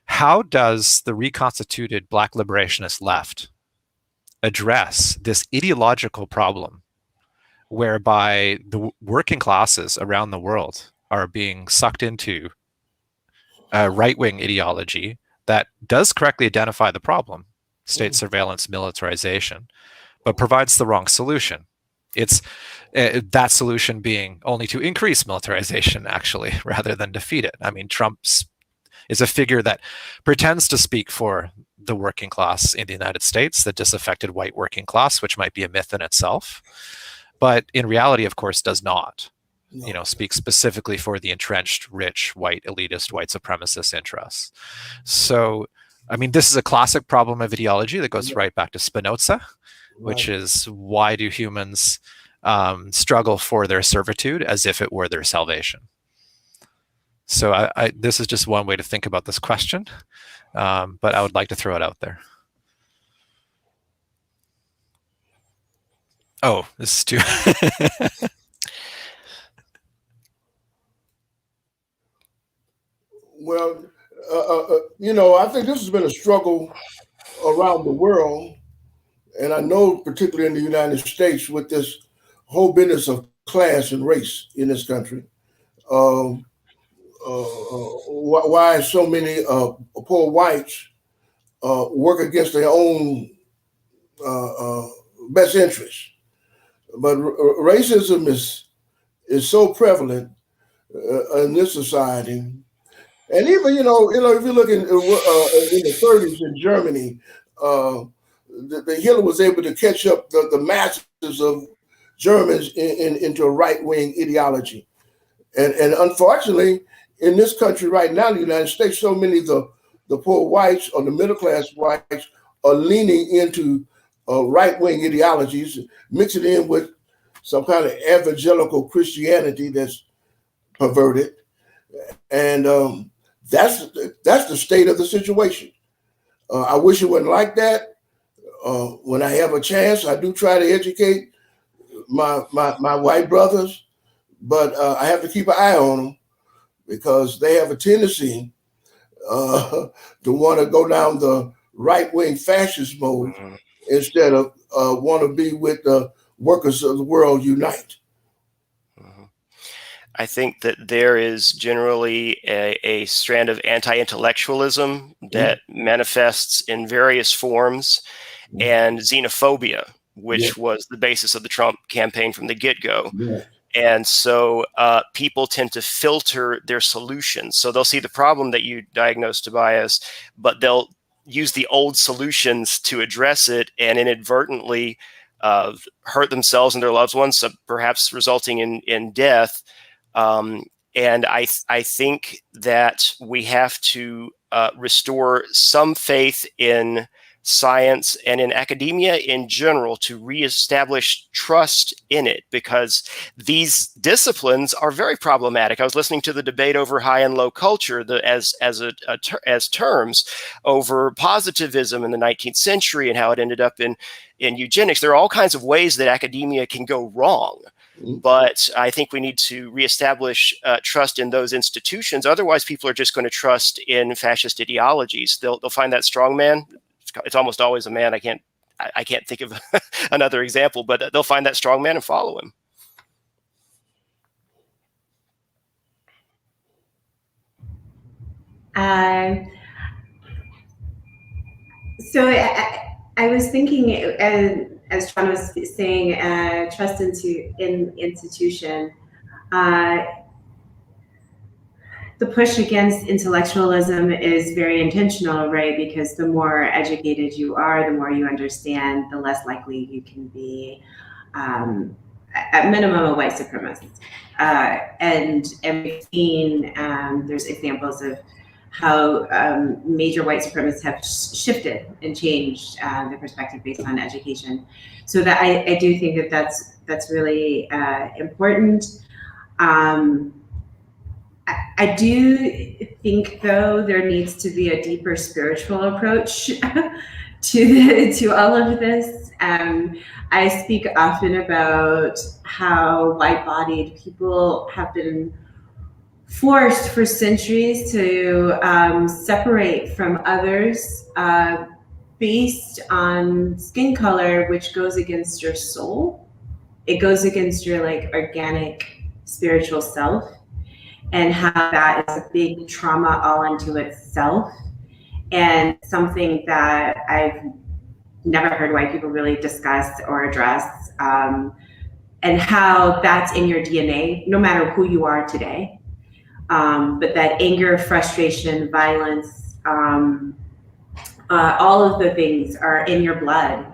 How does the reconstituted Black liberationist left address this ideological problem whereby the working classes around the world are being sucked into a right-wing ideology that does correctly identify the problem, state surveillance, militarization, but provides the wrong solution? It's that solution being only to increase militarization, actually, rather than defeat it. I mean, Trump is a figure that pretends to speak for the working class in the United States, the disaffected white working class, which might be a myth in itself, but in reality, of course, does not. Speak specifically for the entrenched, rich, white, elitist, white supremacist interests. So, I mean, this is a classic problem of ideology that goes right back to Spinoza, which is, why do humans struggle for their servitude as if it were their salvation? So this is just one way to think about this question, but I would like to throw it out there. Oh, this is too... Well, I think this has been a struggle around the world, and I know particularly in the United States with this whole business of class and race in this country. Why so many poor whites work against their own best interests. But racism is so prevalent in this society. And even, if you look in the 30s in Germany, the Hitler was able to catch up the masses of Germans into a right-wing ideology. And unfortunately, in this country right now, the United States, so many of the poor whites or the middle-class whites are leaning into right-wing ideologies, mixing in with some kind of evangelical Christianity that's perverted. And that's the state of the situation. I wish it wasn't like that. When I have a chance, I do try to educate my white brothers, but I have to keep an eye on them because they have a tendency to want to go down the right-wing fascist mode instead of want to be with the workers of the world unite. I think that there is generally a strand of anti-intellectualism that manifests in various forms, and xenophobia, which was the basis of the Trump campaign from the get-go. And so people tend to filter their solutions. So they'll see the problem that you diagnosed, Tobias, but they'll use the old solutions to address it and inadvertently hurt themselves and their loved ones, perhaps resulting in death. And I think that we have to restore some faith in science and in academia in general to reestablish trust in it, because these disciplines are very problematic. I was listening to the debate over high and low culture as terms over positivism in the 19th century and how it ended up in eugenics. There are all kinds of ways that academia can go wrong. But I think we need to reestablish trust in those institutions. Otherwise, people are just going to trust in fascist ideologies. They'll find that strong man. It's almost always a man. I can't think of another example, but they'll find that strong man and follow him. So I was thinking, as John was saying, trust in institution. The push against intellectualism is very intentional, right? Because the more educated you are, the more you understand, the less likely you can be, at minimum, a white supremacist. And we've seen there's examples of how major white supremacists have shifted and changed their perspective based on education. So that I do think that's really important. I do think, though, there needs to be a deeper spiritual approach to all of this. I speak often about how white-bodied people have been forced for centuries to separate from others based on skin color, which goes against your soul. It goes against your like organic spiritual self, and how that is a big trauma all unto itself, and something that I've never heard white people really discuss or address, and how that's in your DNA, no matter who you are today. But that anger, frustration, violence, all of the things are in your blood.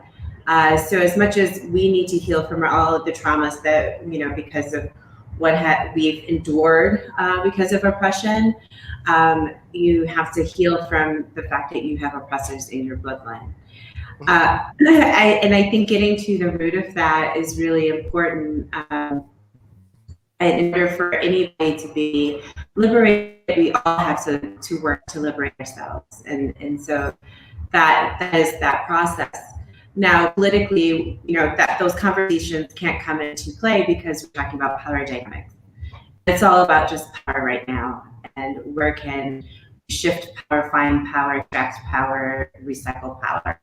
So as much as we need to heal from all of the traumas that, because of what we've endured because of oppression, you have to heal from the fact that you have oppressors in your bloodline. And I think getting to the root of that is really important. In order for anybody to be liberated, we all have to work to liberate ourselves. And so that is that process. Now, politically, that those conversations can't come into play because we're talking about power dynamics. It's all about just power right now, and where can we shift power, find power, extract power, recycle power.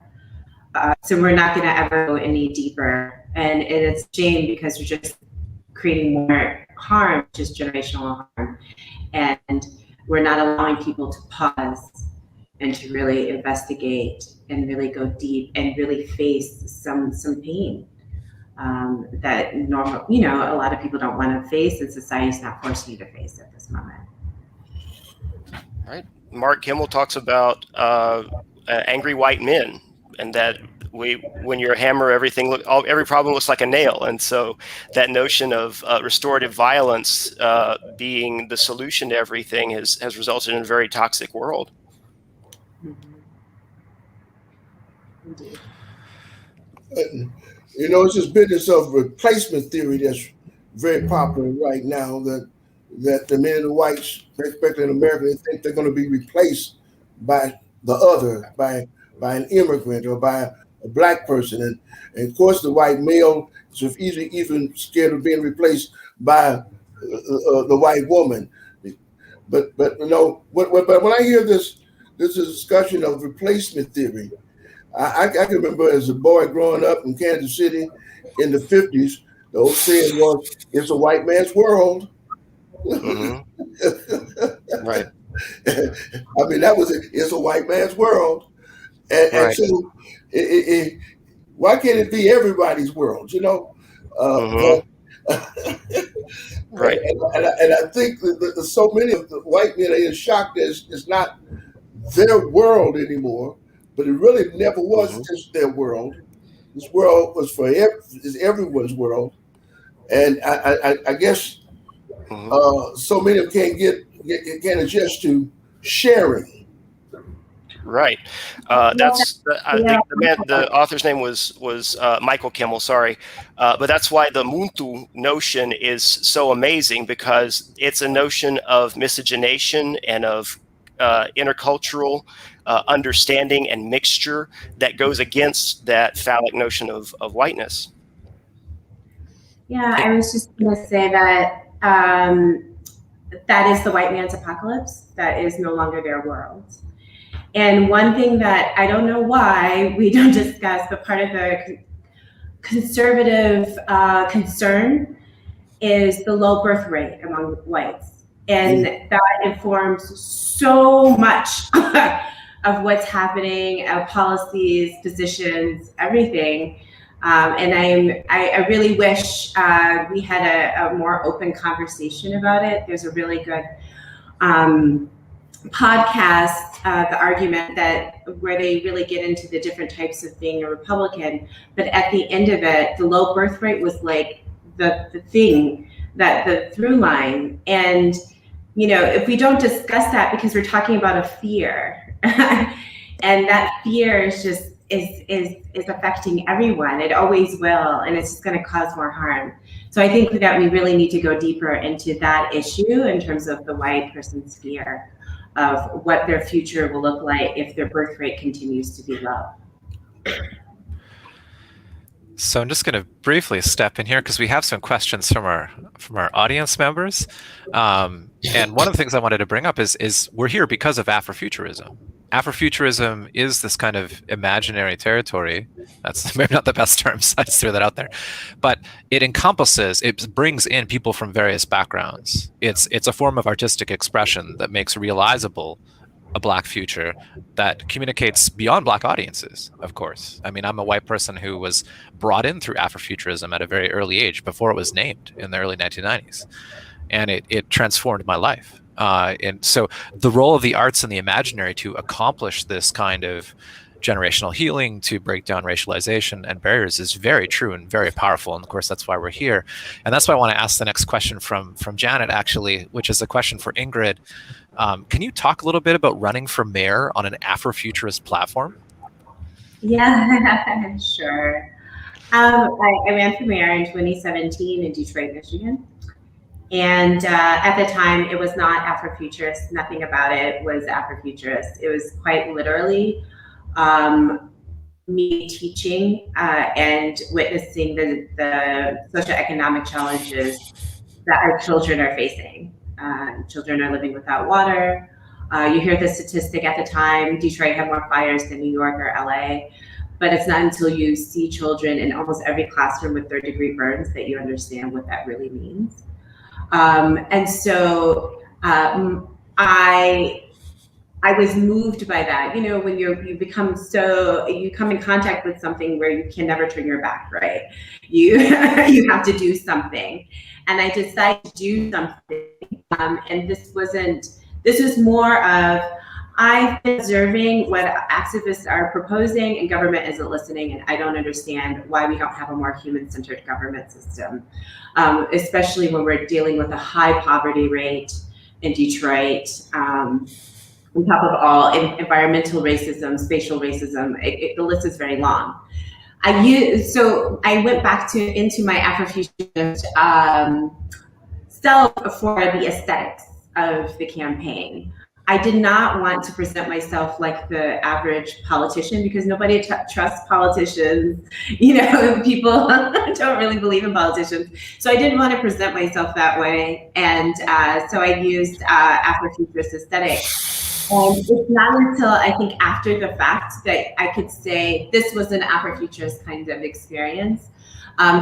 So we're not going to ever go any deeper, and it's a shame because we're just creating more harm, just generational harm, and we're not allowing people to pause and to really investigate and really go deep and really face some pain that normal, a lot of people don't want to face, and society's not forcing you to face at this moment. Right. Mark Kimmel talks about angry white men, and that when you're a hammer, every problem looks like a nail. And so that notion of restorative violence being the solution to everything has resulted in a very toxic world. Indeed. It's this business of replacement theory that's very popular right now, that the men and the whites, especially in America, they think they're going to be replaced by the other, by an immigrant or by a black person. And of course, the white male is even scared of being replaced by the white woman. But when I hear this discussion of replacement theory, I can remember as a boy growing up in Kansas City in the 50s, the old saying was, "It's a white man's world." Mm-hmm. Right. I mean, that was it. It's a white man's world. And Right. so why can't it be everybody's world, Mm-hmm. Right. And I think that so many of the white men are in shock that it's not their world anymore, but it really never was just their world. This world was is everyone's world. And I guess so many of them can't adjust to sharing. Right. That's I think the author's name was Michael Kimmel. Sorry, but that's why the Muntu notion is so amazing, because it's a notion of miscegenation and of intercultural understanding and mixture that goes against that phallic notion of whiteness. Yeah, I was just going to say that that is the white man's apocalypse. That is no longer their world. And one thing that I don't know why we don't discuss, but part of the conservative concern is the low birth rate among whites. And that informs so much of what's happening, of policies, positions, everything. And I really wish we had a more open conversation about it. There's a really good podcast, The Argument, where they really get into the different types of being a Republican. But at the end of it, the low birth rate was like the thing, that the through line. And, if we don't discuss that, because we're talking about a fear, and that fear is just is affecting everyone. It always will, and it's just going to cause more harm. So I think that we really need to go deeper into that issue in terms of the white person's fear of what their future will look like if their birth rate continues to be low. So I'm just going to briefly step in here because we have some questions from our audience members. And one of the things I wanted to bring up is we're here because of Afrofuturism. Afrofuturism is this kind of imaginary territory. That's maybe not the best terms. I just threw that out there, but it brings in people from various backgrounds. It's a form of artistic expression that makes realizable a Black future that communicates beyond Black audiences, of course. I mean, I'm a white person who was brought in through Afrofuturism at a very early age before it was named in the early 1990s. And it transformed my life. And so the role of the arts and the imaginary to accomplish this kind of generational healing, to break down racialization and barriers, is very true and very powerful. And of course, that's why we're here. And that's why I want to ask the next question from Janet, actually, which is a question for Ingrid. Can you talk a little bit about running for mayor on an Afrofuturist platform? Yeah, sure. I ran for mayor in 2017 in Detroit, Michigan. And at the time, it was not Afrofuturist. Nothing about it was Afrofuturist. It was quite literally me teaching and witnessing the socioeconomic challenges that our children are facing. Children are living without water. You hear the statistic at the time, Detroit had more fires than New York or LA, but it's not until you see children in almost every classroom with third-degree burns that you understand what that really means. And so I was moved by that. You know, when you come in contact with something where you can never turn your back, right? You have to do something. And I decided to do something. And this was more of, I've been observing what activists are proposing and government isn't listening, and I don't understand why we don't have a more human-centered government system, especially when we're dealing with a high poverty rate in Detroit, on top of all environmental racism, spatial racism. The list is very long. So I went back into my Afrofuturist self for the aesthetics of the campaign. I did not want to present myself like the average politician because nobody trusts politicians. You know, people don't really believe in politicians. So I didn't want to present myself that way. And so I used Afrofuturist aesthetics. And it's not until I think after the fact that I could say this was an Afrofuturist kind of experience,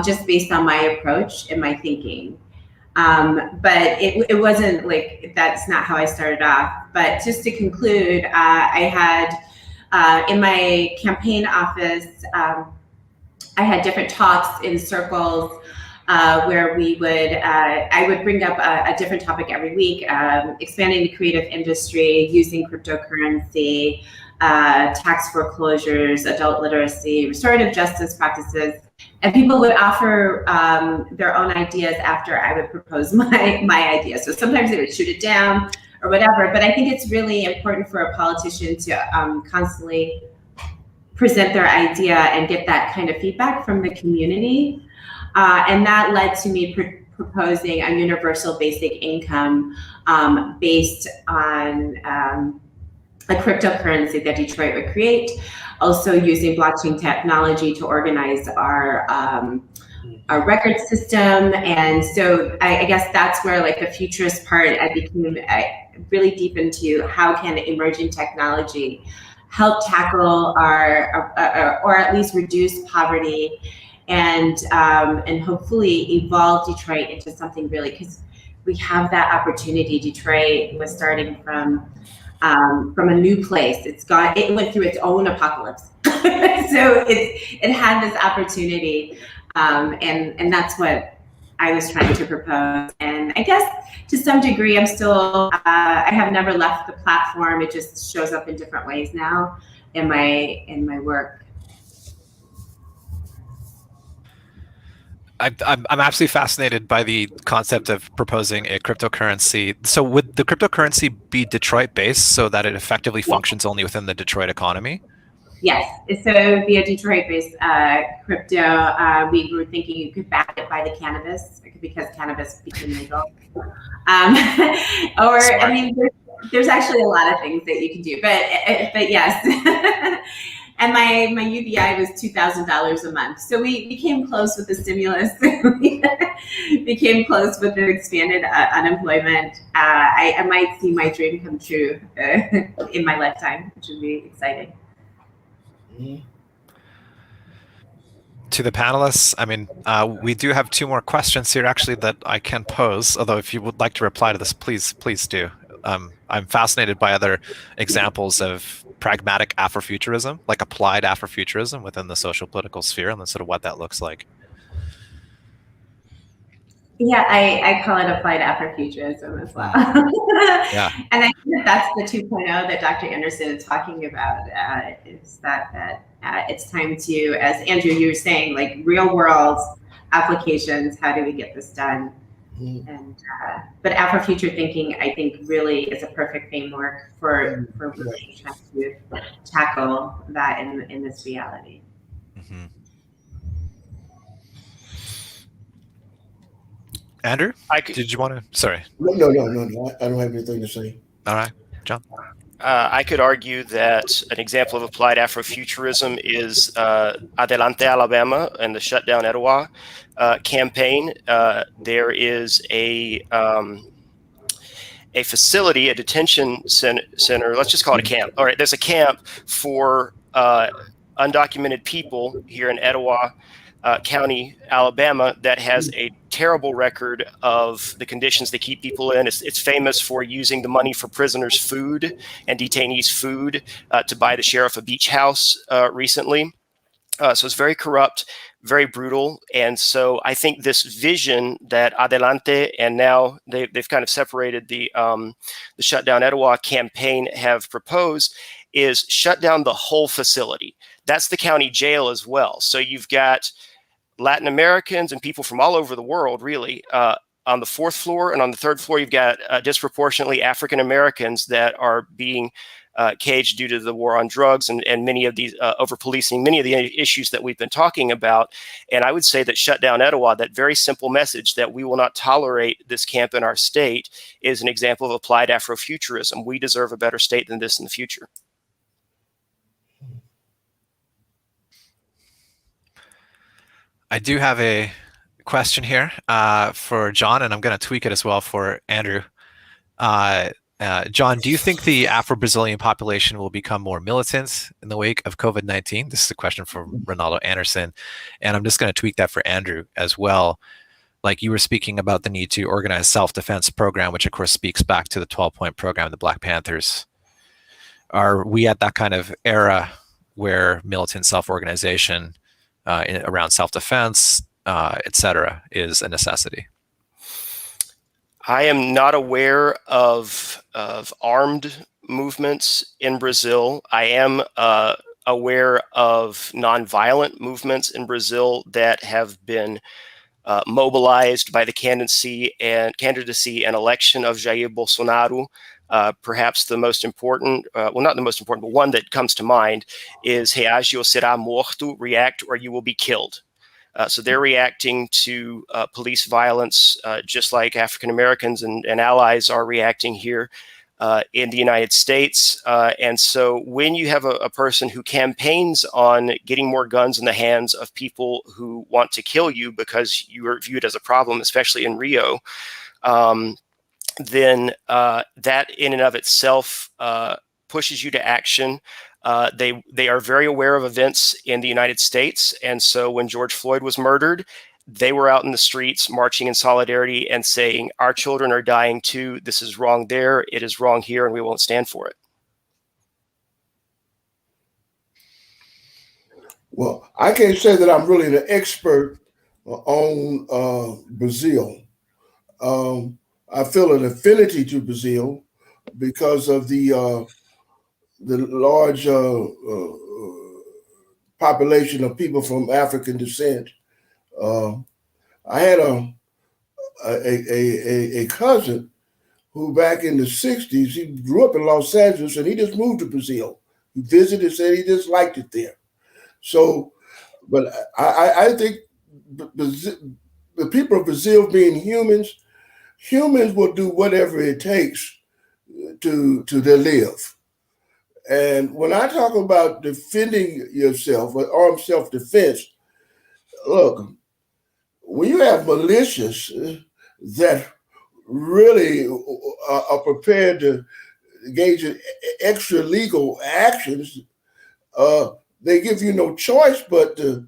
just based on my approach and my thinking. But it wasn't like, that's not how I started off. But just to conclude, I had in my campaign office, I had different talks in circles where I would bring up a different topic every week, expanding the creative industry, using cryptocurrency, tax foreclosures, adult literacy, restorative justice practices. And people would offer their own ideas after I would propose my ideas. So sometimes they would shoot it down or whatever, but I think it's really important for a politician to constantly present their idea and get that kind of feedback from the community. And that led to me proposing a universal basic income based on a cryptocurrency that Detroit would create, also using blockchain technology to organize our record system. And so I guess that's where, like, the futurist part, I became really deep into how can emerging technology help tackle or at least reduce poverty and hopefully evolve Detroit into something really, because we have that opportunity. Detroit was starting from a new place. It went through its own apocalypse. So it had this opportunity, and that's what I was trying to propose. And I guess to some degree, I have never left the platform. It just shows up in different ways now in my work. I'm absolutely fascinated by the concept of proposing a cryptocurrency. So would the cryptocurrency be Detroit-based so that it effectively functions only within the Detroit economy? Yes, so it would be a Detroit-based crypto. We were thinking you could back it by the cannabis because cannabis became legal. I mean, there's actually a lot of things that you can do, but yes. And my UBI was $2,000 a month. So we became close with the stimulus. We became close with the expanded unemployment. I might see my dream come true in my lifetime, which would be exciting. To the panelists, I mean, we do have 2 more questions here actually that I can pose, although if you would like to reply to this, please do. I'm fascinated by other examples of pragmatic Afrofuturism, like applied Afrofuturism within the social political sphere, and then sort of what that looks like. Yeah, I call it applied Afrofuturism as well. Yeah. And I think that's the 2.0 that Dr. Anderson is talking about, is that it's time to, as Andrew, you were saying, like real world applications, how do we get this done? And but Afrofuture thinking, I think, really is a perfect framework for really trying to tackle that in this reality. Andrew, did you want to? Sorry. No. I don't have anything to say. All right, John. I could argue that an example of applied Afrofuturism is Adelante Alabama and the Shutdown Etowah campaign. There is a facility, a detention center, let's just call it a camp. All right, there's a camp for undocumented people here in Etowah County, Alabama, that has a terrible record of the conditions they keep people in. It's famous for using the money for prisoners' food and detainees' food to buy the sheriff a beach house recently. So it's very corrupt, very brutal. And so I think this vision that Adelante and now they've kind of separated the Shutdown Etowah campaign have proposed is shut down the whole facility. That's the county jail as well. So you've got Latin Americans and people from all over the world, really, on the 4th floor. And on the 3rd floor, you've got disproportionately African Americans that are being caged due to the war on drugs and many of these over-policing, many of the issues that we've been talking about. And I would say that Shutdown Etowah, that very simple message that we will not tolerate this camp in our state, is an example of applied Afrofuturism. We deserve a better state than this in the future. I do have a question here for John, and I'm going to tweak it as well for Andrew. John, do you think the Afro-Brazilian population will become more militant in the wake of COVID-19? This is a question from Reynaldo Anderson, and I'm just going to tweak that for Andrew as well. Like you were speaking about the need to organize self-defense program, which of course speaks back to the 12-point program of the Black Panthers. Are we at that kind of era where militant self-organization around self-defense, et cetera, is a necessity? I am not aware of armed movements in Brazil. I am aware of nonviolent movements in Brazil that have been mobilized by the candidacy and election of Jair Bolsonaro. Perhaps the most important, well, not the most important, but one that comes to mind is Reage ou será morto, react or you will be killed. So they're reacting to police violence just like African Americans and allies are reacting here in the United States. And so when you have a person who campaigns on getting more guns in the hands of people who want to kill you because you are viewed as a problem, especially in Rio, then that in and of itself pushes you to action. They are very aware of events in the United States. And so when George Floyd was murdered, they were out in the streets marching in solidarity and saying, our children are dying too. This is wrong there. It is wrong here, and we won't stand for it. Well, I can't say that I'm really the expert on Brazil. I feel an affinity to Brazil because of the large population of people from African descent. I had a cousin who back in the 60s, he grew up in Los Angeles and he just moved to Brazil. He visited, said he just liked it there. So, but I think the people of Brazil being humans will do whatever it takes to live. And when I talk about defending yourself or armed self-defense, look, when you have militias that really are prepared to engage in extra legal actions, they give you no choice but to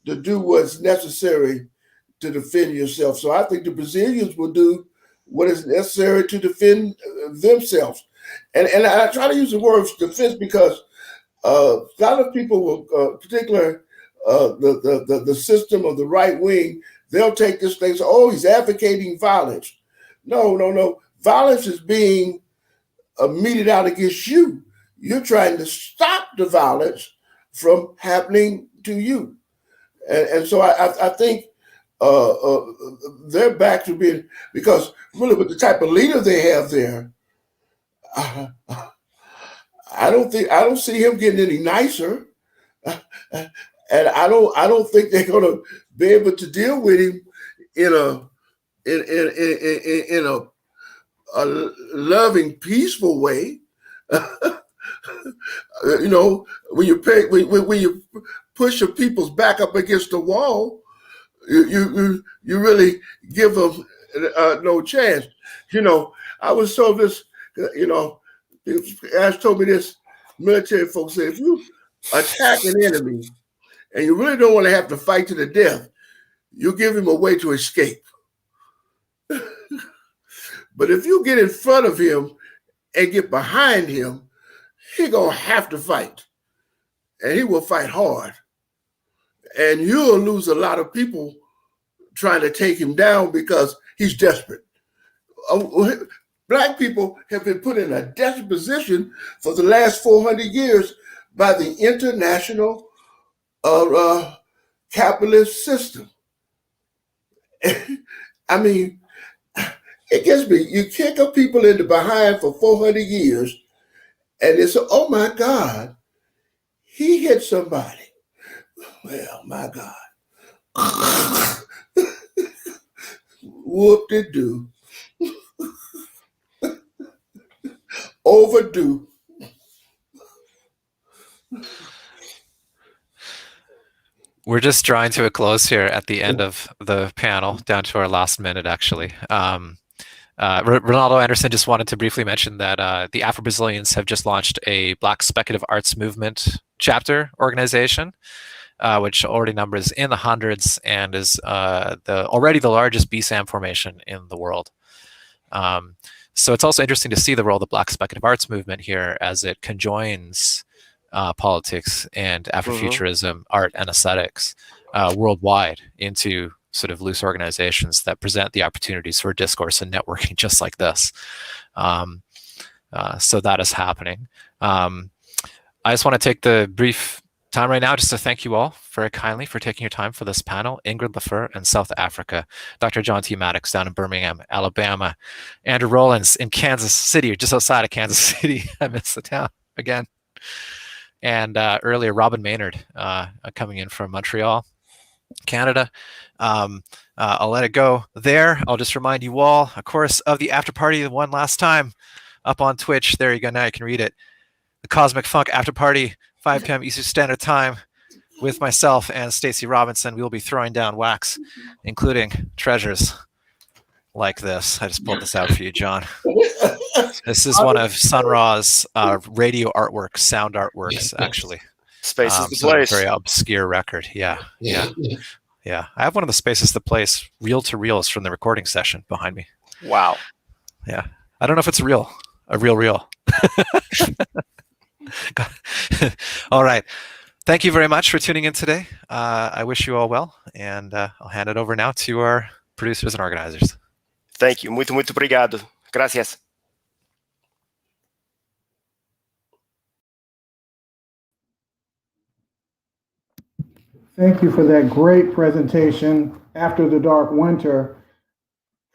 do what's necessary to defend yourself. So I think the Brazilians will do what is necessary to defend themselves. And I try to use the word defense because a lot of people will, particularly the system of the right wing, they'll take this thing, so, oh, he's advocating violence. No. Violence is being meted out against you. You're trying to stop the violence from happening to you. And so I think their backs are being, because really with the type of leader they have there, I don't see him getting any nicer. And I don't think they're gonna be able to deal with him in a loving, peaceful way. You know, when you push your people's back up against the wall, you really give them no chance. You know, I was told this. You know, Ash told me this. Military folks say, if you attack an enemy and you really don't want to have to fight to the death, you give him a way to escape. But if you get in front of him and get behind him, he's going to have to fight. And he will fight hard. And you'll lose a lot of people trying to take him down because he's desperate. Black people have been put in a desperate position for the last 400 years by the international capitalist system. I mean, it gets me. You kick up people in the behind for 400 years, and it's, oh my God, he hit somebody. Well, my God. Whoop-de-doo. Overdue. We're just drawing to a close here at the end of the panel, down to our last minute, actually. Reynaldo Anderson just wanted to briefly mention that the Afro-Brazilians have just launched a Black Speculative Arts Movement chapter organization, which already numbers in the hundreds and is already the largest BSAM formation in the world. So it's also interesting to see the role of the Black Speculative Arts Movement here as it conjoins politics and Afrofuturism, art, and aesthetics worldwide into sort of loose organizations that present the opportunities for discourse and networking just like this. So that is happening. I just want to take the brief time right now just to thank you all very kindly for taking your time for this panel. Ingrid Lafleur in South Africa, Dr. John T. Maddox down in Birmingham, Alabama, Andrew Rollins in Kansas City, just outside of Kansas City. I missed the town again. And earlier, Robin Maynard coming in from Montreal, Canada. I'll let it go there. I'll just remind you all, of course, of the after party one last time up on Twitch. There you go. Now you can read it. The Cosmic Funk after party, 5 p.m. Eastern Standard Time, with myself and Stacey Robinson. We will be throwing down wax, including treasures like this. I just pulled this out for you, John. This is one of Sun Ra's radio artworks, sound artworks, actually. Space is the place. Very obscure record. Yeah. I have one of the Space is the Place reel-to-reels from the recording session behind me. Wow. Yeah. I don't know if it's real. A real. All right. Thank you very much for tuning in today. I wish you all well, and I'll hand it over now to our producers and organizers. Thank you. Muito obrigado. Gracias. Thank you for that great presentation. After the Dark Winter,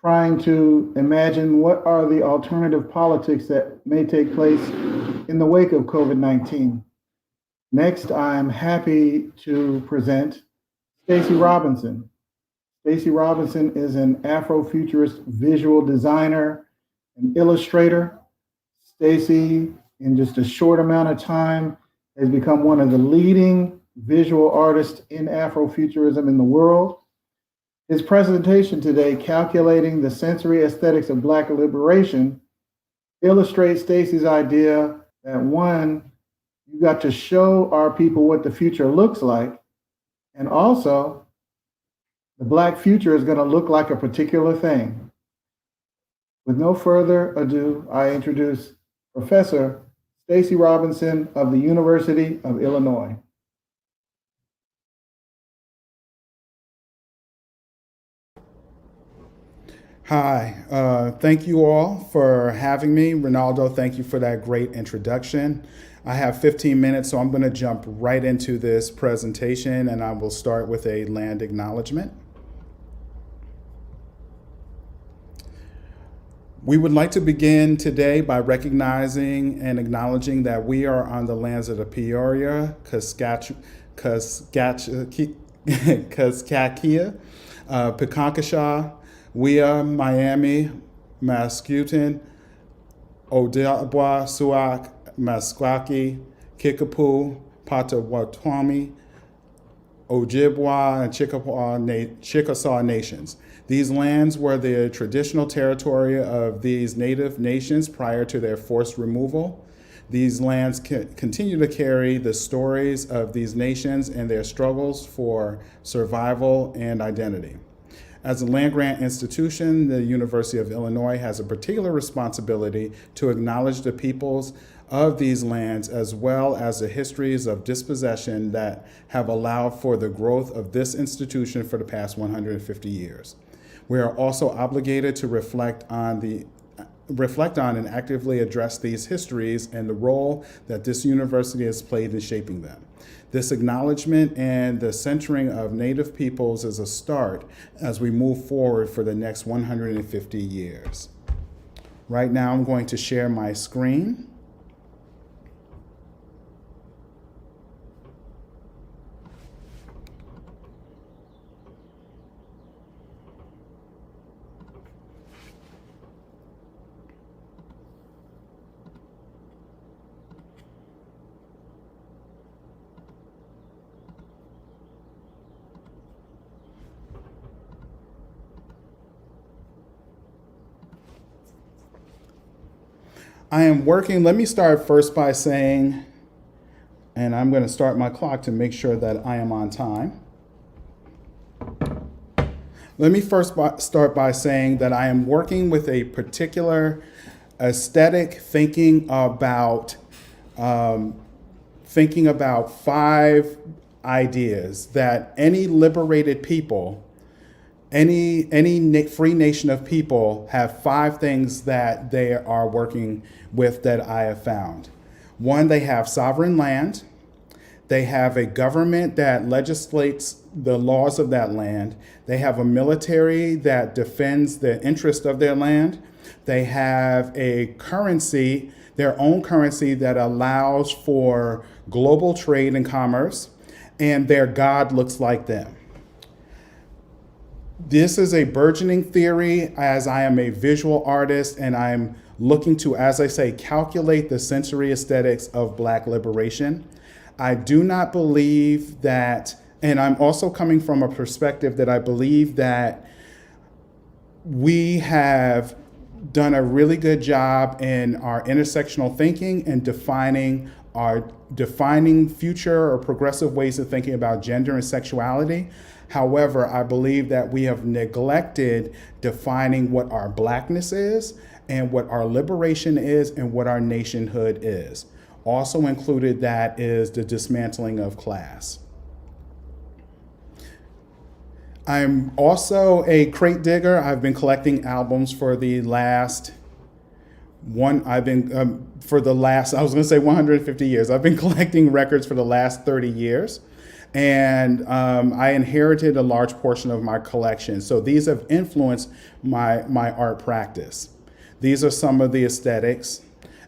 trying to imagine what are the alternative politics that may take place in the wake of COVID-19. Next, I'm happy to present Stacey Robinson. Stacey Robinson is an Afrofuturist visual designer and illustrator. Stacey in just a short amount of time has become one of the leading visual artists in Afrofuturism in the world. His presentation today, Calculating the Sensory Aesthetics of Black Liberation, illustrates Stacey's idea that one, you got to show our people what the future looks like, and also the Black future is going to look like a particular thing. With no further ado, I introduce Professor Stacey Robinson of the University of Illinois. Hi, thank you all for having me. Reynaldo, thank you for that great introduction. I have 15 minutes, so I'm going to jump right into this presentation, and I will start with a land acknowledgement. We would like to begin today by recognizing and acknowledging that we are on the lands of the Peoria, Kaskaskia, Picankashaw, Wea, Miami, Mascoutin, Odawa, Suak, Meskwaki, Kickapoo, Potawatomi, Ojibwa, and Chickasaw nations. These lands were the traditional territory of these native nations prior to their forced removal. These lands continue to carry the stories of these nations and their struggles for survival and identity. As a land-grant institution, the University of Illinois has a particular responsibility to acknowledge the peoples of these lands as well as the histories of dispossession that have allowed for the growth of this institution for the past 150 years. We are also obligated to reflect on and actively address these histories and the role that this university has played in shaping them. This acknowledgement and the centering of Native peoples is a start as we move forward for the next 150 years. Right now, I'm going to share my screen. I am working, let me start first by saying, and I'm going to start my clock to make sure that I am on time. Let me first start by saying that I am working with a particular aesthetic, thinking about 5 ideas that any liberated people, any free nation of people have 5 things that they are working with that I have found. 1, they have sovereign land. They have a government that legislates the laws of that land. They have a military that defends the interest of their land. They have a currency, their own currency that allows for global trade and commerce, and their God looks like them. This is a burgeoning theory as I am a visual artist and I'm looking to, as I say, calculate the sensory aesthetics of Black liberation. I do not believe that, and I'm also coming from a perspective that I believe that we have done a really good job in our intersectional thinking and defining future or progressive ways of thinking about gender and sexuality. However, I believe that we have neglected defining what our Blackness is and what our liberation is and what our nationhood is. Also included that is the dismantling of class. I'm also a crate digger. I've been collecting albums for the last 150 years. I've been collecting records for the last 30 years. And I inherited a large portion of my collection. So these have influenced my art practice. These are some of the aesthetics.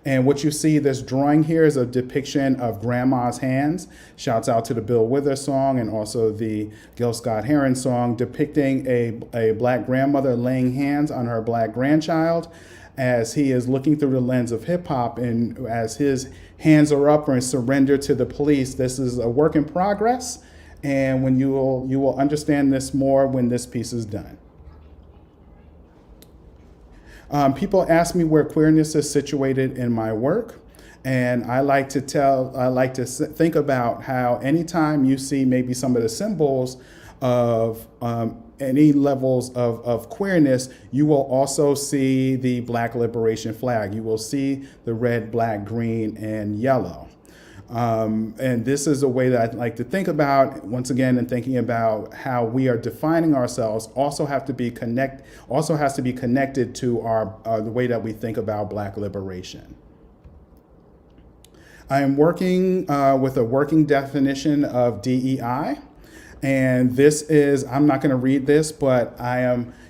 And what you see, this drawing here is a depiction of Grandma's Hands. Shouts out to the Bill Withers song and also the Gil Scott-Heron song, depicting a Black grandmother laying hands on her Black grandchild as he is looking through the lens of hip hop, and as his hands are up and surrender to the police. This is a work in progress, and when you will understand this more when this piece is done. People ask me where queerness is situated in my work. And I like to think about how anytime you see maybe some of the symbols of any levels of queerness, you will also see the Black liberation flag. You will see the red, black, green, and yellow. And this is a way that I'd like to think about, once again, in thinking about how we are defining ourselves also has to be connected to our the way that we think about Black liberation. I am working with a working definition of DEI. And this is, I'm not going to read this, but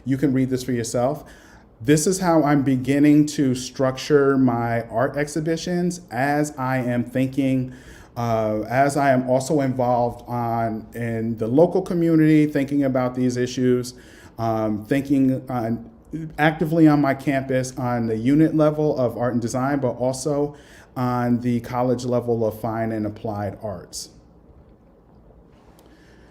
you can read this for yourself. This is how I'm beginning to structure my art exhibitions as I am thinking, as I am also involved in the local community, thinking about these issues, thinking actively on my campus on the unit level of art and design, but also on the college level of fine and applied arts.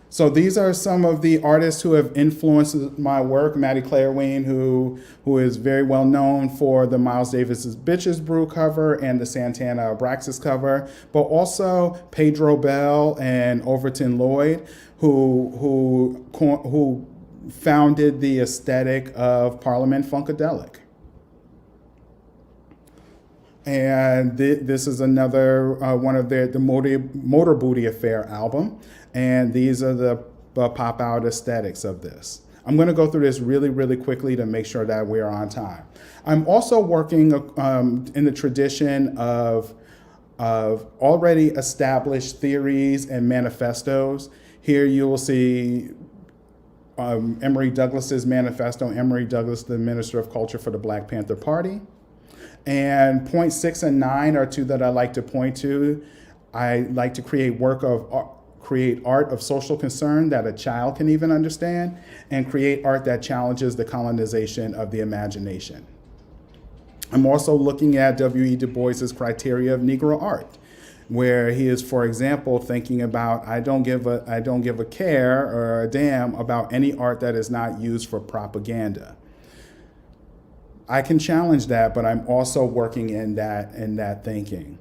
So these are some of the artists who have influenced my work. Maddie Clairween, who is very well known for the Miles Davis's Bitches Brew cover and the Santana Abraxas cover, but also Pedro Bell and Overton Lloyd, who founded the aesthetic of Parliament Funkadelic. And this is another one of the Motor Booty Affair album. And these are the pop out aesthetics of this. I'm going to go through this really, really quickly to make sure that we are on time. I'm also working in the tradition of already established theories and manifestos. Here you will see Emory Douglas's manifesto, Emory Douglas, the Minister of Culture for the Black Panther Party. And points 6 and 9 are two that I like to point to. I like to create art of social concern that a child can even understand, and create art that challenges the colonization of the imagination. I'm also looking at W.E. Du Bois's criteria of Negro art, where he is, for example, thinking about I don't give a care or a damn about any art that is not used for propaganda. I can challenge that, but I'm also working in that thinking.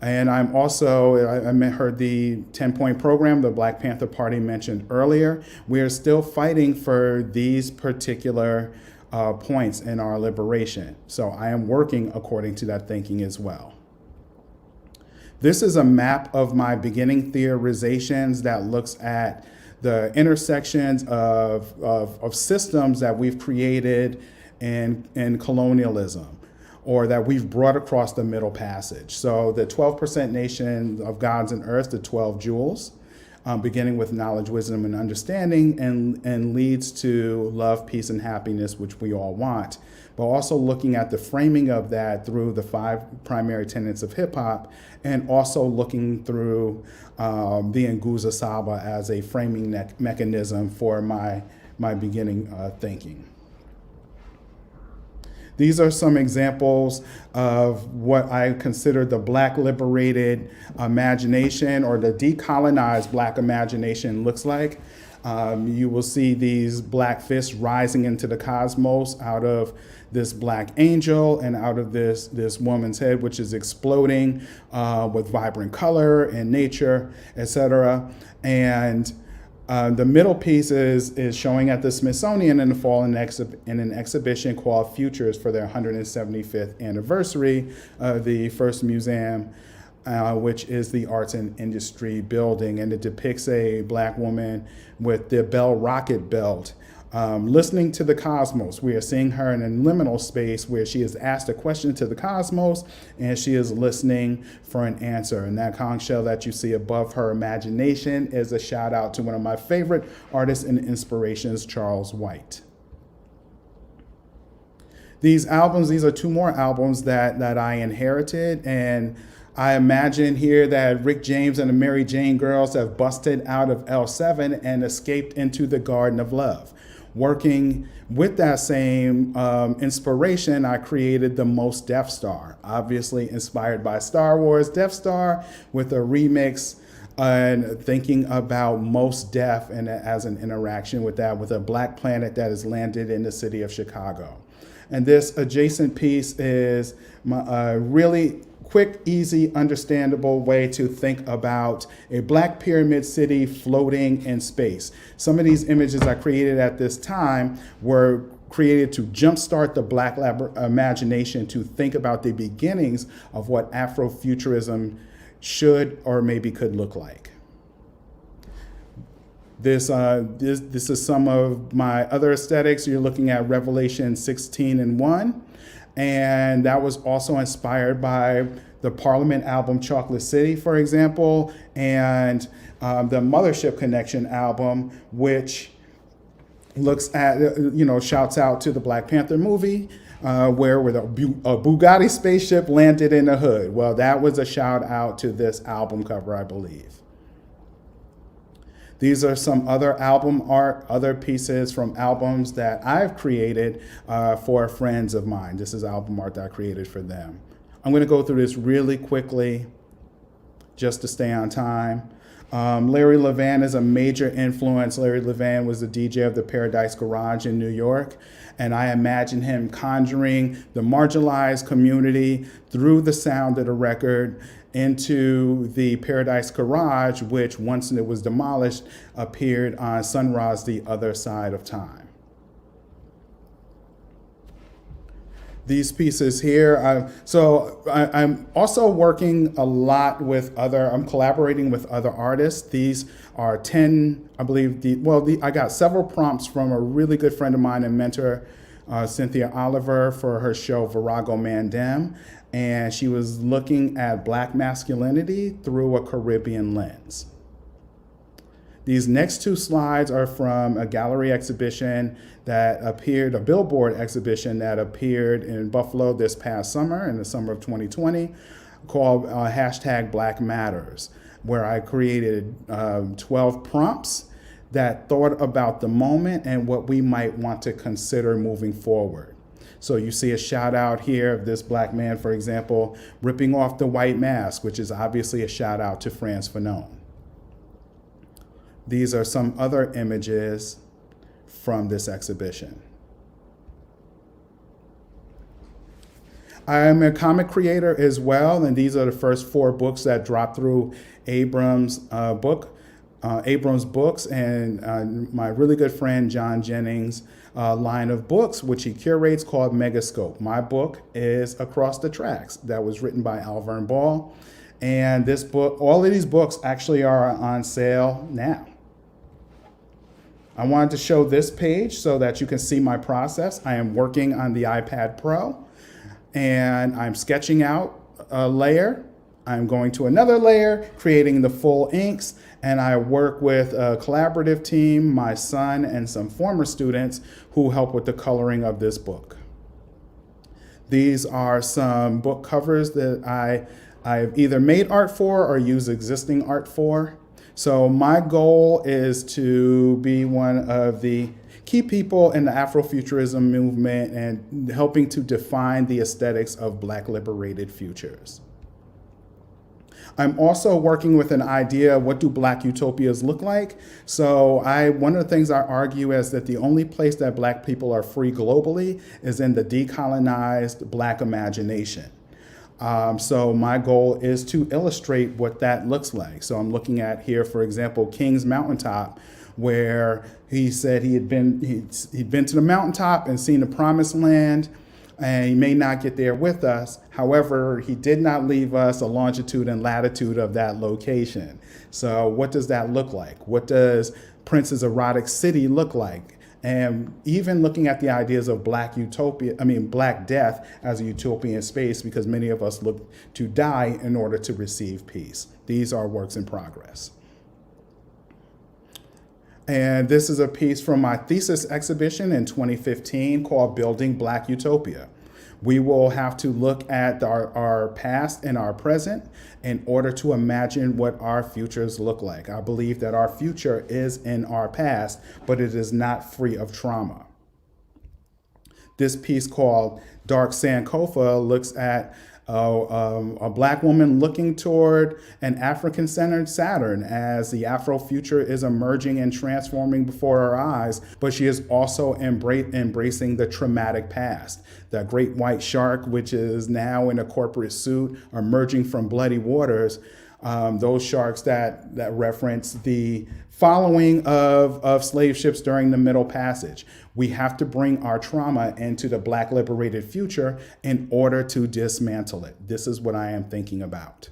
And I'm also, I heard the 10-point program the Black Panther Party mentioned earlier. We are still fighting for these particular points in our liberation. So I am working according to that thinking as well. This is a map of my beginning theorizations that looks at the intersections of systems that we've created in colonialism, or that we've brought across the Middle Passage. So the 12% nation of gods and earth, the 12 jewels, beginning with knowledge, wisdom, and understanding, and leads to love, peace, and happiness, which we all want. But also looking at the framing of that through the 5 primary tenets of hip hop, and also looking through the Nguza Saba as a framing mechanism for my beginning thinking. These are some examples of what I consider the Black liberated imagination, or the decolonized Black imagination looks like. You will see these Black fists rising into the cosmos out of this Black angel and out of this woman's head, which is exploding with vibrant color and nature, etc. And the middle piece is showing at the Smithsonian in the fall in an exhibition called Futures for their 175th anniversary of the first museum, which is the Arts and Industry building. And it depicts a Black woman with the Bell rocket belt, listening to the cosmos. We are seeing her in a liminal space where she is asked a question to the cosmos and she is listening for an answer. And that conch shell that you see above her imagination is a shout out to one of my favorite artists and inspirations, Charles White. These are 2 more albums that I inherited, and I imagine here that Rick James and the Mary Jane Girls have busted out of L7 and escaped into the Garden of Love. working with that same inspiration, I created the Most Death Star, obviously inspired by Star Wars Death Star, with a remix and thinking about Most Deaf and as an interaction with that, with a black planet that has landed in the city of Chicago. And this adjacent piece is a really quick, easy, understandable way to think about a black pyramid city floating in space. Some of these images I created at this time were created to jumpstart the black imagination to think about the beginnings of what Afrofuturism should or maybe could look like. This is some of my other aesthetics. You're looking at Revelation 16:1, and that was also inspired by the Parliament album Chocolate City, for example, and the Mothership Connection album, which looks at, shouts out to the Black Panther movie, where a Bugatti spaceship landed in the hood. Well, that was a shout out to this album cover, I believe. These are some other album art, other pieces from albums that I've created for friends of mine. This is album art that I created for them. I'm going to go through this really quickly just to stay on time. Larry Levan is a major influence. Larry Levan was the DJ of the Paradise Garage in New York, and I imagine him conjuring the marginalized community through the sound of the record into the Paradise Garage, which once it was demolished, appeared on Sun Ra's The Other Side of Time. These pieces here, I'm also working a lot with I'm collaborating with other artists. These are 10, I believe, I got several prompts from a really good friend of mine and mentor, Cynthia Oliver, for her show Virago Mandem. And she was looking at Black masculinity through a Caribbean lens. These next two slides are from a gallery exhibition that appeared, a billboard exhibition that appeared in Buffalo this past summer, in the summer of 2020, called hashtag Black Matters, where I created 12 prompts that thought about the moment and what we might want to consider moving forward. So you see a shout out here of this black man, for example, ripping off the white mask, which is obviously a shout out to Frantz Fanon. These are some other images from this exhibition. I'm a comic creator as well, and these are the first 4 books that dropped through Abrams' books, and my really good friend John Jennings' line of books, which he curates, called Megascope. My book is Across the Tracks, that was written by Alvern Ball. And this book, all of these books actually are on sale now. I wanted to show this page so that you can see my process. I am working on the iPad Pro, and I'm sketching out a layer. I'm going to another layer, creating the full inks, and I work with a collaborative team, my son and some former students who help with the coloring of this book. These are some book covers that I've either made art for or used existing art for. So my goal is to be one of the key people in the Afrofuturism movement and helping to define the aesthetics of Black liberated futures. I'm also working with an idea of what do Black utopias look like. So one of the things I argue is that the only place that Black people are free globally is in the decolonized Black imagination. So my goal is to illustrate what that looks like. So I'm looking at here, for example, King's Mountaintop, where he said he'd been to the mountaintop and seen the promised land, and he may not get there with us. However, he did not leave us a longitude and latitude of that location. So what does that look like? What does Prince's erotic city look like? And even looking at the ideas of Black death as a utopian space, because many of us look to die in order to receive peace. These are works in progress. And this is a piece from my thesis exhibition in 2015 called Building Black Utopia, We will have to look at our past and our present in order to imagine what our futures look like. I believe that our future is in our past, but it is not free of trauma. This piece called Dark Sankofa looks at a Black woman looking toward an African-centered Saturn as the Afrofuture is emerging and transforming before our eyes, but she is also embracing the traumatic past. The great white shark, which is now in a corporate suit, emerging from bloody waters, those sharks that reference the following of slave ships during the Middle Passage. We have to bring our trauma into the Black liberated future in order to dismantle it. This is what I am thinking about.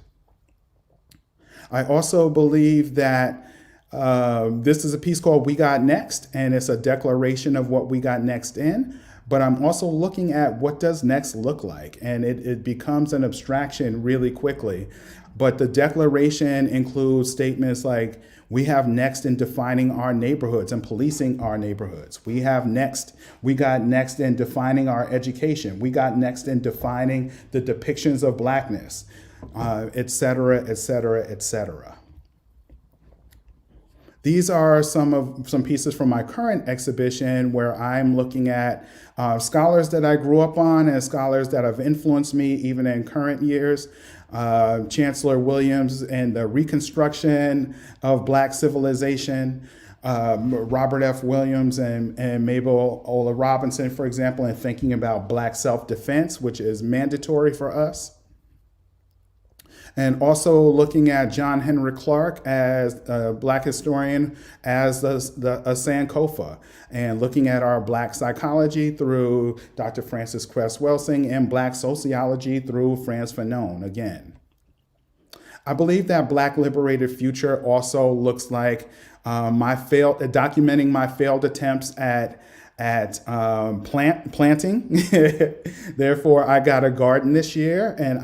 I also believe that this is a piece called We Got Next, and it's a declaration of what we got next in. But I'm also looking at what does next look like, and it becomes an abstraction really quickly. But the declaration includes statements like, we have next in defining our neighborhoods and policing our neighborhoods. We got next in defining our education. We got next in defining the depictions of Blackness, et cetera, et cetera, et cetera. These are some pieces from my current exhibition where I'm looking at scholars that I grew up on and scholars that have influenced me even in current years. Chancellor Williams and the reconstruction of Black civilization, Robert F. Williams and Mabel Ola Robinson, for example, and thinking about Black self-defense, which is mandatory for us. And also looking at John Henry Clark as a Black historian as a Sankofa, and looking at our Black psychology through Dr. Frances Cress Welsing and Black sociology through Frantz Fanon again. I believe that Black liberated future also looks like documenting my failed attempts at planting. Therefore, I got a garden this year, and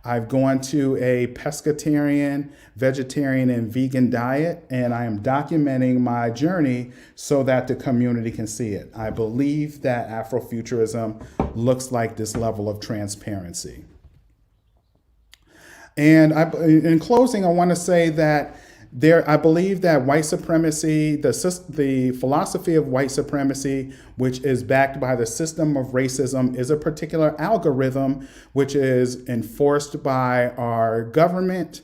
I've gone to a pescatarian, vegetarian, and vegan diet, and I am documenting my journey so that the community can see it. I believe that Afrofuturism looks like this level of transparency. And in closing, I want to say that I believe that white supremacy, the philosophy of white supremacy, which is backed by the system of racism, is a particular algorithm which is enforced by our government,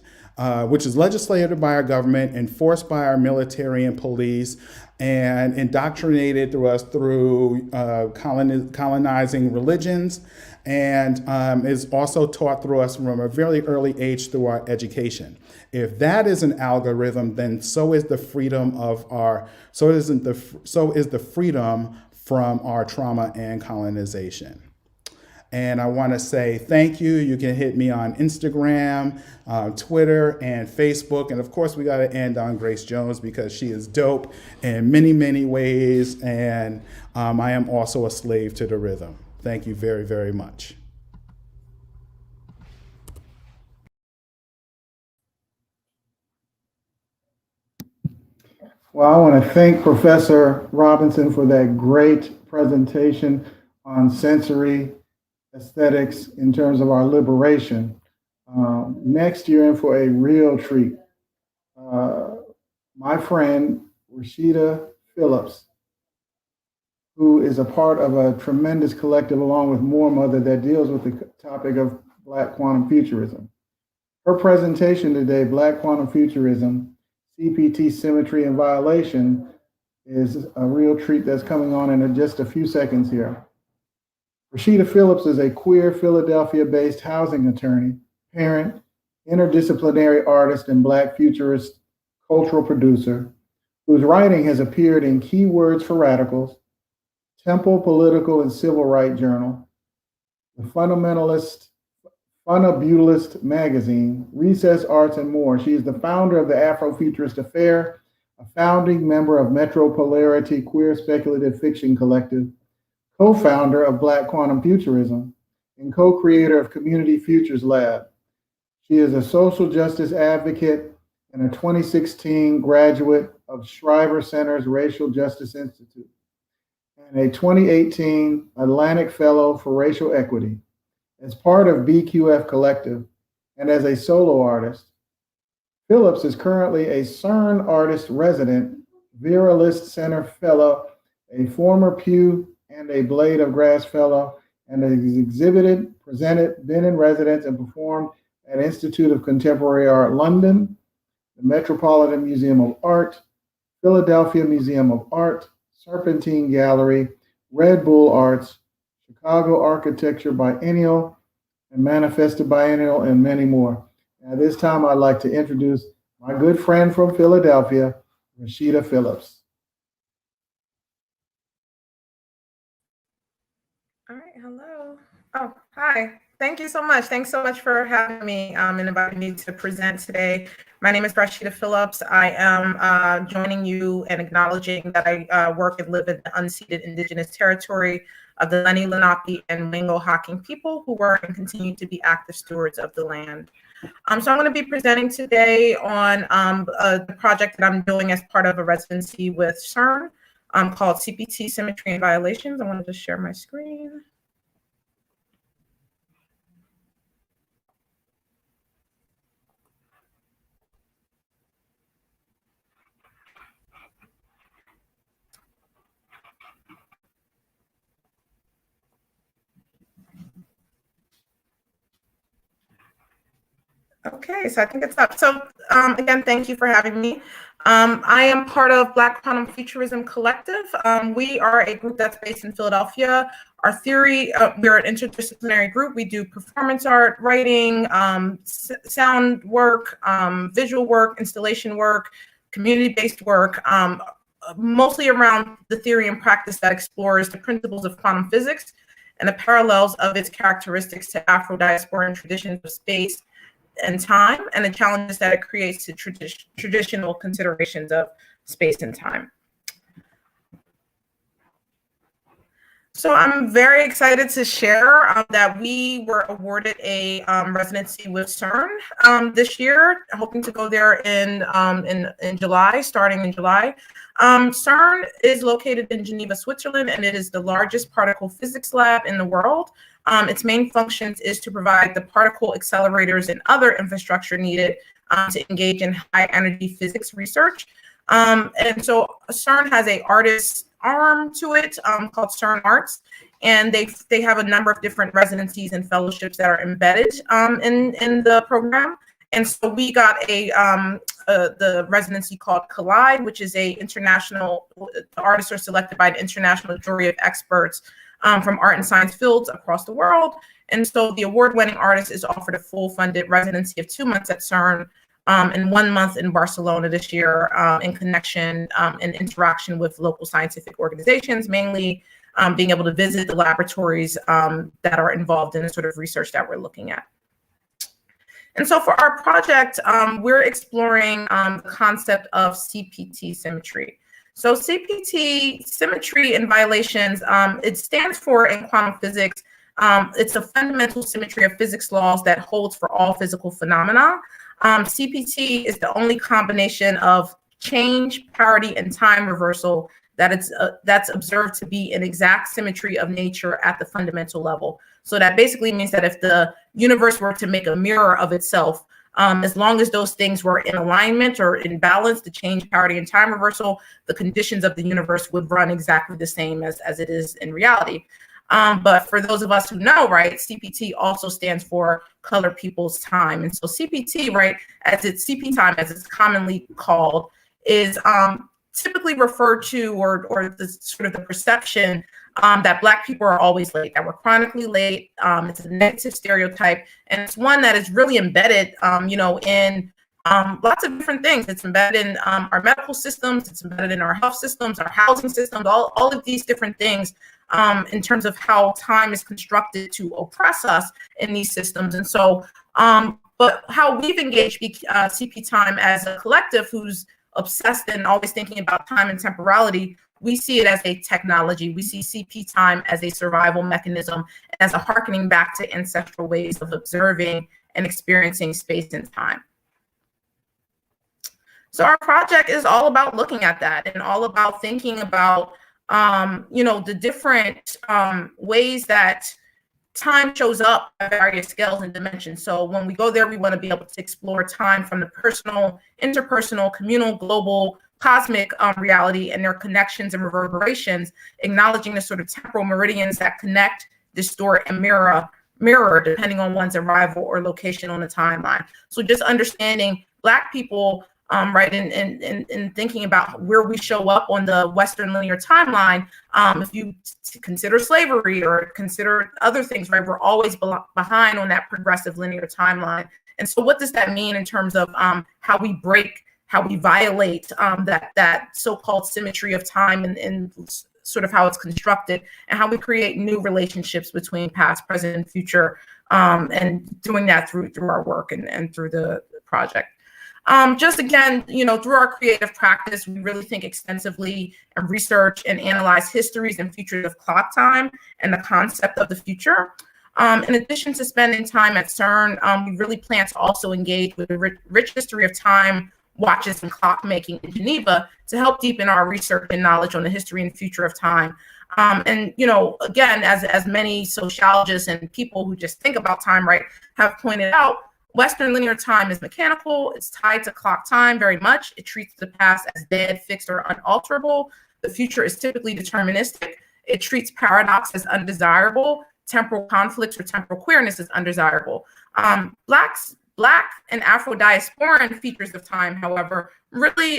which is legislated by our government, enforced by our military and police, and indoctrinated through colonizing religions, and is also taught through us from a very early age through our education. If that is an algorithm, then so is the freedom from our trauma and colonization. And I want to say thank you. You can hit me on Instagram, Twitter, and Facebook. And of course, we got to end on Grace Jones because she is dope in many, many ways. And I am also a slave to the rhythm. Thank you very, very much. Well, I want to thank Professor Robinson for that great presentation on sensory aesthetics in terms of our liberation. Next, you're in for a real treat. My friend, Rashida Phillips, who is a part of a tremendous collective along with More Mother that deals with the topic of Black quantum futurism. Her presentation today, Black Quantum Futurism, CPT Symmetry and Violation, is a real treat that's coming on in just a few seconds here. Rashida Phillips is a queer Philadelphia-based housing attorney, parent, interdisciplinary artist, and Black futurist cultural producer, whose writing has appeared in Keywords for Radicals, Temple Political and Civil Rights Journal, The Fundamentalist magazine, Recess Arts, and more. She is the founder of the Afrofuturist Affair, a founding member of Metro Polarity Queer Speculative Fiction Collective, co-founder of Black Quantum Futurism, and co-creator of Community Futures Lab. She is a social justice advocate and a 2016 graduate of Shriver Center's Racial Justice Institute. and a 2018 Atlantic Fellow for Racial Equity. As part of BQF Collective and as a solo artist, Phillips is currently a CERN Artist Resident, Vera List Center Fellow, a former Pew and a Blade of Grass Fellow, and has exhibited, presented, been in residence, and performed at Institute of Contemporary Art London, the Metropolitan Museum of Art, Philadelphia Museum of Art, Serpentine Gallery, Red Bull Arts, Chicago Architecture Biennial, and Manifested Biennial, and many more. At this time, I'd like to introduce my good friend from Philadelphia, Rashida Phillips. All right, hello. Oh, hi. Thank you so much. Thanks so much for having me and inviting me to present today. My name is Rashida Phillips. I am joining you and acknowledging that I work and live in the unceded indigenous territory of the Lenni Lenape and Wingo-Hocking people who were and continue to be active stewards of the land. So I'm going to be presenting today on the project that I'm doing as part of a residency with CERN called CPT, Symmetry and Violations. I want to just share my screen. Okay, so I think it's up. So again, thank you for having me. I am part of Black Quantum Futurism Collective. We are a group that's based in Philadelphia. Our theory, we're an interdisciplinary group. We do performance art, writing, sound work, visual work, installation work, community-based work, mostly around the theory and practice that explores the principles of quantum physics and the parallels of its characteristics to Afro-diasporan traditions of space and time, and the challenges that it creates to traditional considerations of space and time. So I'm very excited to share that we were awarded a residency with CERN this year, hoping to go there in July, starting in July. CERN is located in Geneva, Switzerland, and it is the largest particle physics lab in the world. Its main functions is to provide the particle accelerators and other infrastructure needed to engage in high energy physics research. And so CERN has a artist arm to it called CERN Arts, and they have a number of different residencies and fellowships that are embedded in the program. And so we got the residency called Collide, which is the artists are selected by an international jury of experts from art and science fields across the world. And so the award-winning artist is offered a full funded residency of 2 months at CERN and 1 month in Barcelona this year in connection and interaction with local scientific organizations, mainly being able to visit the laboratories that are involved in the sort of research that we're looking at. And so for our project, we're exploring the concept of CPT symmetry. So CPT, Symmetry and Violations, it stands for, in quantum physics, it's a fundamental symmetry of physics laws that holds for all physical phenomena. CPT is the only combination of change, parity, and time reversal that's observed to be an exact symmetry of nature at the fundamental level. So that basically means that if the universe were to make a mirror of itself, as long as those things were in alignment or in balance, the change, parity, and time reversal, the conditions of the universe would run exactly the same as it is in reality. But for those of us who know, right, CPT also stands for color people's time. And so CPT, right, as it's CP time, as it's commonly called, is typically referred to or the sort of the perception that Black people are always late, that we're chronically late. It's a negative stereotype, and it's one that is really embedded, in lots of different things. It's embedded in our medical systems, it's embedded in our health systems, our housing systems, all of these different things in terms of how time is constructed to oppress us in these systems. And so, but how we've engaged CP time as a collective who's obsessed and always thinking about time and temporality, we see it as a technology. We see CP time as a survival mechanism, as a harkening back to ancestral ways of observing and experiencing space and time. So our project is all about looking at that and all about thinking about the different ways that time shows up at various scales and dimensions. So when we go there, we want to be able to explore time from the personal, interpersonal, communal, global, cosmic reality and their connections and reverberations, acknowledging the sort of temporal meridians that connect, distort, and mirror depending on one's arrival or location on the timeline. So just understanding Black people, right, and thinking about where we show up on the Western linear timeline. If you consider slavery or consider other things, right, we're always behind on that progressive linear timeline. And so what does that mean in terms of how we break, how we violate that so-called symmetry of time and sort of how it's constructed, and how we create new relationships between past, present, and future, and doing that through our work and through the project. Just again, through our creative practice, we really think extensively and research and analyze histories and futures of clock time and the concept of the future. In addition to spending time at CERN, we really plan to also engage with the rich history of time, watches, and clock making in Geneva to help deepen our research and knowledge on the history and future of time. And again, as many sociologists and people who just think about time, right, have pointed out, Western linear time is mechanical. It's tied to clock time very much. It treats the past as dead, fixed, or unalterable. The future is typically deterministic. It treats paradox as undesirable. Temporal conflicts or temporal queerness is undesirable. Black and Afro-diasporan features of time, however, really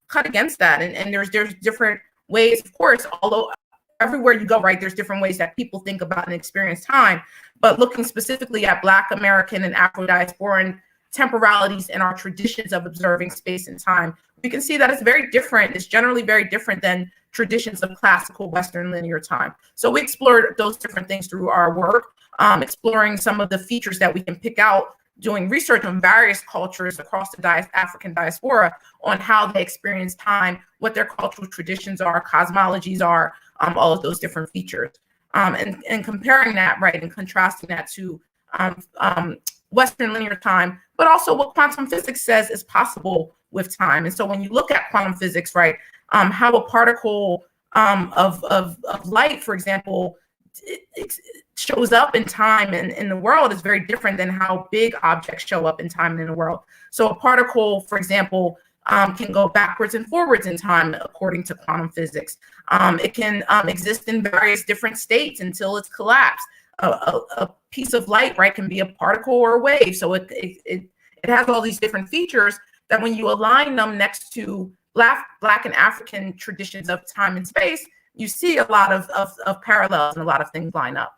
cut against that. And there's different ways, of course, although everywhere you go, right, there's different ways that people think about and experience time. But looking specifically at Black American and Afro-diasporan temporalities and our traditions of observing space and time, we can see that it's very different. It's generally very different than traditions of classical Western linear time. So we explored those different things through our work, exploring some of the features that we can pick out, doing research on various cultures across the African diaspora on how they experience time, what their cultural traditions are, cosmologies are, all of those different features. And comparing that, right, and contrasting that to Western linear time, but also what quantum physics says is possible with time. And so when you look at quantum physics, right, how a particle of light, for example, it shows up in time and in the world is very different than how big objects show up in time and in the world. So a particle, for example, can go backwards and forwards in time according to quantum physics. It can exist in various different states until it's collapsed. A piece of light, right, can be a particle or a wave. So it has all these different features that when you align them next to Black and African traditions of time and space, you see a lot of parallels and a lot of things line up.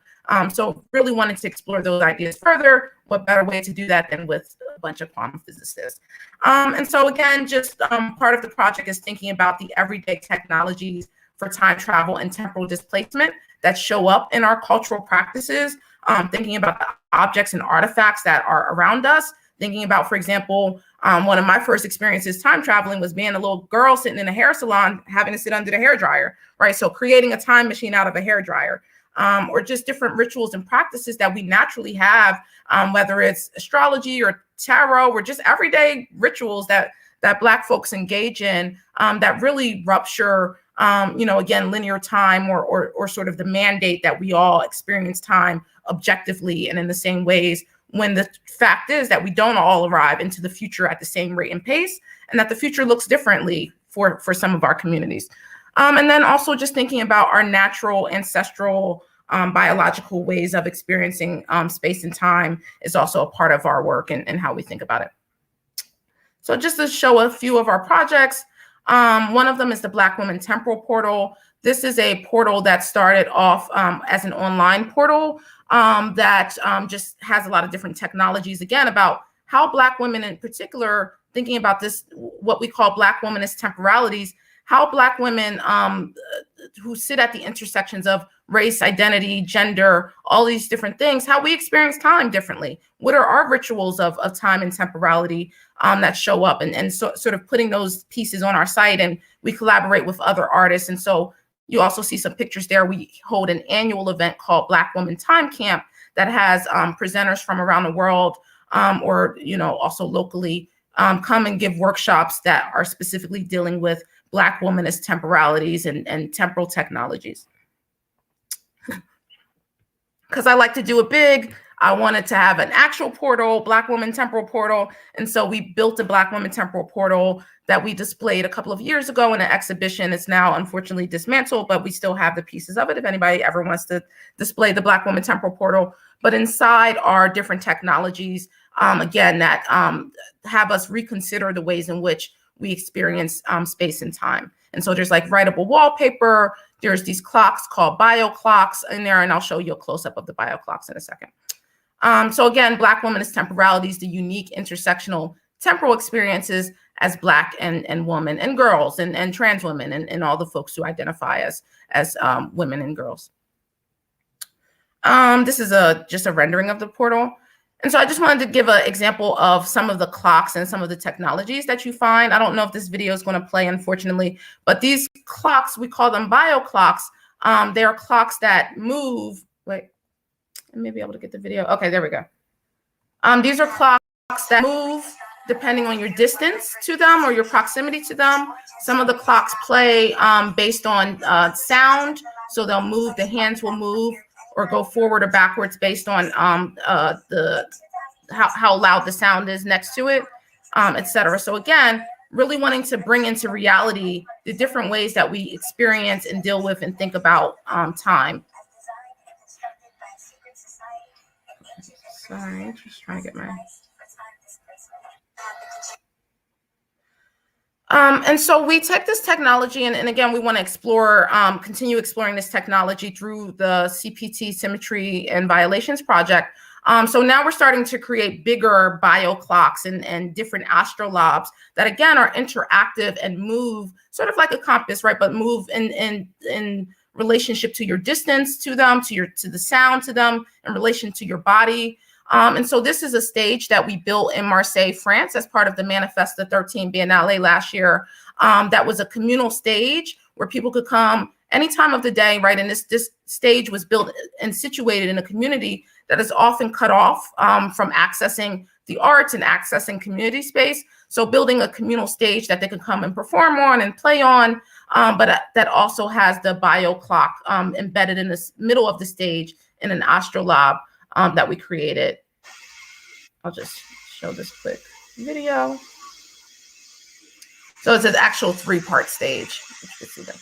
So really wanted to explore those ideas further. What better way to do that than with a bunch of quantum physicists? And so again, just part of the project is thinking about the everyday technologies for time travel and temporal displacement that show up in our cultural practices, thinking about the objects and artifacts that are around us, thinking about, for example, one of my first experiences time traveling was being a little girl sitting in a hair salon, having to sit under the hair dryer, right? So creating a time machine out of a hair dryer, or just different rituals and practices that we naturally have, whether it's astrology or tarot, or just everyday rituals that Black folks engage in that really rupture, again, linear time or sort of the mandate that we all experience time objectively and in the same ways, when the fact is that we don't all arrive into the future at the same rate and pace, and that the future looks differently for some of our communities. And then also just thinking about our natural, ancestral, biological ways of experiencing space and time is also a part of our work and how we think about it. So just to show a few of our projects, one of them is the Black Women Temporal Portal. This is a portal that started off as an online portal that just has a lot of different technologies, again, about how Black women in particular, thinking about this, what we call Black womanist temporalities, how Black women who sit at the intersections of race, identity, gender, all these different things, how we experience time differently. What are our rituals of time and temporality that show up, and so sort of putting those pieces on our site, and we collaborate with other artists. And so you also see some pictures there. We hold an annual event called Black Women Time Camp that has presenters from around the world or also locally come and give workshops that are specifically dealing with Black womanist temporalities and temporal technologies. Because I like to do it big, I wanted to have an actual portal, Black woman temporal portal. And so we built a Black woman temporal portal that we displayed a couple of years ago in an exhibition. It's now unfortunately dismantled, but we still have the pieces of it if anybody ever wants to display the Black woman temporal portal. But inside are different technologies, again, that have us reconsider the ways in which we experience space and time. And so there's like writable wallpaper, there's these clocks called bio clocks in there, and I'll show you a close-up of the bio clocks in a second. So again, Black womanist temporalities, the unique intersectional temporal experiences as Black and woman and girls and trans women and all the folks who identify as women and girls. This is just a rendering of the portal. And so I just wanted to give an example of some of the clocks and some of the technologies that you find. I don't know if this video is going to play, unfortunately, but these clocks, we call them bio clocks. They are clocks that move. Wait, I may be able to get the video. Okay, there we go. These are clocks that move depending on your distance to them or your proximity to them. Some of the clocks play based on sound. So they'll move, the hands will move or go forward or backwards based on how loud the sound is next to it, et cetera. So again, really wanting to bring into reality the different ways that we experience and deal with and think about time. Sorry, just trying to get my... And so we take this technology and again, we want to explore, continue exploring this technology through the CPT Symmetry and Violations Project. So now we're starting to create bigger bio clocks and different astrolabes that again are interactive and move sort of like a compass, right? But move in relationship to your distance to them, to the sound to them, in relation to your body. And so this is a stage that we built in Marseille, France, as part of the Manifesta 13 Biennale last year. That was a communal stage where people could come any time of the day, right? And this stage was built and situated in a community that is often cut off from accessing the arts and accessing community space. So building a communal stage that they could come and perform on and play on, but that also has the bio clock embedded in the middle of the stage in an astrolabe that we created. I'll just show this quick video. So it's an actual 3-part stage. You can see that.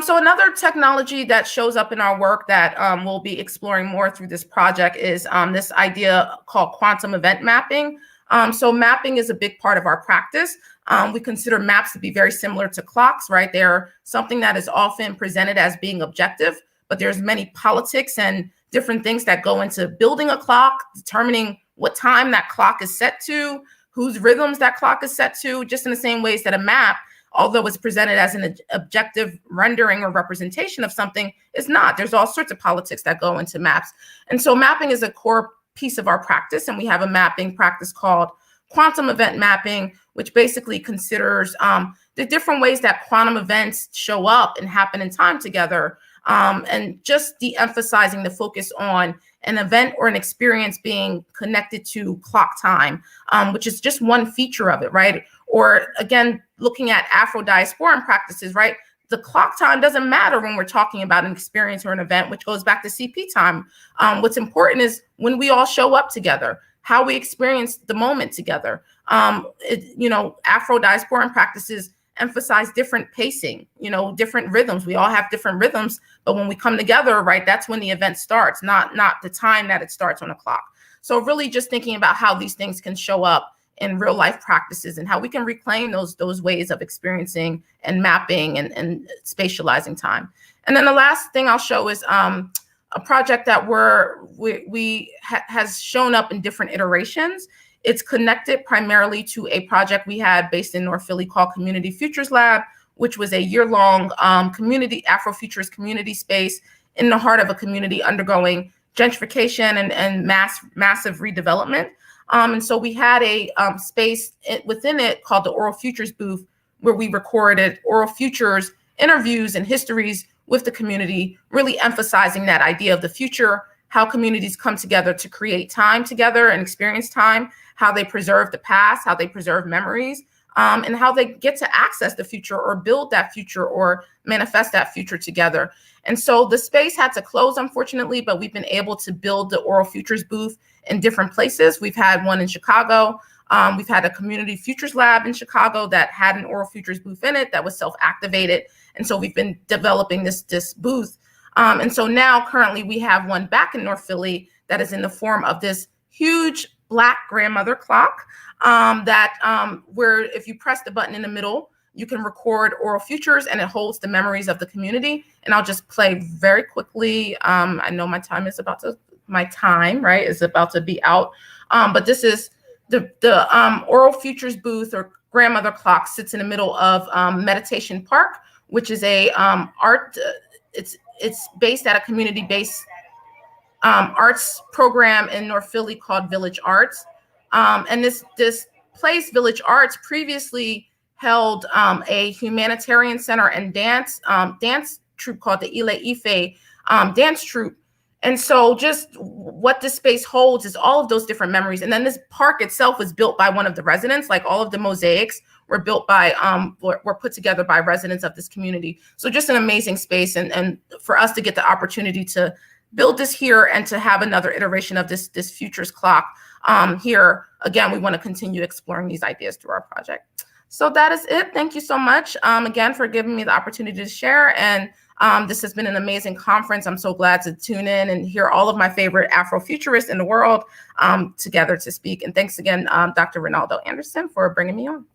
So another technology that shows up in our work that we'll be exploring more through this project is this idea called quantum event mapping. So mapping is a big part of our practice. We consider maps to be very similar to clocks, right? They're something that is often presented as being objective, but there's many politics and different things that go into building a clock, determining what time that clock is set to, whose rhythms that clock is set to, just in the same ways that a map, although it's presented as an objective rendering or representation of something, is not. There's all sorts of politics that go into maps. And so mapping is a core piece of our practice, and we have a mapping practice called quantum event mapping, which basically considers the different ways that quantum events show up and happen in time together, and just de-emphasizing the focus on an event or an experience being connected to clock time, which is just one feature of it, right? Or again, looking at Afro-diasporan practices, right? The clock time doesn't matter when we're talking about an experience or an event, which goes back to CP time. What's important is when we all show up together, how we experience the moment together. Afro-diasporan practices emphasize different pacing, different rhythms. We all have different rhythms, but when we come together, right, that's when the event starts, not the time that it starts on a clock. So really just thinking about how these things can show up in real life practices and how we can reclaim those ways of experiencing and mapping and spatializing time. And then the last thing I'll show is a project that has shown up in different iterations. It's connected primarily to a project we had based in North Philly called Community Futures Lab, which was a year-long Afrofuturist community space in the heart of a community undergoing gentrification and massive redevelopment. And so we had a space within it called the Oral Futures booth, where we recorded oral futures, interviews, and histories with the community, really emphasizing that idea of the future how communities come together to create time together and experience time, how they preserve the past, how they preserve memories, and how they get to access the future or build that future or manifest that future together. And so the space had to close, unfortunately, but we've been able to build the Oral Futures booth in different places. We've had one in Chicago. We've had a community futures lab in Chicago that had an Oral Futures booth in it that was self-activated. And so we've been developing this booth. And so now currently we have one back in North Philly that is in the form of this huge Black grandmother clock where if you press the button in the middle, you can record oral futures and it holds the memories of the community. And I'll just play very quickly. I know my time is about to be out. But this is the Oral Futures booth or grandmother clock sits in the middle of Meditation Park, which is a art. It's based at a community-based arts program in North Philly called Village Arts. And this place, Village Arts, previously held a humanitarian center and dance troupe called the Ile Ife dance troupe. And so just what this space holds is all of those different memories. And then this park itself was built by one of the residents, like all of the mosaics were built by, were put together by residents of this community. So just an amazing space. And for us to get the opportunity to build this here and to have another iteration of this futures clock here, again, we want to continue exploring these ideas through our project. So that is it. Thank you so much again for giving me the opportunity to share. And this has been an amazing conference. I'm so glad to tune in and hear all of my favorite Afrofuturists in the world together to speak. And thanks again, Dr. Reynaldo Anderson, for bringing me on.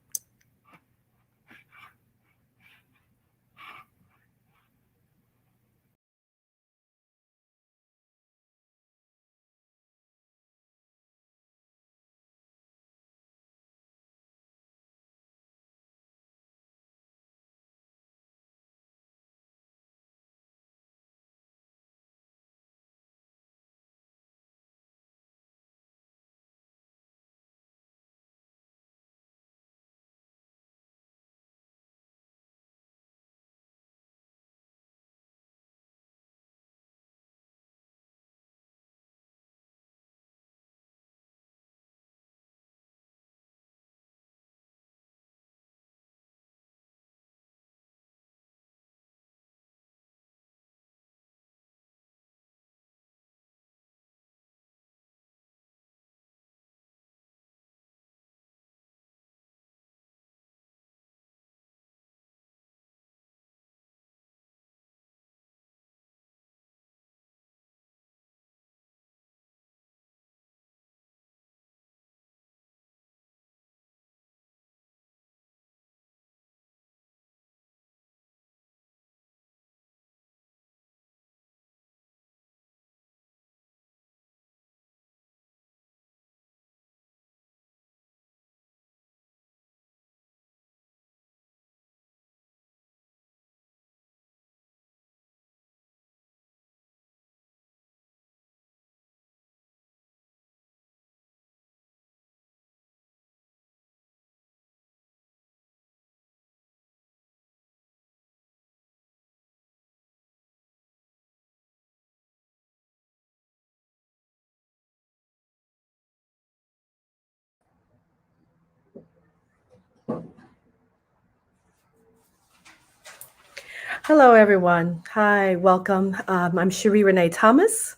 Hello, everyone. Hi, welcome. I'm Cherie Renee Thomas,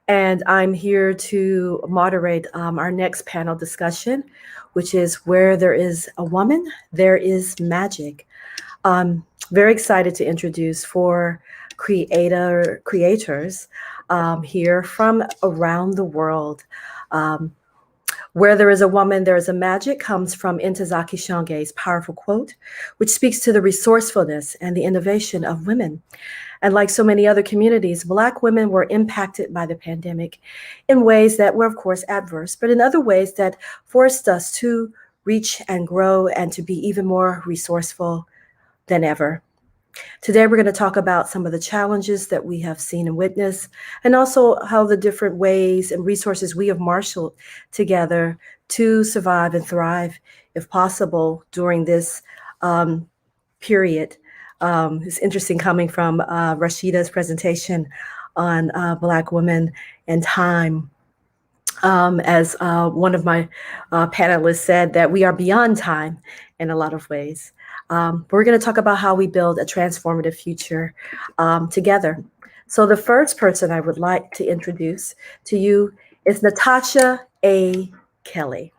and I'm here to moderate our next panel discussion, which is Where There Is a Woman, There Is Magic. Very excited to introduce four creators here from around the world. Where there is a woman, there is a magic comes from Ntozake Shange's powerful quote, which speaks to the resourcefulness and the innovation of women. And like so many other communities, Black women were impacted by the pandemic in ways that were, of course, adverse, but in other ways that forced us to reach and grow and to be even more resourceful than ever. Today, we're going to talk about some of the challenges that we have seen and witnessed, and also how the different ways and resources we have marshaled together to survive and thrive, if possible, during this period. It's interesting coming from Rashida's presentation on Black women and time. As one of my panelists said, that we are beyond time in a lot of ways. We're going to talk about how we build a transformative future together. So the first person I would like to introduce to you is Natasha A. Kelly.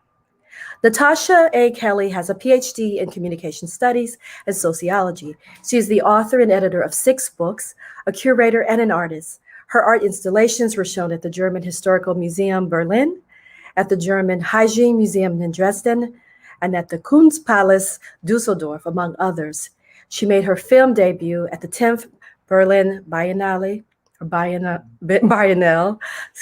Natasha A. Kelly has a PhD in communication studies and sociology. She is the author and editor of 6 books, a curator and an artist. Her art installations were shown at the German Historical Museum Berlin, at the German Hygiene Museum in Dresden, and at the Kunstpalast Dusseldorf, among others. She made her film debut at the 10th Berlin Biennale,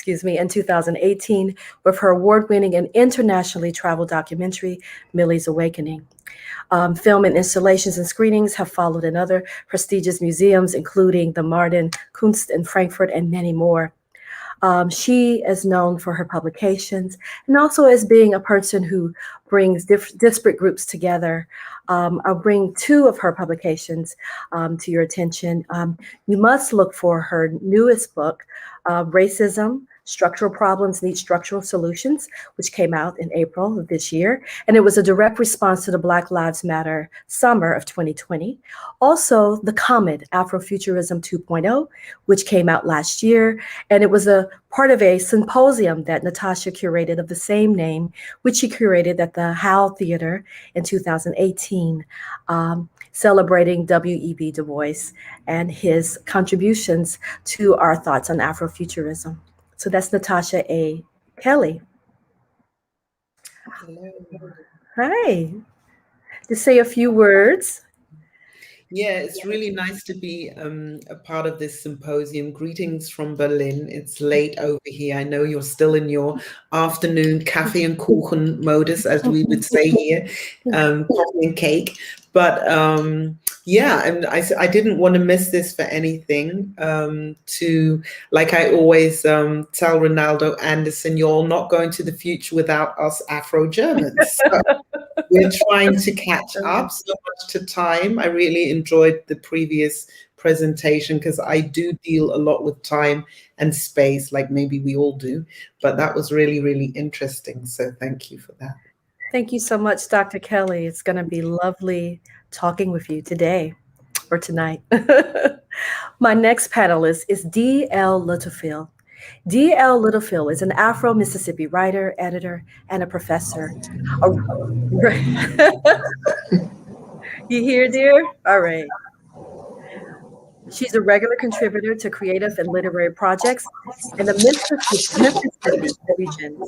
in 2018 with her award-winning and internationally traveled documentary, Millie's Awakening. Film and installations and screenings have followed in other prestigious museums, including the Modern Kunst in Frankfurt and many more. She is known for her publications and also as being a person who brings disparate groups together. I'll bring 2 of her publications to your attention. You must look for her newest book, Racism, Structural Problems Need Structural Solutions, which came out in April of this year. And it was a direct response to the Black Lives Matter summer of 2020. Also, The Comet, Afrofuturism 2.0, which came out last year. And it was a part of a symposium that Natasha curated of the same name, which she curated at the Howe Theater in 2018, celebrating W.E.B. Du Bois and his contributions to our thoughts on Afrofuturism. So that's Natasha A. Kelly. Hello. Hi. Just say a few words. Yeah, it's really nice to be a part of this symposium. Greetings from Berlin. It's late over here. I know you're still in your afternoon cafe and kuchen modus, as we would say here, coffee and cake. But yeah, and I didn't want to miss this for anything. Like I always tell Reynaldo Anderson, you're not going to the future without us Afro-Germans. So we're trying to catch up so much to time. I really enjoyed the previous presentation because I do deal a lot with time and space, like maybe we all do. But that was really, really interesting. So thank you for that. Thank you so much, Dr. Kelly. It's going to be lovely talking with you today or tonight. My next panelist is D.L. Littlefield. D.L. Littlefield is an Afro-Mississippi writer, editor, and a professor. You here, dear? All right. She's a regular contributor to creative and literary projects in the Memphis region.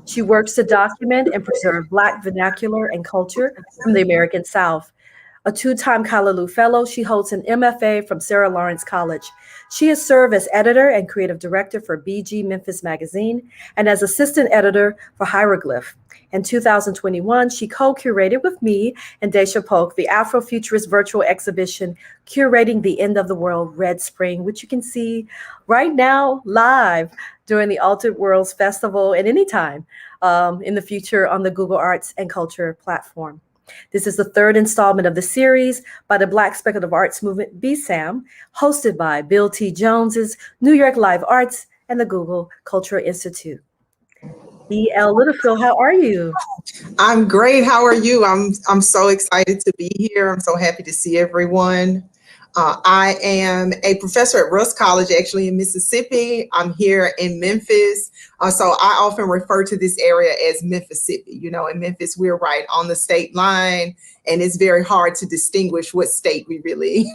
She works to document and preserve Black vernacular and culture from the American South. A 2-time Callaloo Fellow, she holds an MFA from Sarah Lawrence College. She has served as editor and creative director for BG Memphis Magazine and as assistant editor for Hieroglyph. In 2021, she co-curated with me and Daisha Polk the Afrofuturist virtual exhibition, Curating the End of the World, Red Spring, which you can see right now live during the Altered Worlds Festival at any time in the future on the Google Arts and Culture platform. This is the 3rd installment of the series by the Black Speculative Arts Movement, BSAM, hosted by Bill T. Jones's New York Live Arts and the Google Cultural Institute. D.L. Littlefield, how are you? I'm great. How are you? I'm so excited to be here. I'm so happy to see everyone. I am a professor at Rusk College, actually in Mississippi. I'm here in Memphis. So I often refer to this area as Mississippi. You know, in Memphis, we're right on the state line, and it's very hard to distinguish what state we really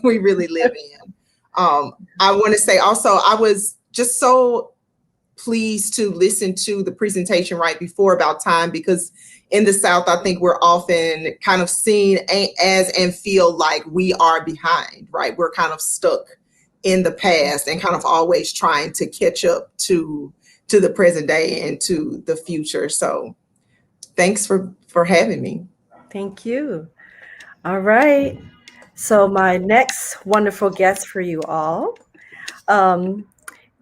live in. I want to say also, I was just so pleased to listen to the presentation right before about time, because in the South, I think we're often kind of seen as and feel like we are behind, right? We're kind of stuck in the past and kind of always trying to catch up to the present day and to the future. So thanks for having me. Thank you. All right. So my next wonderful guest for you all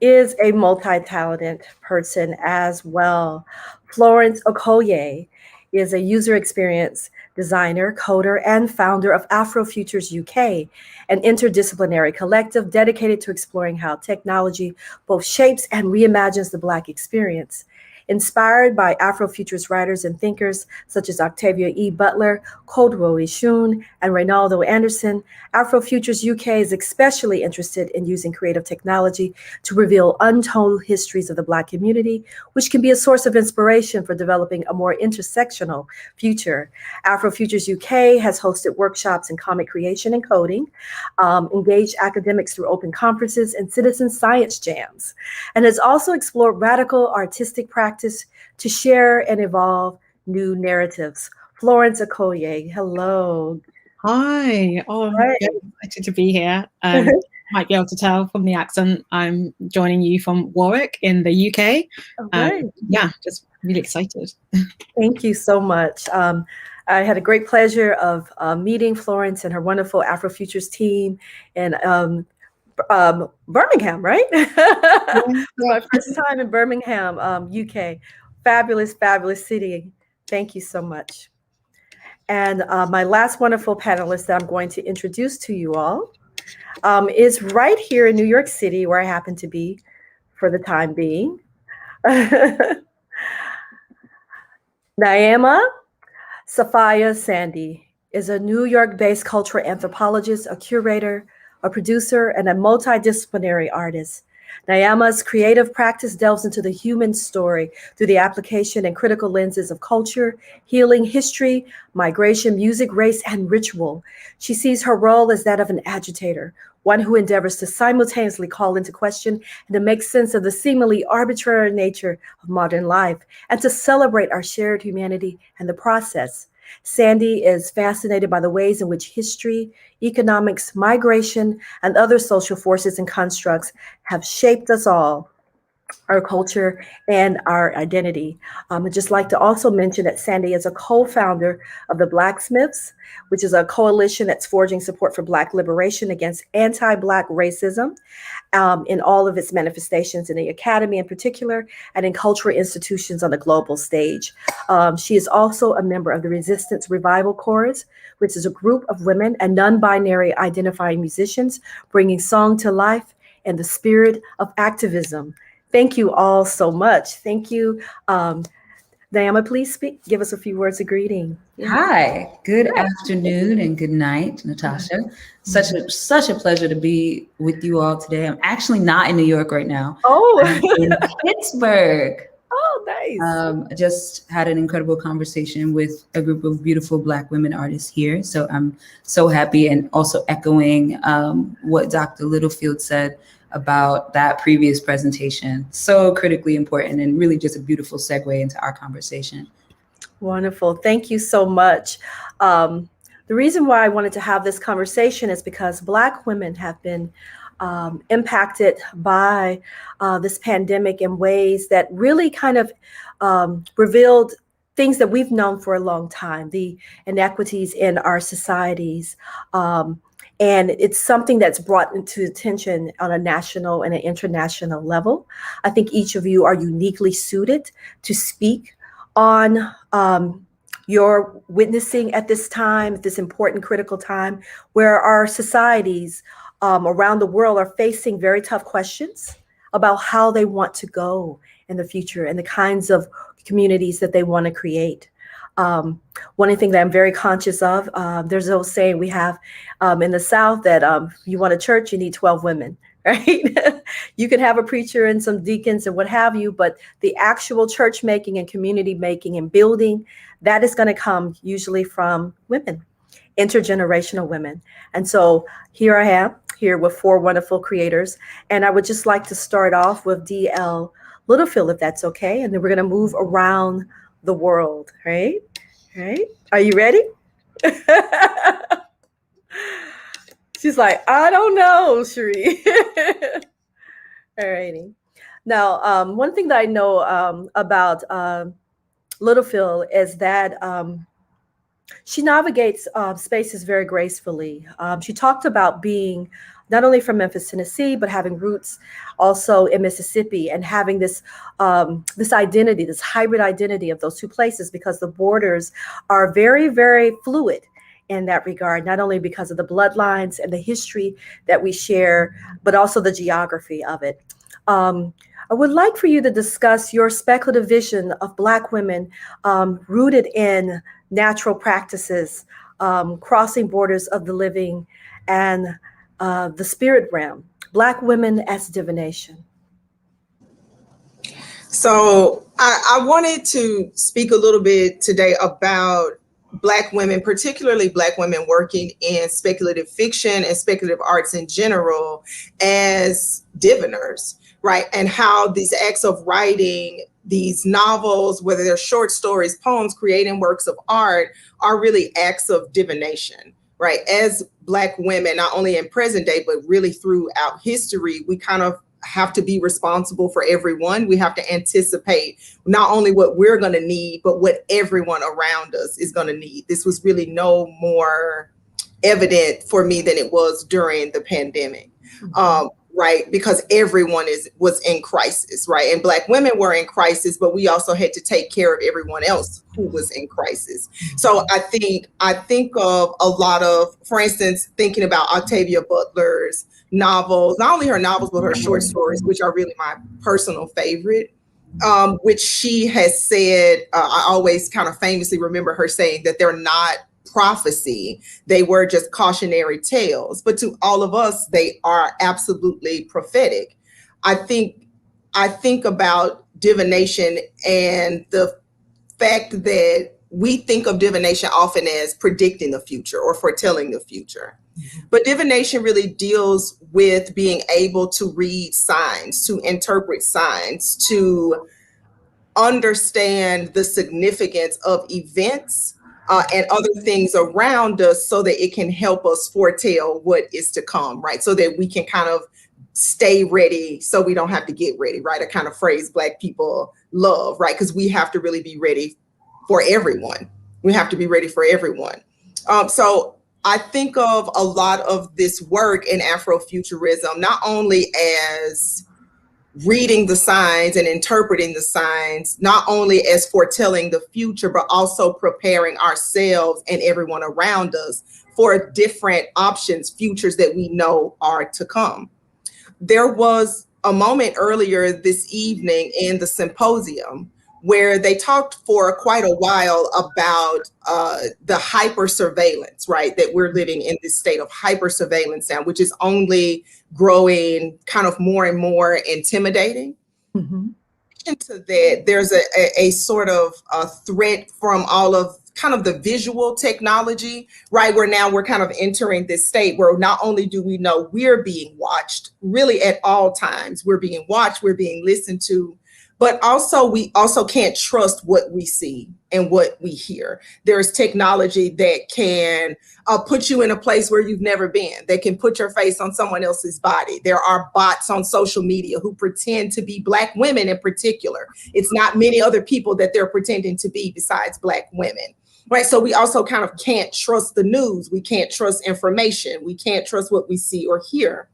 is a multi-talented person as well. Florence Okoye is a user experience designer, coder, and founder of Afrofuturists UK, an interdisciplinary collective dedicated to exploring how technology both shapes and reimagines the Black experience. Inspired by Afrofuturist writers and thinkers such as Octavia E. Butler, Kodwo Ishun, and Reynaldo Anderson, Afrofuturist UK is especially interested in using creative technology to reveal untold histories of the Black community, which can be a source of inspiration for developing a more intersectional future. Afrofuturist UK has hosted workshops in comic creation and coding, engaged academics through open conferences and citizen science jams, and has also explored radical artistic practice to share and evolve new narratives. Florence Okoye, hello. Hi. Oh, I'm Hi. very excited to be here. Might be able to tell from the accent, I'm joining you from Warwick in the UK. Right. Yeah, just really excited. Thank you so much. I had a great pleasure of meeting Florence and her wonderful Afrofuturist team in Birmingham, right? My first time in Birmingham, UK. Fabulous, fabulous city. Thank you so much. And my last wonderful panelist that I'm going to introduce to you all is right here in New York City, where I happen to be for the time being. Naima Safaya Sandy is a New York-based cultural anthropologist, a curator, a producer, and a multidisciplinary artist. Nayama's creative practice delves into the human story through the application and critical lenses of culture, healing, history, migration, music, race, and ritual. She sees her role as that of an agitator, one who endeavors to simultaneously call into question and to make sense of the seemingly arbitrary nature of modern life, and to celebrate our shared humanity and the process. Sandy is fascinated by the ways in which history, economics, migration, and other social forces and constructs have shaped us all, our culture, and our identity. I'd just like to also mention that Sandy is a co-founder of the Blacksmiths, which is a coalition that's forging support for Black liberation against anti-Black racism in all of its manifestations in the academy in particular, and in cultural institutions on the global stage. She is also a member of the Resistance Revival Chorus, which is a group of women and non-binary identifying musicians bringing song to life in the spirit of activism. Thank you all so much. Thank you. Naima, please give us a few words of greeting. Hi, good afternoon and good night, Natasha. Such a pleasure to be with you all today. I'm actually not in New York right now. Oh, I'm in Pittsburgh. Oh, nice. I just had an incredible conversation with a group of beautiful Black women artists here. So I'm so happy, and also echoing what Dr. Littlefield said about that previous presentation. So critically important, and really just a beautiful segue into our conversation. Wonderful. Thank you so much. The reason why I wanted to have this conversation is because Black women have been impacted by this pandemic in ways that really kind of revealed things that we've known for a long time, the inequities in our societies. And it's something that's brought into attention on a national and an international level. I think each of you are uniquely suited to speak on your witnessing at this time, at this important, critical time, where our societies around the world are facing very tough questions about how they want to go in the future and the kinds of communities that they want to create. One thing that I'm very conscious of, there's an old saying we have in the South that you want a church, you need 12 women, right? You can have a preacher and some deacons and what have you, but the actual church making and community making and building, that is going to come usually from women, intergenerational women. And so here I am, here with four wonderful creators. And I would just like to start off with DL Littlefield, if that's okay. And then we're going to move around the world, right? Right? Are you ready? She's like, I don't know, Cherie. All righty. Now, one thing that I know about Littlefield is that she navigates spaces very gracefully. She talked about being not only from Memphis, Tennessee, but having roots also in Mississippi, and having this this identity, this hybrid identity of those two places, because the borders are very, very fluid in that regard, not only because of the bloodlines and the history that we share, but also the geography of it. I would like for you to discuss your speculative vision of Black women rooted in natural practices, crossing borders of the living and the spirit realm, Black women as divination. So I wanted to speak a little bit today about Black women, particularly Black women working in speculative fiction and speculative arts in general as diviners, right? And how these acts of writing these novels, whether they're short stories, poems, creating works of art, are really acts of divination, right? As Black women, not only in present day, but really throughout history, we kind of have to be responsible for everyone. We have to anticipate not only what we're going to need, but what everyone around us is going to need. This was really no more evident for me than it was during the pandemic, right? Because everyone was in crisis, right? And Black women were in crisis, but we also had to take care of everyone else who was in crisis. So I think of a lot of, for instance, thinking about Octavia Butler's novels, not only her novels, but her short stories, which are really my personal favorite, which she has said, I always kind of famously remember her saying that they're not prophecy, they were just cautionary tales. But to all of us, they are absolutely prophetic. I think about divination and the fact that we think of divination often as predicting the future or foretelling the future. But divination really deals with being able to read signs, to interpret signs, to understand the significance of events and other things around us so that it can help us foretell what is to come, right? So that we can kind of stay ready so we don't have to get ready, right? A kind of phrase Black people love, right? Because we have to really be ready for everyone. We have to be ready for everyone. So I think of a lot of this work in Afrofuturism, not only as reading the signs and interpreting the signs, not only as foretelling the future, but also preparing ourselves and everyone around us for different options, futures that we know are to come. There was a moment earlier this evening in the Symposium where they talked for quite a while about the hyper surveillance, right? That we're living in this state of hyper surveillance now, which is only growing kind of more and more intimidating. Into that, there's a sort of a threat from all of kind of the visual technology, right? Where now we're kind of entering this state where not only do we know we're being watched really at all times, we're being watched, we're being listened to, but also we also can't trust what we see and what we hear. There's technology that can put you in a place where you've never been. They can put your face on someone else's body. There are bots on social media who pretend to be Black women in particular. It's not many other people that they're pretending to be besides Black women, right? So we also kind of can't trust the news. We can't trust information. We can't trust what we see or hear.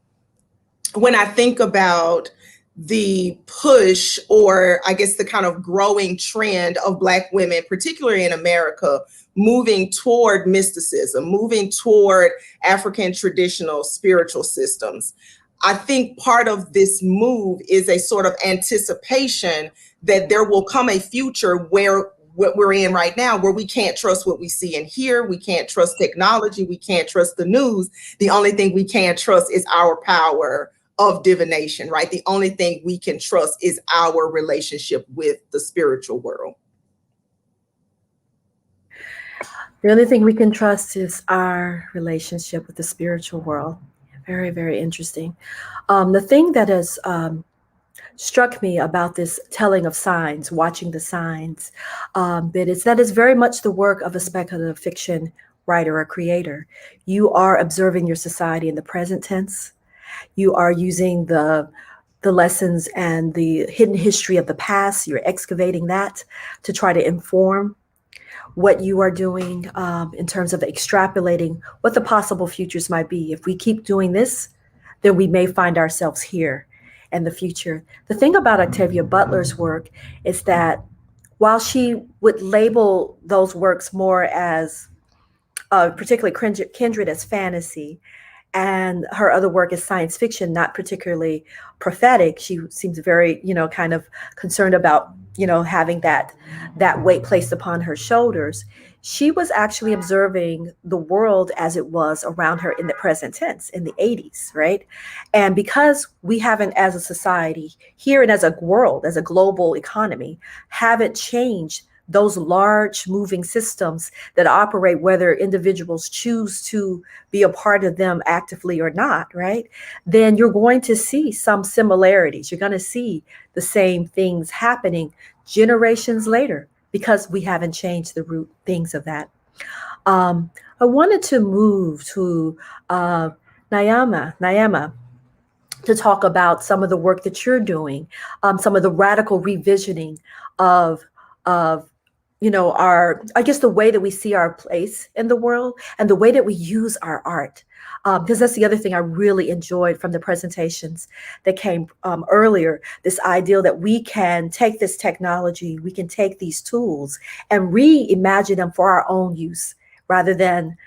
When I think about the push, or I guess the kind of growing trend of Black women, particularly in America, moving toward mysticism, moving toward African traditional spiritual systems, I think part of this move is a sort of anticipation that there will come a future where what we're in right now, where we can't trust what we see and hear, we can't trust technology, we can't trust the news. The only thing we can trust is our power of divination, right? The only thing we can trust is our relationship with the spiritual world. The only thing we can trust is our relationship with the spiritual world. Very, very interesting. The thing that has struck me about this telling of signs, watching the signs, that is very much the work of a speculative fiction writer or creator. You are observing your society in the present tense. You are using the lessons and the hidden history of the past. You're excavating that to try to inform what you are doing in terms of extrapolating what the possible futures might be. If we keep doing this, then we may find ourselves here in the future. The thing about Octavia Butler's work is that while she would label those works more as, particularly Kindred as fantasy, and her other work is science fiction, not particularly prophetic. She seems very, kind of concerned about, having that weight placed upon her shoulders. She was actually observing the world as it was around her in the present tense in the 80s, right? And because we haven't, as a society here and as a world, as a global economy, haven't changed those large moving systems that operate, whether individuals choose to be a part of them actively or not, right? Then you're going to see some similarities. You're going to see the same things happening generations later because we haven't changed the root things of that. I wanted to move to Nyama, to talk about some of the work that you're doing, some of the radical revisioning of the way that we see our place in the world and the way that we use our art. Because that's the other thing I really enjoyed from the presentations that came earlier, this idea that we can take this technology, we can take these tools and reimagine them for our own use rather than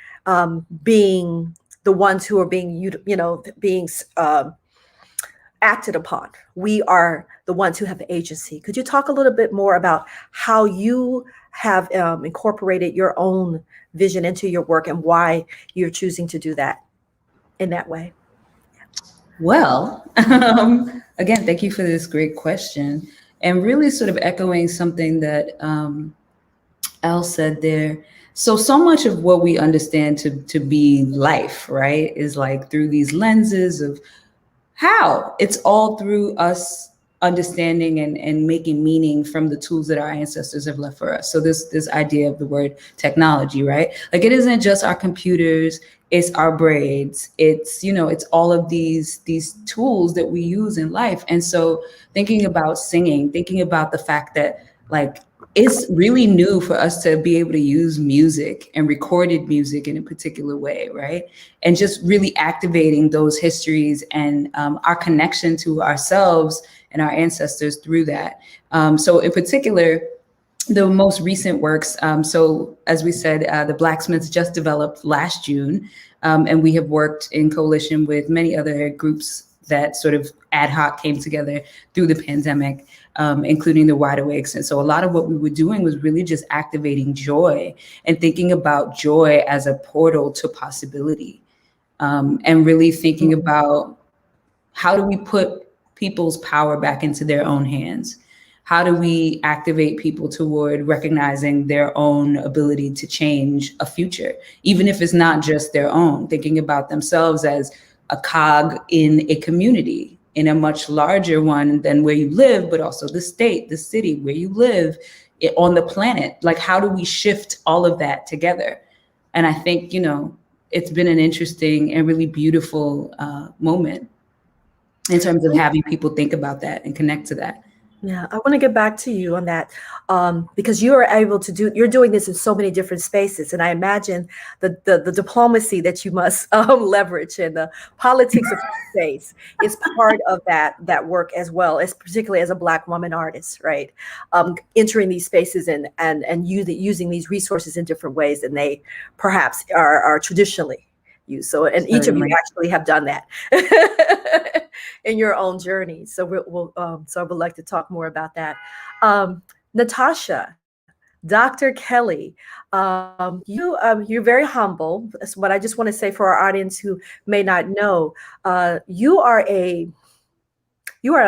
being the ones who are being acted upon. We are the ones who have agency. Could you talk a little bit more about how you have incorporated your own vision into your work and why you're choosing to do that in that way? Well, again, thank you for this great question. And really sort of echoing something that Al said there. So much of what we understand to be life, right, is like through these lenses of how it's all through us understanding and making meaning from the tools that our ancestors have left for us. So this idea of the word technology, right? Like it isn't just our computers, it's our braids, it's all of these tools that we use in life. And so thinking about singing, thinking about the fact that like it's really new for us to be able to use music and recorded music in a particular way, right? And just really activating those histories and our connection to ourselves and our ancestors through that. So in particular, the most recent works, so as we said, the Blacksmiths just developed last June, and we have worked in coalition with many other groups that sort of ad hoc came together through the pandemic, including the Wide Awakes. And so a lot of what we were doing was really just activating joy and thinking about joy as a portal to possibility, and really thinking about how do we put people's power back into their own hands? How do we activate people toward recognizing their own ability to change a future, even if it's not just their own, thinking about themselves as a cog in a community, in a much larger one than where you live, but also the state, the city, where you live, on the planet. Like, how do we shift all of that together? And I think, it's been an interesting and really beautiful moment in terms of having people think about that and connect to that. Yeah, I want to get back to you on that because you are able to you're doing this in so many different spaces. And I imagine the diplomacy that you must leverage and the politics of space is part of that work as well, as particularly as a Black woman artist, right? Entering these spaces and using these resources in different ways than they perhaps are traditionally used. So, and each of you actually have done that in your own journey. So so I would like to talk more about that. Natasha, Dr. Kelly, you're very humble. That's what I just want to say for our audience who may not know. You are a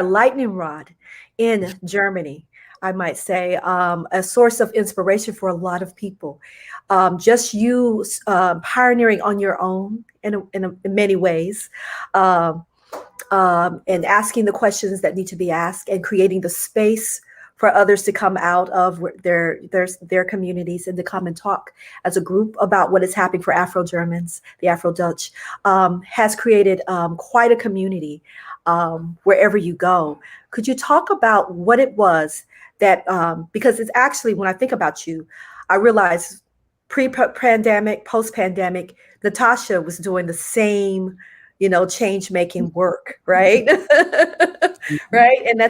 lightning rod in Germany, I might say, a source of inspiration for a lot of people. Just you pioneering on your own in many ways, and asking the questions that need to be asked and creating the space for others to come out of their communities and to come and talk as a group about what is happening for Afro-Germans, the Afro-Dutch, has created quite a community wherever you go. Could you talk about what it was that, because it's actually, when I think about you, I realize pre-pandemic, post-pandemic, Natasha was doing the same, change making work, right? Right. And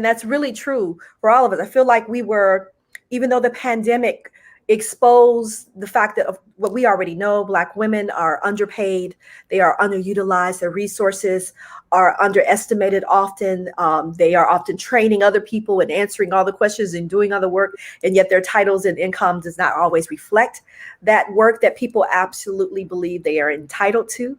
that's really true for all of us. I feel like we were, even though the pandemic exposed the fact that of what we already know, Black women are underpaid, they are underutilized, their resources are underestimated often. They are often training other people and answering all the questions and doing other work, and yet their titles and income does not always reflect that work that people absolutely believe they are entitled to,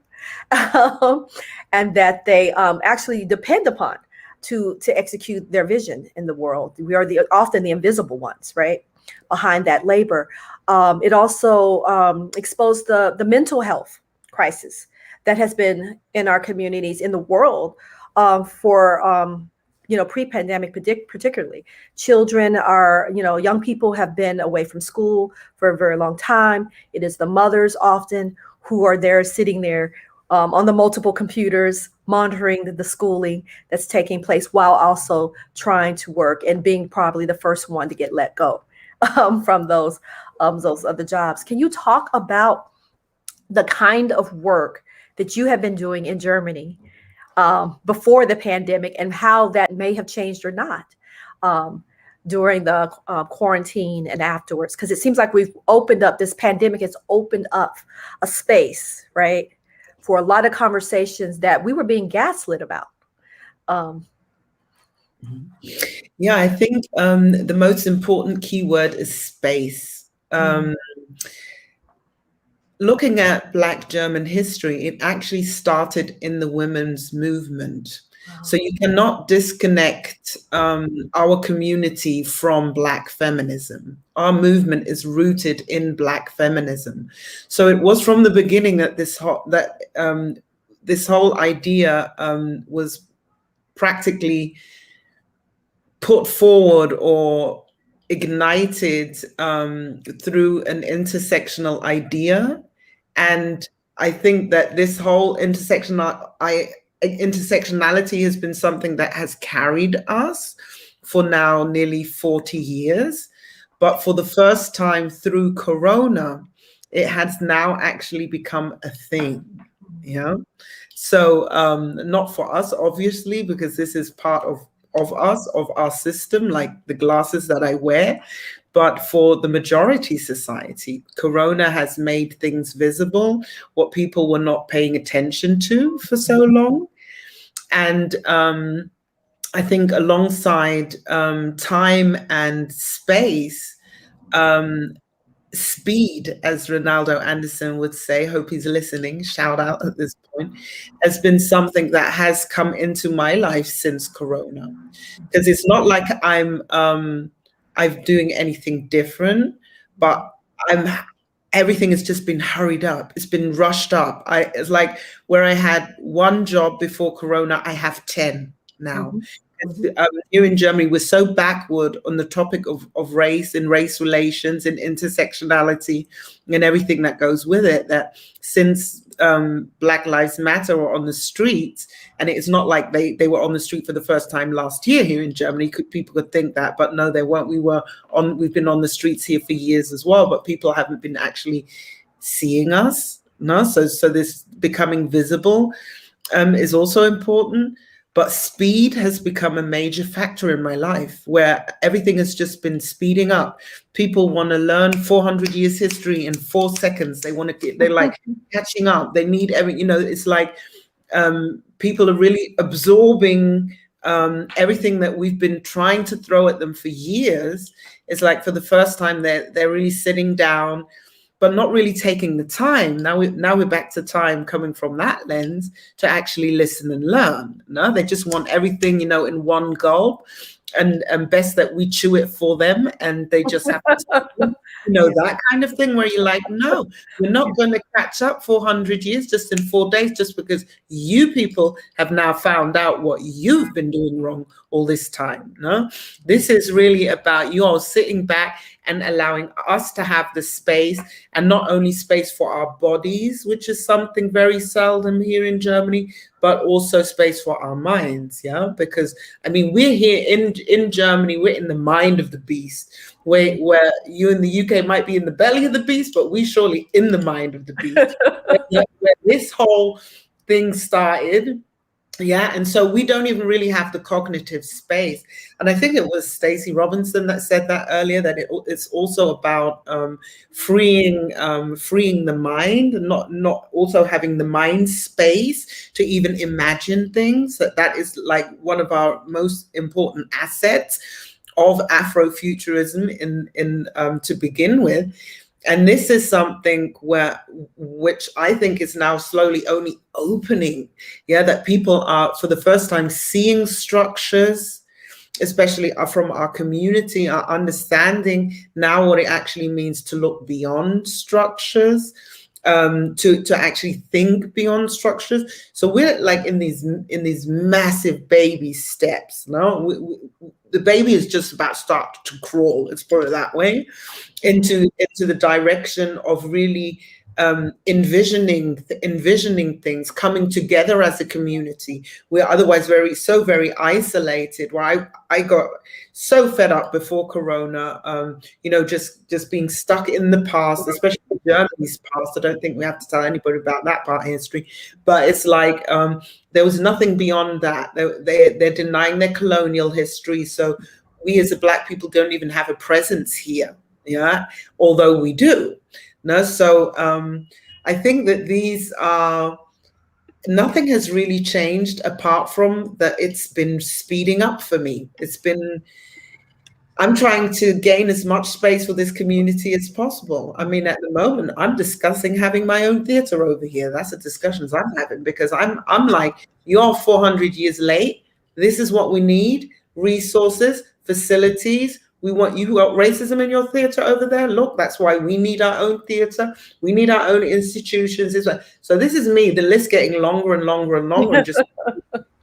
and that they actually depend upon to execute their vision in the world. We are often the invisible ones, right, behind that labor. It also exposed the mental health crisis that has been in our communities, in the world, for pre-pandemic, particularly. Children are, young people have been away from school for a very long time. It is the mothers often who are there, sitting there on the multiple computers, monitoring the schooling that's taking place, while also trying to work and being probably the first one to get let go from those other jobs. Can you talk about the kind of work that you have been doing in Germany before the pandemic, and how that may have changed or not during the quarantine and afterwards? Because it seems like we've opened up, this pandemic has opened up a space, right, for a lot of conversations that we were being gaslit about. Yeah, I think the most important keyword is space. Looking at Black German history, it actually started in the women's movement. So you cannot disconnect our community from Black feminism. Our movement is rooted in Black feminism. So it was from the beginning that this whole idea was practically put forward or ignited through an intersectional idea. And I think that this whole intersectionality has been something that has carried us for now nearly 40 years. But for the first time through Corona, it has now actually become a thing. So not for us, obviously, because this is part of us, of our system, like the glasses that I wear. But for the majority society, Corona has made things visible, what people were not paying attention to for so long. And I think alongside time and space, speed, as Reynaldo Anderson would say, hope he's listening, shout out at this point, has been something that has come into my life since Corona. Because it's not like I'm doing anything different, but everything has just been hurried up. It's been rushed up. It's like where I had one job before Corona, I have 10 now. Here in Germany, we're so backward on the topic of race and race relations and intersectionality and everything that goes with it, that since Black Lives Matter were on the streets, and it's not like they were on the street for the first time last year here in Germany. People could think that, but no, they weren't. We've been on the streets here for years as well, but people haven't been actually seeing us. No, so this becoming visible is also important. But speed has become a major factor in my life, where everything has just been speeding up. People want to learn 400 years history in 4 seconds. They're like catching up. They need it's like people are really absorbing everything that we've been trying to throw at them for years. It's like for the first time they're really sitting down, but not really taking the time. Now we're back to time coming from that lens to actually listen and learn. No, they just want everything, in one gulp, and best that we chew it for them, and they just have to, that kind of thing where you're like, no, we're not going to catch up 400 years just in 4 days, just because you people have now found out what you've been doing wrong all this time. No, this is really about you all sitting back and allowing us to have the space, and not only space for our bodies, which is something very seldom here in Germany, but also space for our minds, because we're here in Germany, we're in the mind of the beast, where you in the UK might be in the belly of the beast, but we surely in the mind of the beast. where this whole things started. Yeah, and so we don't even really have the cognitive space. And I think it was Stacey Robinson that said that earlier, that it's also about freeing the mind, and not also having the mind space to even imagine things. That is like one of our most important assets of Afrofuturism in to begin with. And this is something which I think is now slowly only opening, that people are for the first time seeing structures, especially from our community, are understanding now what it actually means to look beyond structures, to actually think beyond structures. So we're like in these massive baby steps. No, the baby is just about start to crawl. Let's put it that way, into the direction of really envisioning things coming together as a community. We're otherwise very isolated. Where I got so fed up before Corona, just being stuck in the past, especially Germany's past. I don't think we have to tell anybody about that part of history, but it's like there was nothing beyond that. They're denying their colonial history. So we as a Black people don't even have a presence here. Yeah, although we do. No, so I think that these are, nothing has really changed apart from that it's been speeding up for me. I'm trying to gain as much space for this community as possible. I mean, at the moment, I'm discussing having my own theater over here. That's the discussions I'm having, because I'm like, you're 400 years late. This is what we need: resources, facilities. We want you who got racism in your theater over there. Look, that's why we need our own theater. We need our own institutions. So this is me, the list getting longer and longer and longer, and just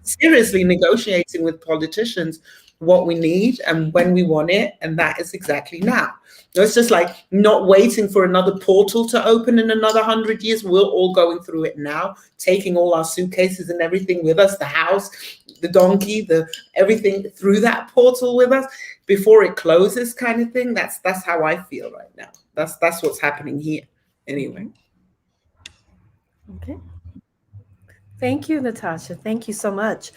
seriously negotiating with politicians what we need and when we want it. And that is exactly now. So it's just like not waiting for another portal to open in another 100 years. We're all going through it now, taking all our suitcases and everything with us, the house, the donkey, the everything through that portal with us before it closes, kind of thing. That's how I feel right now. That's what's happening here. Anyway. Okay. Thank you, Natasha. Thank you so much.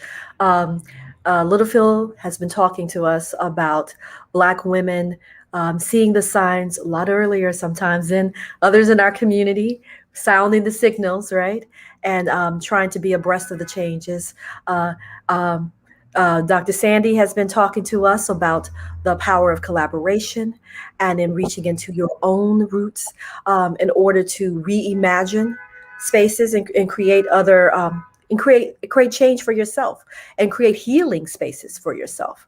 Little Phil has been talking to us about Black women seeing the signs a lot earlier sometimes than others in our community, sounding the signals, right? And trying to be abreast of the changes. Dr. Sandy has been talking to us about the power of collaboration and in reaching into your own roots in order to reimagine spaces and create other and create change for yourself and create healing spaces for yourself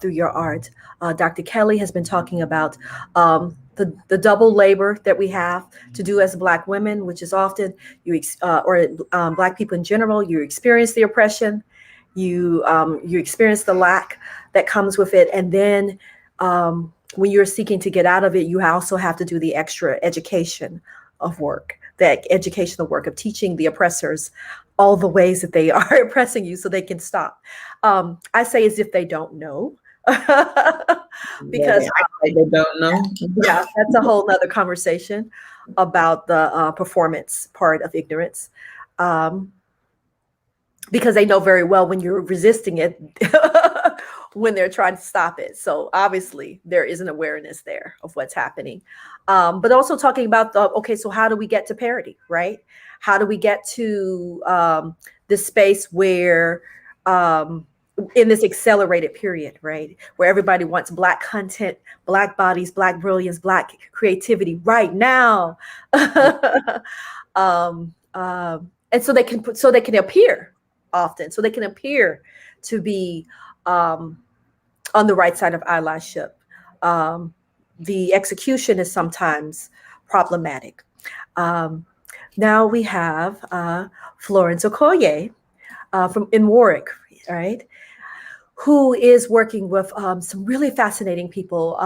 through your art. Dr. Kelly has been talking about the double labor that we have to do as Black women, which is often Black people in general. You experience the oppression, you experience the lack that comes with it, and then when you're seeking to get out of it, you also have to do the extra education of work, that educational work of teaching the oppressors all the ways that they are oppressing you so they can stop. I say as if they don't know. Because they don't know. Yeah, that's a whole nother conversation about the performance part of ignorance. Because they know very well when you're resisting it, when they're trying to stop it. So obviously there is an awareness there of what's happening. But also talking about so how do we get to parity, right? How do we get to this space where in this accelerated period, right? Where everybody wants Black content, Black bodies, Black brilliance, Black creativity right now. And so they can appear often, so they can appear to be on the right side of allyship. The execution is sometimes problematic. Now we have Florence Okoye in Warwick, right? Who is working with some really fascinating people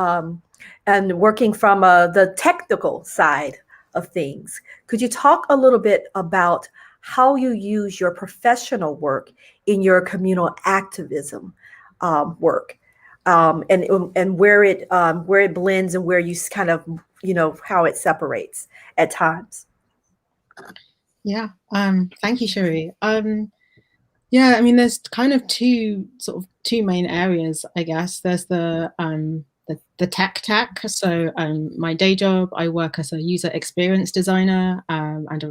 and working from the technical side of things. Could you talk a little bit about how you use your professional work in your communal activism work, and where it blends and where you kind of, how it separates at times? Yeah. Thank you, Sherry. Yeah, I mean, there's kind of two main areas, I guess. There's the tech. So my day job, I work as a user experience designer and a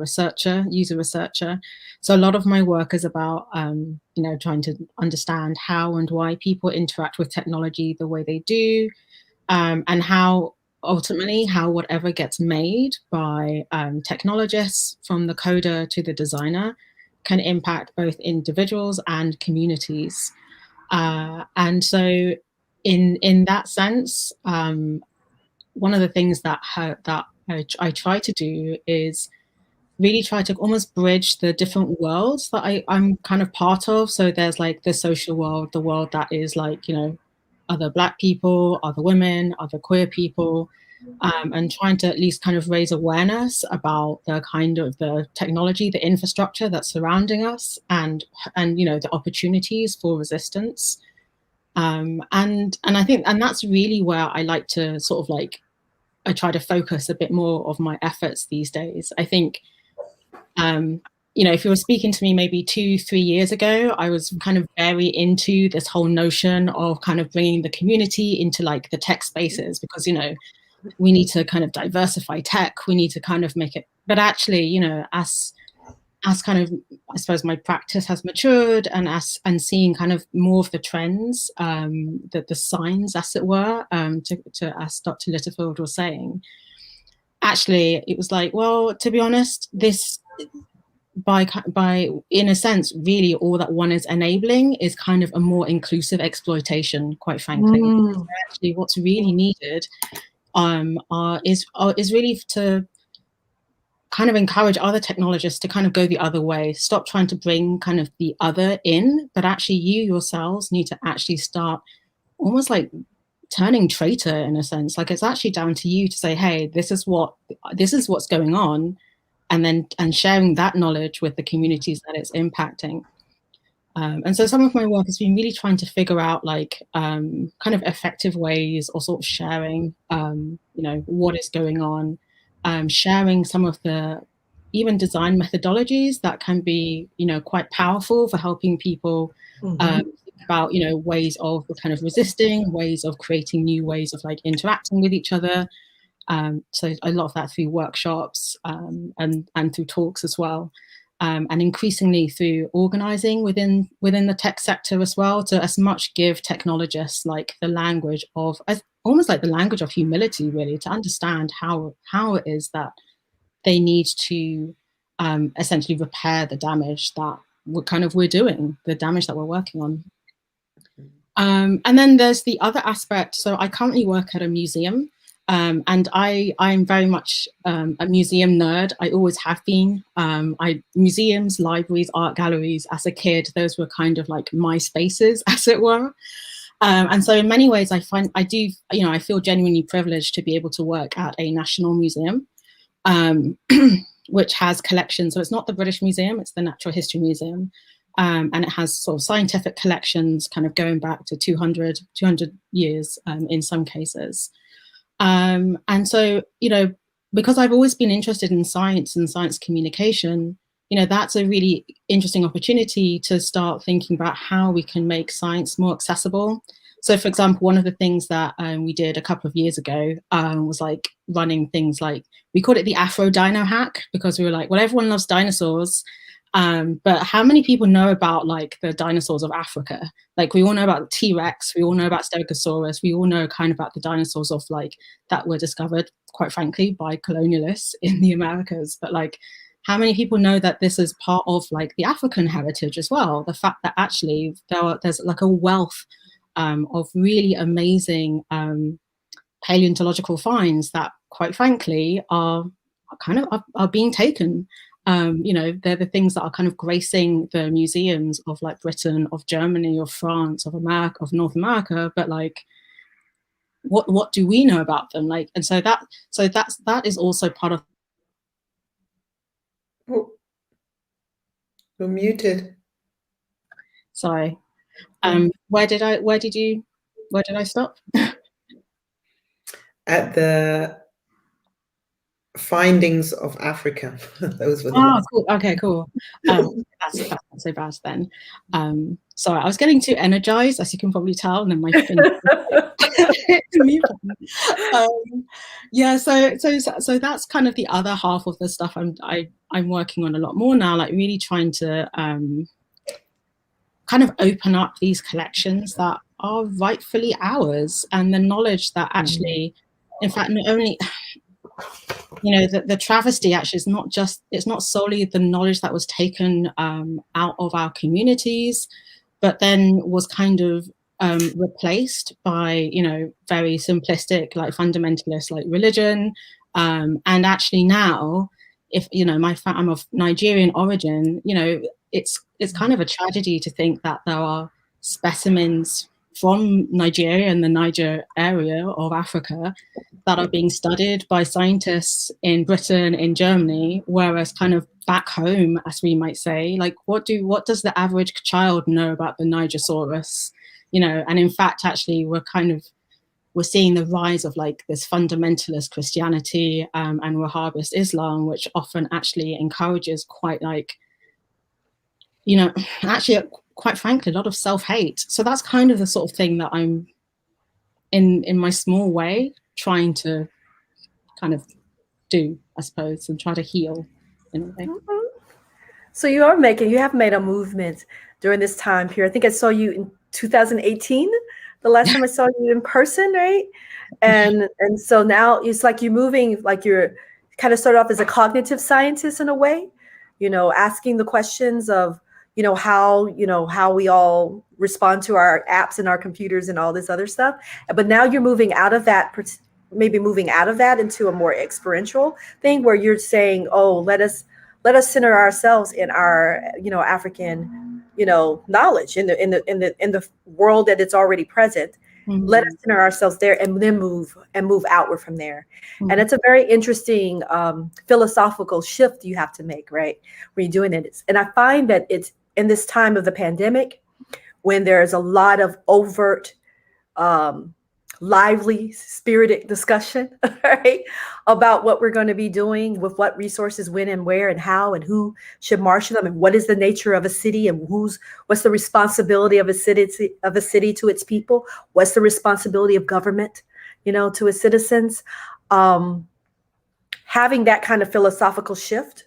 user researcher. So a lot of my work is about trying to understand how and why people interact with technology the way they do, and how ultimately how whatever gets made by technologists, from the coder to the designer, can impact both individuals and communities. And so in that sense, one of the things that I try to do is really try to almost bridge the different worlds that I'm kind of part of. So there's like the social world, the world that is like, other Black people, other women, other queer people, and trying to at least kind of raise awareness about the kind of the technology, the infrastructure that's surrounding us, and the opportunities for resistance. And I think, and that's really where I like to sort of like, I try to focus a bit more of my efforts these days. I think, if you were speaking to me maybe 2-3 years ago, I was kind of very into this whole notion of kind of bringing the community into like the tech spaces, because, we need to kind of diversify tech. We need to kind of make it, but actually, as kind of, I suppose my practice has matured, and seeing kind of more of the trends, the signs, as it were, to as Dr. Littlefield was saying, actually, it was like, well, to be honest, this, by in a sense, really all that one is enabling is kind of a more inclusive exploitation, quite frankly. So actually, what's really needed is really to kind of encourage other technologists to kind of go the other way, stop trying to bring kind of the other in, but actually you yourselves need to actually start almost like turning traitor, in a sense. Like, it's actually down to you to say, hey, this is what's going on, and sharing that knowledge with the communities that it's impacting. And so some of my work has been really trying to figure out like kind of effective ways, or sort of sharing, what is going on, sharing some of the even design methodologies that can be, quite powerful for helping people think about, ways of kind of resisting, ways of creating new ways of like interacting with each other. So a lot of that through workshops, and through talks as well. And increasingly through organizing within the tech sector as well, to as much give technologists like the language of, almost like the language of humility, really, to understand how it is that they need to essentially repair the damage that we're doing, the damage that we're working on. And then there's the other aspect. So I currently work at a museum. And I'm very much a museum nerd. I always have been. Museums, libraries, art galleries, as a kid, those were kind of like my spaces, as it were. And so in many ways, I feel genuinely privileged to be able to work at a national museum, which has collections. So it's not the British Museum, it's the Natural History Museum. And it has sort of scientific collections kind of going back to 200 years in some cases. And so, because I've always been interested in science and science communication, that's a really interesting opportunity to start thinking about how we can make science more accessible. So, for example, one of the things that we did a couple of years ago was like running things like, we called it the Afro Dino hack, because we were like, well, everyone loves dinosaurs. But how many people know about like the dinosaurs of Africa? Like, we all know about T-Rex, we all know about Stegosaurus, we all know kind of about the dinosaurs of like that were discovered, quite frankly, by colonialists in the Americas. But like, how many people know that this is part of like the African heritage as well? The fact that actually there's like a wealth of really amazing paleontological finds that, quite frankly, are being taken. They're the things that are kind of gracing the museums of like Britain, of Germany, of France, of America, of North America. But like, what do we know about them? Like, and so that is also part of. Oh, you're muted. Sorry. Where did I stop? At the findings of Africa. Those were the Oh, ones. cool. Okay, cool. That's not so bad then. Sorry, I was getting too energized, as you can probably tell, and then my fingers hit the mute button. Yeah, so that's kind of the other half of the stuff I'm working on a lot more now, like really trying to kind of open up these collections that are rightfully ours, and the knowledge that actually, in fact, not only, you know, the travesty actually is not just, it's not solely the knowledge that was taken out of our communities, but then was kind of replaced by, you know, very simplistic, like fundamentalist, like religion. And actually now, if, you know, I'm of Nigerian origin, you know, it's kind of a tragedy to think that there are specimens from Nigeria and the Niger area of Africa that are being studied by scientists in Britain, in Germany, whereas kind of back home, as we might say, like what does the average child know about the Nigersaurus? You know, and in fact, actually, we're seeing the rise of like this fundamentalist Christianity and Wahhabist Islam, which often actually encourages quite like, you know, actually, quite frankly, a lot of self-hate. So that's kind of the sort of thing that I'm in my small way trying to kind of do, I suppose, and try to heal in a way. So you have made a movement during this time period. I think I saw you in 2018, the last time I saw you in person, right? And so now it's like you're moving, like you're kind of started off as a cognitive scientist in a way, you know, asking the questions of, you know, how we all respond to our apps and our computers and all this other stuff. But now you're moving out of that, maybe moving out of that into a more experiential thing where you're saying, oh, let us center ourselves in our, you know, African, you know, knowledge in the world that it's already present. Mm-hmm. Let us center ourselves there and then move outward from there. Mm-hmm. And it's a very interesting philosophical shift you have to make, right? When you're doing it. And I find that it's in this time of the pandemic, when there's a lot of overt, lively, spirited discussion, right, about what we're going to be doing with what resources, when and where and how and who should marshal them, and what is the nature of a city, and what's the responsibility of a city to its people, what's the responsibility of government, you know, to its citizens. Having that kind of philosophical shift,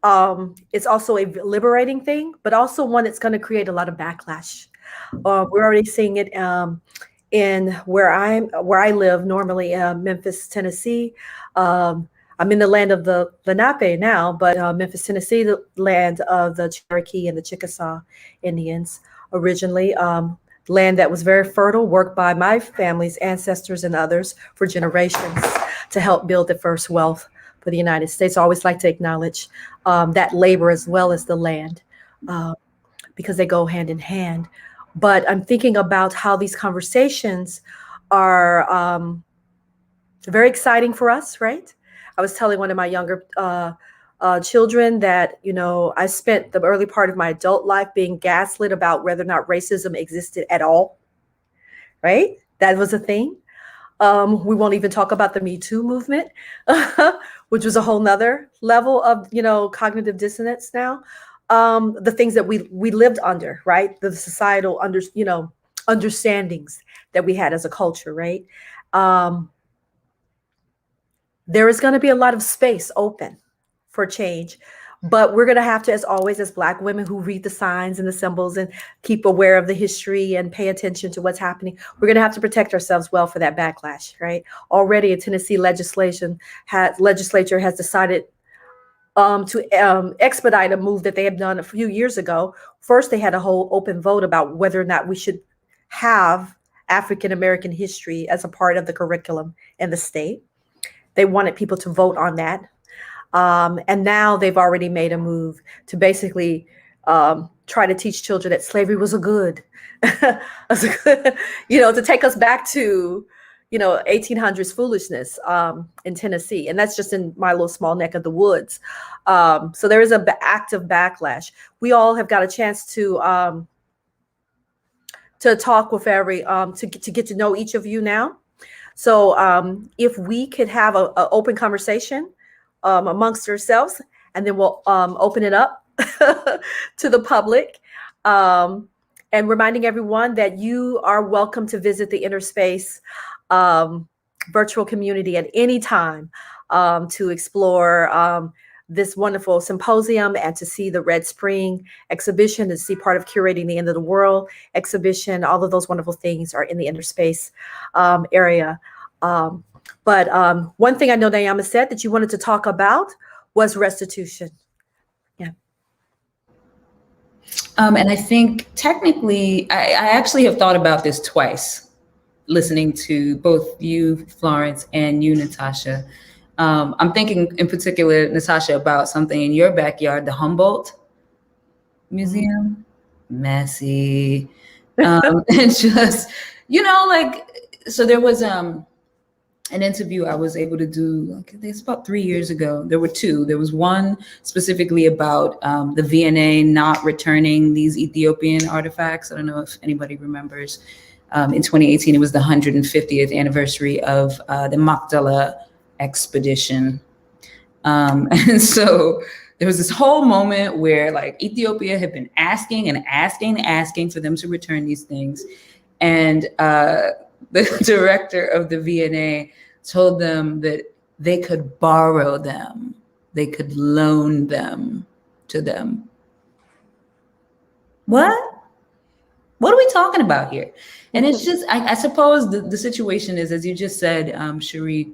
it's also a liberating thing, but also one that's going to create a lot of backlash. We're already seeing it in where I live normally, Memphis, Tennessee. I'm in the land of the Lenape now, but Memphis, Tennessee, the land of the Cherokee and the Chickasaw Indians originally. Land that was very fertile, worked by my family's ancestors and others for generations to help build the first wealth for the United States. I always like to acknowledge that labor as well as the land, because they go hand in hand. But I'm thinking about how these conversations are very exciting for us, right? I was telling one of my younger children that, you know, I spent the early part of my adult life being gaslit about whether or not racism existed at all, right? That was a thing. We won't even talk about the Me Too movement, which was a whole nother level of, you know, cognitive dissonance now. The things that we lived under, right? The societal understandings that we had as a culture, right? There is going to be a lot of space open for change, but we're going to have to, as always, as Black women who read the signs and the symbols and keep aware of the history and pay attention to what's happening, we're going to have to protect ourselves well for that backlash, right? Already a Tennessee legislature has decided to expedite a move that they have done a few years ago. First, they had a whole open vote about whether or not we should have African-American history as a part of the curriculum in the state. They wanted people to vote on that. And now they've already made a move to basically try to teach children that slavery was a good, you know, to take us back to, you know, 1800s foolishness in Tennessee. And that's just in my little small neck of the woods. So there is an active backlash. We all have got a chance to talk with to get to know each of you now. So if we could have an open conversation amongst ourselves, and then we'll open it up to the public. And reminding everyone that you are welcome to visit the Inner Space virtual community at any time to explore this wonderful symposium and to see the Red Spring exhibition, to see part of Curating the End of the World exhibition. All of those wonderful things are in the Inner Space area. But one thing I know Nayama said that you wanted to talk about was restitution. Yeah. And I think technically, I actually have thought about this twice, listening to both you, Florence, and you, Natasha. I'm thinking in particular, Natasha, about something in your backyard, the Humboldt Museum. Messy. And just, so there was an interview I was able to do, it's about 3 years ago. There were two. There was one specifically about the V&A not returning these Ethiopian artifacts. I don't know if anybody remembers. In 2018, it was the 150th anniversary of the Magdala expedition. And so there was this whole moment where Ethiopia had been asking and asking and asking for them to return these things. And the director of the V&A told them that they could borrow them. They could loan them to them. What are we talking about here? And it's just, I suppose the situation is, as you just said, Cherie,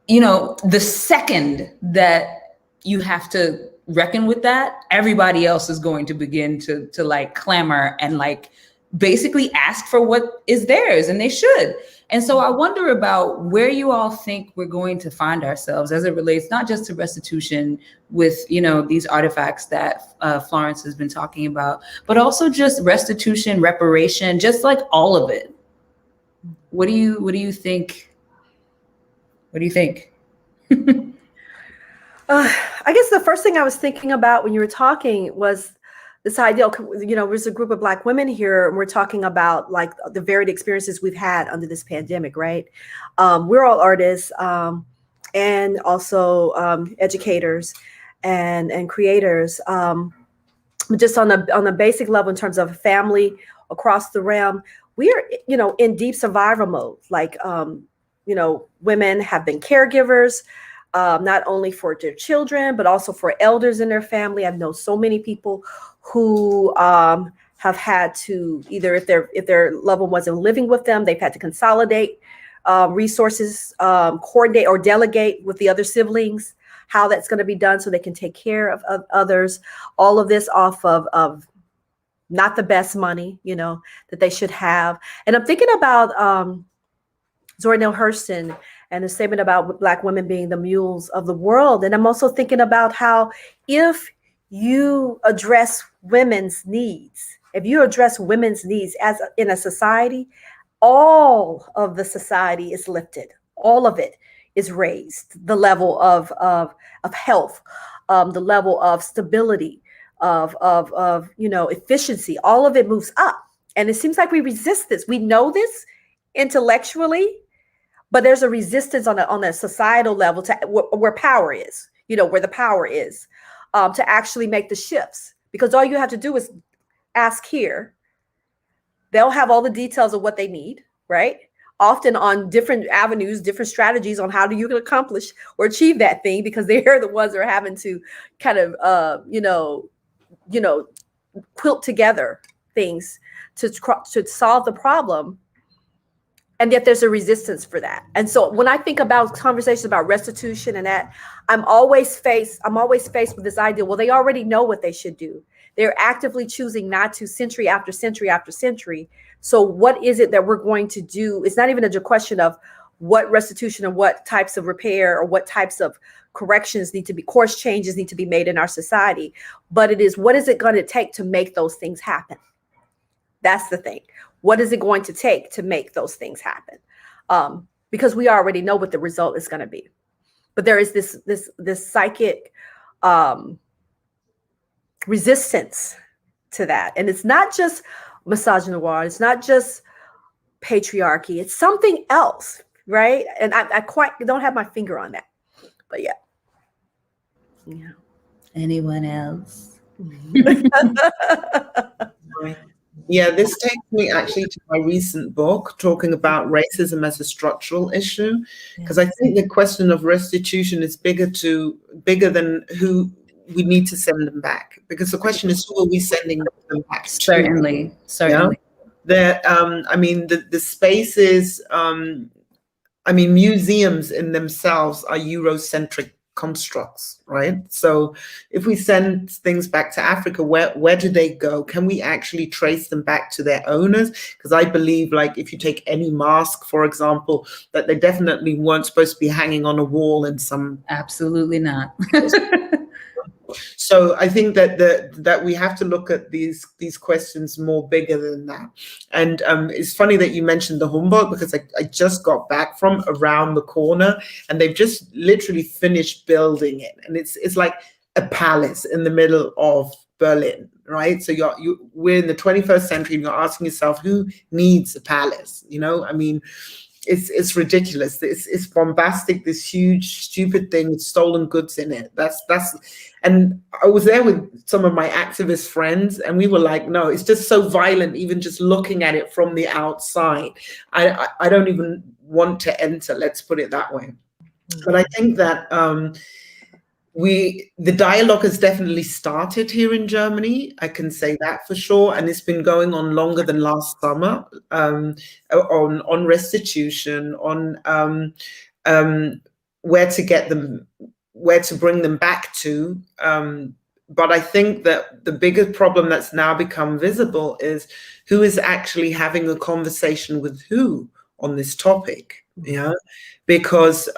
the second that you have to reckon with that, everybody else is going to begin to clamor and basically ask for what is theirs, and they should. And so I wonder about where you all think we're going to find ourselves as it relates not just to restitution with these artifacts that Florence has been talking about, but also just restitution, reparation, just all of it. What do you think? What do you think? I guess the first thing I was thinking about when you were talking was this idea, there's a group of Black women here, and we're talking about the varied experiences we've had under this pandemic, right? We're all artists and also educators and creators. Just on the basic level, in terms of family across the realm, we are, in deep survival mode. Women have been caregivers, not only for their children, but also for elders in their family. I know so many people who have had to either, if their loved one wasn't living with them, they've had to consolidate resources, coordinate or delegate with the other siblings, how that's going to be done so they can take care of others. All of this off of not the best money, that they should have. And I'm thinking about Zora Neale Hairston and the statement about Black women being the mules of the world. And I'm also thinking about how if you address women's needs, as in a society, all of the society is lifted. All of it is raised. The level of health, the level of stability, of efficiency, all of it moves up. And it seems like we resist this. We know this intellectually, but there's a resistance on a societal level to where power is, where the power is, to actually make the shifts. Because all you have to do is ask here. They'll have all the details of what they need, right? Often on different avenues, different strategies on how do you accomplish or achieve that thing, because they're the ones that are having to kind of, quilt together things to solve the problem. And yet there's a resistance for that. And so when I think about conversations about restitution and that, I'm always faced with this idea, well, they already know what they should do. They're actively choosing not to, century after century after century. So what is it that we're going to do? It's not even a question of what restitution and what types of repair or what types of corrections need to be, course changes need to be made in our society. But it is, what is it going to take to make those things happen? That's the thing. What is it going to take to make those things happen? Because we already know what the result is going to be. But there is this psychic resistance to that. And it's not just misogynoir. It's not just patriarchy. It's something else, right? And I quite don't have my finger on that. But yeah. Anyone else? Yeah, this takes me actually to my recent book talking about racism as a structural issue, because I think the question of restitution is bigger than who we need to send them back, because the question is, who are we sending them back to? Certainly. Yeah? The spaces, museums in themselves are Eurocentric constructs, right? So if we send things back to Africa, where do they go? Can we actually trace them back to their owners? Because I believe, like, if you take any mask, for example, that they definitely weren't supposed to be hanging on a wall in some... Absolutely not. So I think that we have to look at these questions more bigger than that. And it's funny that you mentioned the Humboldt, because I just got back from around the corner, and they've just literally finished building it, and it's like a palace in the middle of Berlin, right? So we're in the 21st century, and you're asking yourself, who needs a palace? It's ridiculous. It's bombastic, this huge, stupid thing with stolen goods in it. And I was there with some of my activist friends, and we were like, no, it's just so violent, even just looking at it from the outside. I don't even want to enter, let's put it that way. But I think that the dialogue has definitely started here in Germany. I can say that for sure, and it's been going on longer than last summer, on restitution, on where to bring them back to. But I think that the biggest problem that's now become visible is who is actually having a conversation with who on this topic. Yeah, because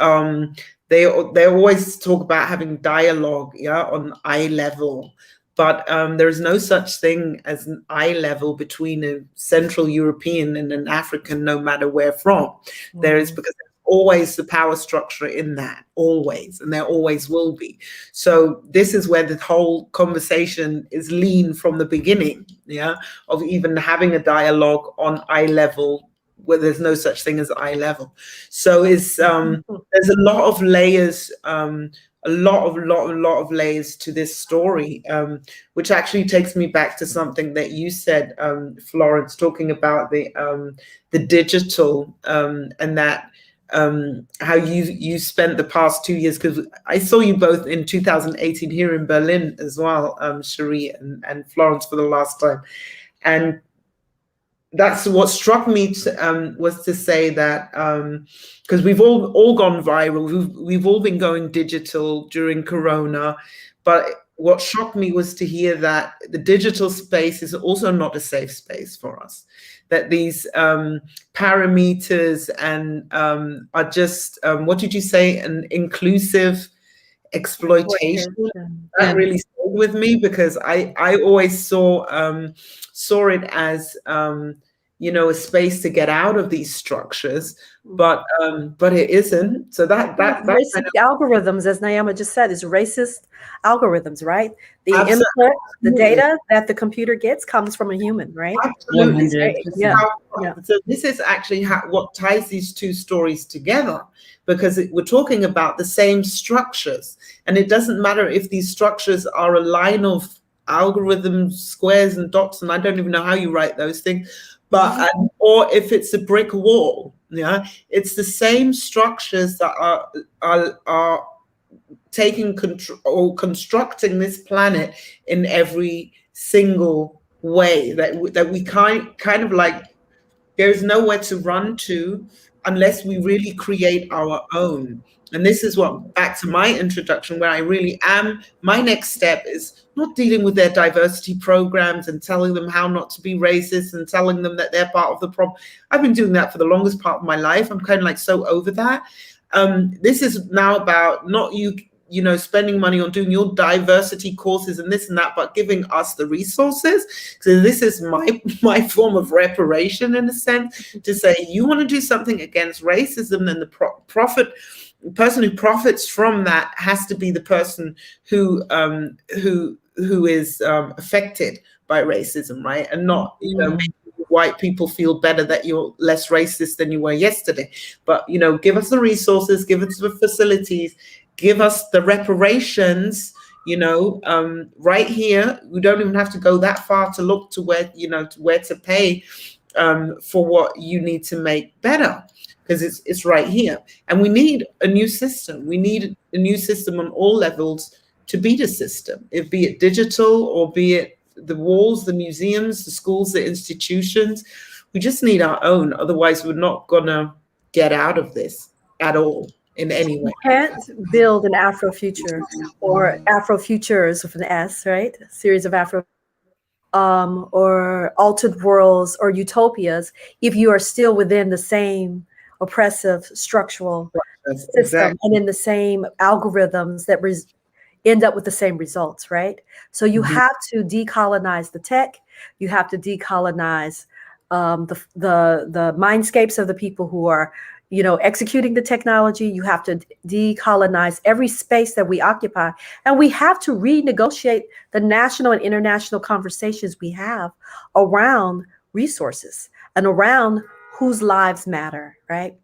they always talk about having dialogue, on eye level, but there is no such thing as an eye level between a Central European and an African, no matter where from. There is, because there's always the power structure in that, always, and there always will be. So this is where the whole conversation is lean from the beginning, of even having a dialogue on eye level, where there's no such thing as eye level. So there's a lot of layers, a lot of layers to this story, which actually takes me back to something that you said, Florence, talking about the digital, and that how you spent the past 2 years, because I saw you both in 2018 here in Berlin as well, Cherie and Florence, for the last time. And that's what struck me was to say that, because we've all gone viral, we've all been going digital during Corona, but what shocked me was to hear that the digital space is also not a safe space for us, that these parameters and are just, what did you say, an inclusive exploitation. That really stayed with me, because I always saw it as a space to get out of these structures, but it isn't. So that racist algorithms, as Naima just said, is racist algorithms, right? The input, the data that the computer gets comes from a human, right? Absolutely. Yeah. So this is actually what ties these two stories together, because we're talking about the same structures, and it doesn't matter if these structures are a line of algorithms, squares and dots, and I don't even know how you write those things, but or if it's a brick wall. It's the same structures that are taking control or constructing this planet in every single way, that we kind of like, there's nowhere to run to unless we really create our own. And this is what, back to my introduction, where I really am, my next step is not dealing with their diversity programs and telling them how not to be racist and telling them that they're part of the problem. I've been doing that for the longest part of my life. I'm kind of like so over that. This is now about not you spending money on doing your diversity courses and this and that, but giving us the resources. So this is my form of reparation, in a sense, to say, you want to do something against racism, then the person who profits from that has to be the person who is affected by racism, right? And not making white people feel better that you're less racist than you were yesterday. But give us the resources, give us the facilities, give us the reparations, right here. We don't even have to go that far to look to where, to where to pay for what you need to make better, because it's right here. And we need a new system. We need a new system on all levels to be the system, be it digital or be it the walls, the museums, the schools, the institutions. We just need our own. Otherwise, we're not going to get out of this at all in any way. You can't build an Afrofuture or Afrofutures with an S, right? A series of or altered worlds or utopias if you are still within the same oppressive structural system and in the same algorithms that end up with the same results, right? So you have to decolonize the tech. You have to decolonize the mindscapes of the people who are, executing the technology. You have to decolonize every space that we occupy. And we have to renegotiate the national and international conversations we have around resources and around whose lives matter, right?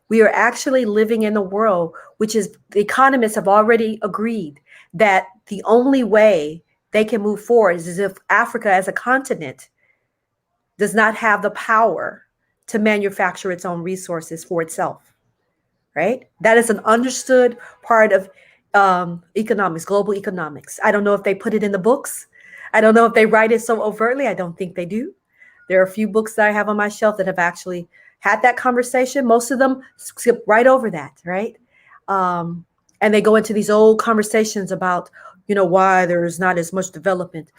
We are actually living in a world which is, the economists have already agreed that the only way they can move forward is if Africa as a continent does not have the power to manufacture its own resources for itself, right? That is an understood part of economics, global economics. I don't know if they put it in the books. I don't know if they write it so overtly. I don't think they do. There are a few books that I have on my shelf that have actually had that conversation. Most of them skip right over that, right? And they go into these old conversations about, why there's not as much development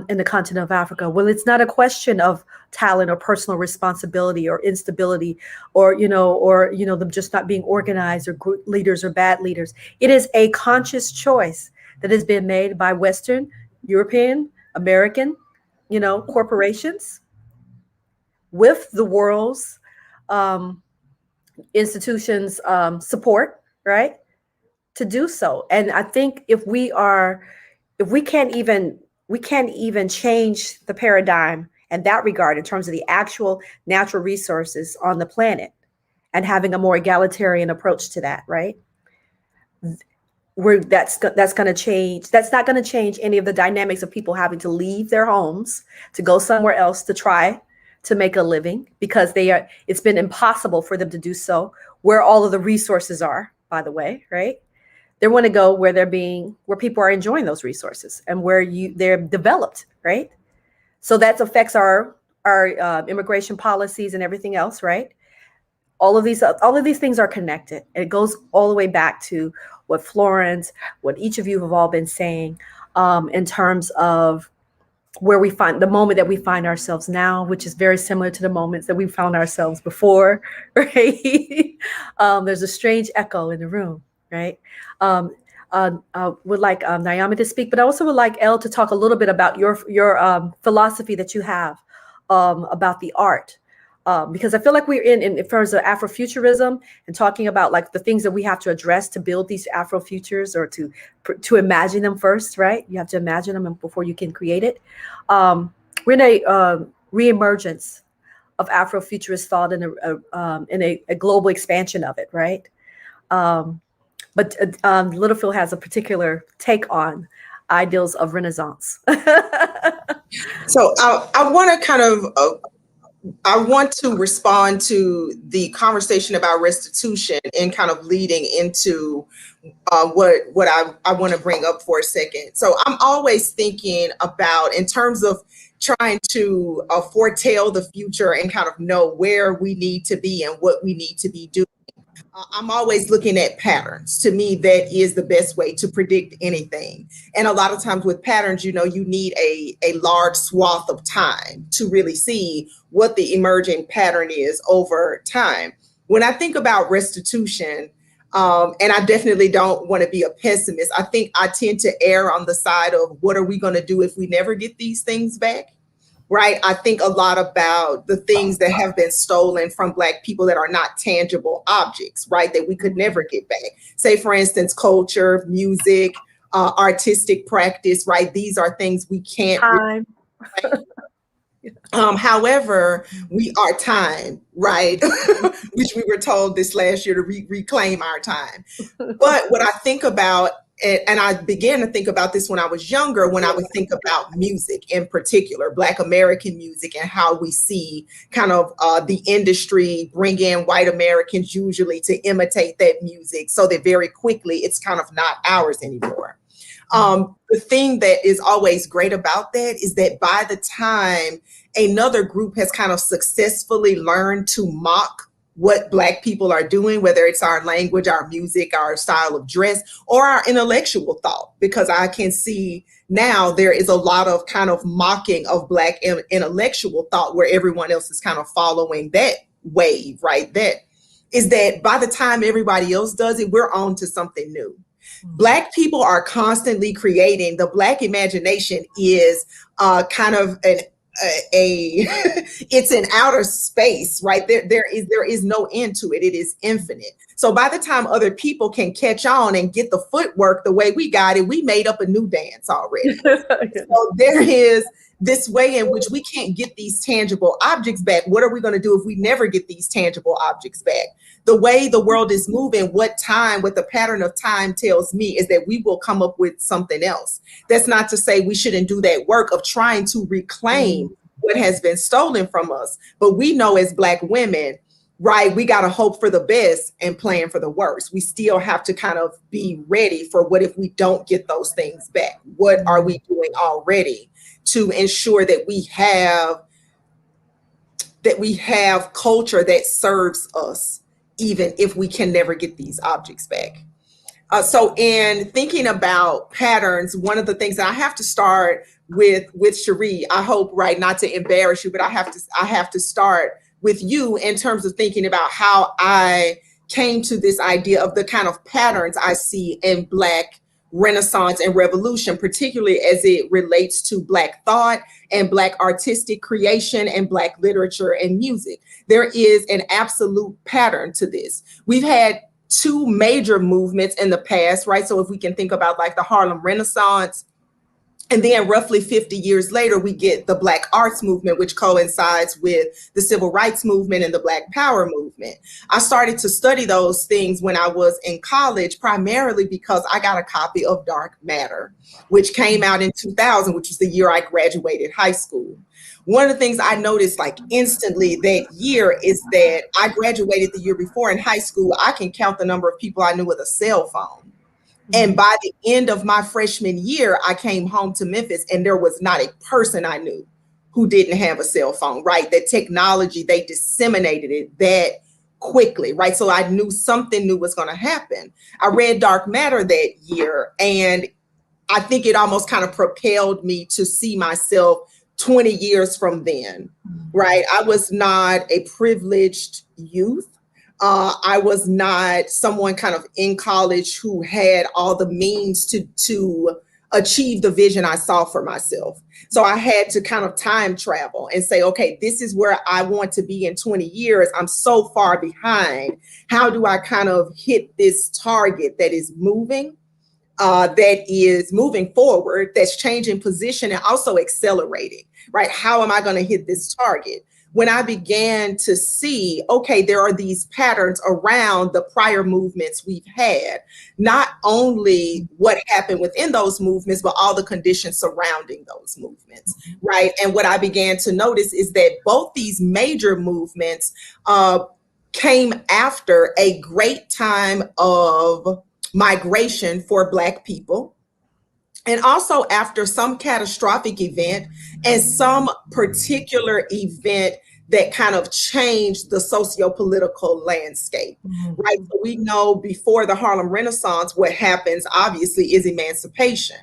in the continent of Africa. Well, it's not a question of talent or personal responsibility or instability or them just not being organized or good leaders or bad leaders. It is a conscious choice that has been made by Western, European, American, corporations with the world's institutions' support, right, to do so. And I think if we can't even change the paradigm in that regard in terms of the actual natural resources on the planet and having a more egalitarian approach to that, right? That's going to change. That's not going to change any of the dynamics of people having to leave their homes to go somewhere else to try to make a living because it's been impossible for them to do so where all of the resources are, by the way, right? They want to go where where people are enjoying those resources and where they're developed, right? So that affects our immigration policies and everything else, right? All of these things are connected. And it goes all the way back to what Florence, what each of you have all been saying in terms of where we find the moment that we find ourselves now, which is very similar to the moments that we found ourselves before, right? There's a strange echo in the room, right? I would like Naomi to speak, but I also would like Elle to talk a little bit about your philosophy that you have about the art. Because I feel like we're in terms of Afrofuturism and talking about like the things that we have to address to build these Afrofutures or to imagine them first, right? You have to imagine them before you can create it. We're in a reemergence of Afrofuturist thought in a global expansion of it, right? But Littlefield has a particular take on ideals of Renaissance. So I want to kind of I want to respond to the conversation about restitution and kind of leading into what I want to bring up for a second. So I'm always thinking about, in terms of trying to foretell the future and kind of know where we need to be and what we need to be doing. I'm always looking at patterns. To me, that is the best way to predict anything. And a lot of times with patterns, you need a large swath of time to really see what the emerging pattern is over time. When I think about restitution, and I definitely don't want to be a pessimist, I think I tend to err on the side of what are we going to do if we never get these things back? Right. I think a lot about the things that have been stolen from Black people that are not tangible objects, right, that we could never get back. Say, for instance, culture, music, artistic practice, right? These are things we can't. Time. However, we are time, right? Which we were told this last year to reclaim our time. But what I think about, and I began to think about this when I was younger, when I would think about music in particular, Black American music, and how we see kind of the industry bring in white Americans usually to imitate that music so that very quickly it's kind of not ours anymore. The thing that is always great about that is that by the time another group has kind of successfully learned to mock what Black people are doing, whether it's our language, our music, our style of dress, or our intellectual thought, because I can see now there is a lot of kind of mocking of Black intellectual thought where everyone else is kind of following that wave, right? That is that by the time everybody else does it, we're on to something new. Black people are constantly creating. The Black imagination is kind of it's an outer space, right? There is no end to it. It is infinite. So by the time other people can catch on and get the footwork the way we got it, we made up a new dance already. So there is this way in which we can't get these tangible objects back. What are we going to do if we never get these tangible objects back? The way the world is moving, what the pattern of time tells me is that we will come up with something else. That's not to say we shouldn't do that work of trying to reclaim what has been stolen from us. But we know as Black women, right, we got to hope for the best and plan for the worst. We still have to kind of be ready for what if we don't get those things back? What are we doing already to ensure that we have culture that serves us, even if we can never get these objects back? So in thinking about patterns, one of the things that I have to start with Cherie, I hope, right, not to embarrass you, but I have to start with you in terms of thinking about how I came to this idea of the kind of patterns I see in Black Renaissance and Revolution, particularly as it relates to Black thought and Black artistic creation and Black literature and music. There is an absolute pattern to this. We've had two major movements in the past, right? So if we can think about like the Harlem Renaissance, and then roughly 50 years later, we get the Black arts movement, which coincides with the civil rights movement and the Black power movement. I started to study those things when I was in college, primarily because I got a copy of Dark Matter, which came out in 2000, which was the year I graduated high school. One of the things I noticed like instantly that year is that I graduated the year before in high school. I can count the number of people I knew with a cell phone. And by the end of my freshman year, I came home to Memphis and there was not a person I knew who didn't have a cell phone, right? That technology, they disseminated it that quickly, right? So I knew something new was going to happen. I read Dark Matter that year, and I think it almost kind of propelled me to see myself 20 years from then, right? I was not a privileged youth. I was not someone kind of in college who had all the means to achieve the vision I saw for myself. So I had to kind of time travel and say, okay, this is where I want to be in 20 years. I'm so far behind. How do I kind of hit this target that is moving forward, that's changing position and also accelerating, right? How am I going to hit this target? When I began to see, okay, there are these patterns around the prior movements we've had, not only what happened within those movements, but all the conditions surrounding those movements, right? And what I began to notice is that both these major movements came after a great time of migration for Black people, and also after some catastrophic event and some particular event that kind of changed the socio-political landscape, right? So we know before the Harlem Renaissance, what happens obviously is emancipation.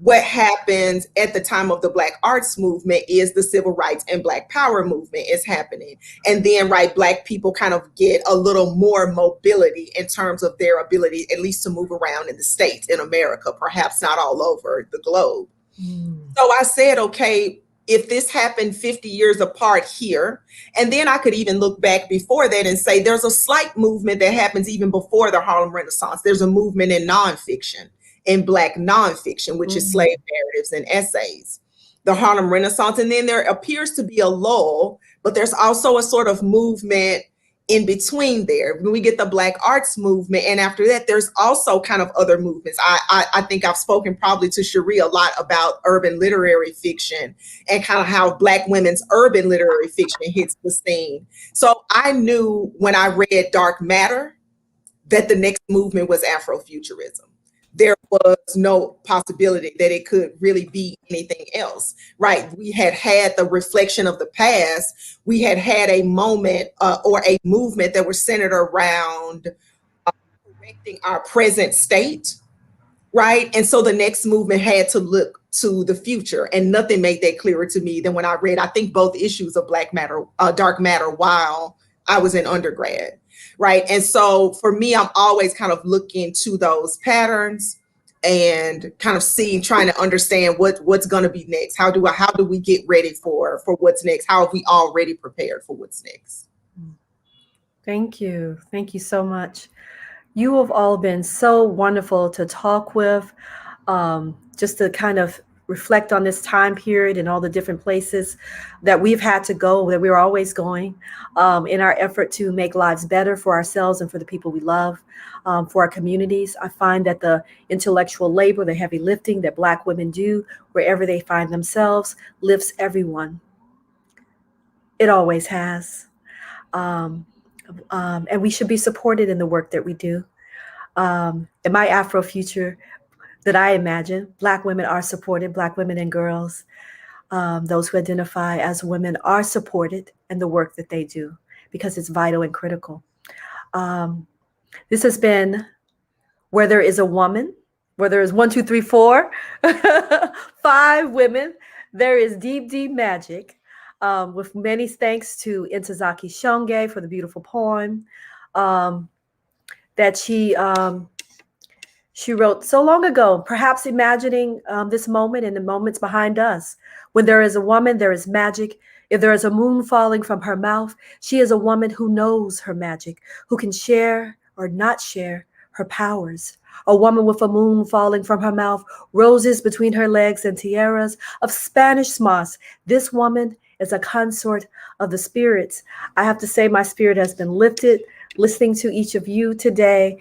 What happens at the time of the Black arts movement is the civil rights and Black power movement is happening. And then, right, Black people kind of get a little more mobility in terms of their ability, at least to move around in the States, in America, perhaps not all over the globe. So I said, okay, if this happened 50 years apart here, and then I could even look back before that and say, there's a slight movement that happens even before the Harlem Renaissance. There's a movement in nonfiction, in Black nonfiction, which is slave narratives and essays. the Harlem Renaissance. And then there appears to be a lull, but there's also a sort of movement in between there. When we get the Black arts movement, and after that, there's also kind of other movements. I think I've spoken probably to Cherie a lot about urban literary fiction and kind of how Black women's urban literary fiction hits the scene. So I knew when I read Dark Matter that the next movement was Afrofuturism. There was no possibility that it could really be anything else, right? We had the reflection of the past. We had a moment or a movement that was centered around correcting our present state, right? And so the next movement had to look to the future, and nothing made that clearer to me than when I read, I think, both issues of Dark Matter while I was in undergrad. Right. And so for me, I'm always kind of looking to those patterns and kind of trying to understand what's going to be next. How do we get ready for what's next? How have we already prepared for what's next? Thank you. Thank you so much. You have all been so wonderful to talk with, just to kind of reflect on this time period and all the different places that we've had to go, that we're always going, in our effort to make lives better for ourselves and for the people we love, for our communities. I find that the intellectual labor, the heavy lifting that Black women do wherever they find themselves lifts everyone. It always has. And we should be supported in the work that we do. In my Afrofuture that I imagine, Black women are supported, Black women and girls, those who identify as women are supported in the work that they do, because it's vital and critical. This has been Where There Is a Woman, where there is 1, 2, 3, 4, 5 women. There is deep, deep magic. With many thanks to Ntozake Shange for the beautiful poem that she wrote so long ago, perhaps imagining this moment and the moments behind us. When there is a woman, there is magic. If there is a moon falling from her mouth, she is a woman who knows her magic, who can share or not share her powers. A woman with a moon falling from her mouth, roses between her legs, and tiaras of Spanish moss. This woman is a consort of the spirits. I have to say my spirit has been lifted listening to each of you today.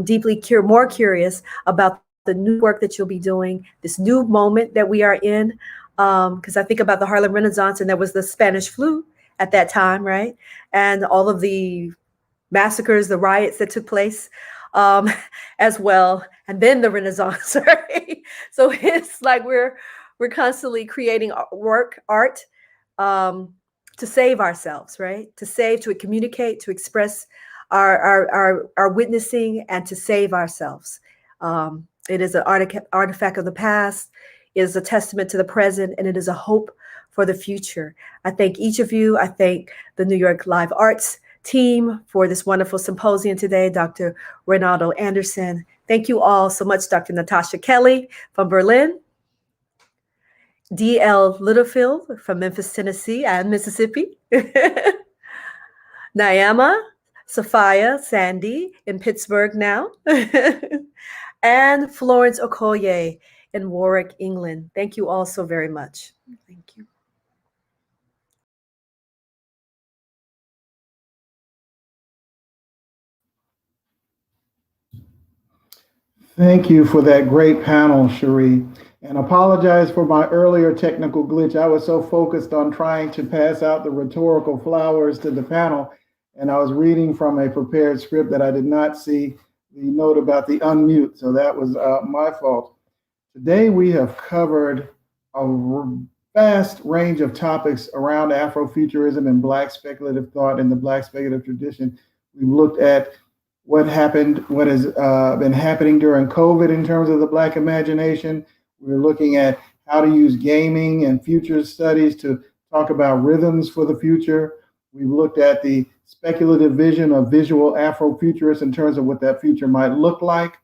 Deeply more curious about the new work that you'll be doing, this new moment that we are in, because I think about the Harlem Renaissance, and there was the Spanish flu at that time, right? And all of the massacres, the riots that took place as well, and then the Renaissance, right? So it's like we're constantly creating art, to save ourselves, right? To save, to communicate, to express our witnessing, and to save ourselves. It is an artifact of the past. It is a testament to the present, and it is a hope for the future. I thank each of you. I thank the New York Live Arts team for this wonderful symposium today, Dr. Reynaldo Anderson. Thank you all so much, Dr. Natasha Kelly from Berlin, D.L. Littlefield from Memphis, Tennessee and Mississippi, Nyama, Sophia, Sandy in Pittsburgh now, and Florence Okoye in Warwick, England. Thank you all so very much. Thank you. Thank you for that great panel, Cherie. And apologize for my earlier technical glitch. I was so focused on trying to pass out the rhetorical flowers to the panel, and I was reading from a prepared script that I did not see the note about the unmute, so that was my fault. Today we have covered a vast range of topics around Afrofuturism and Black speculative thought in the Black speculative tradition. We've looked at what has been happening during COVID in terms of the Black imagination. We're looking at how to use gaming and future studies to talk about rhythms for the future. We've looked at the speculative vision of visual Afrofuturists in terms of what that future might look like.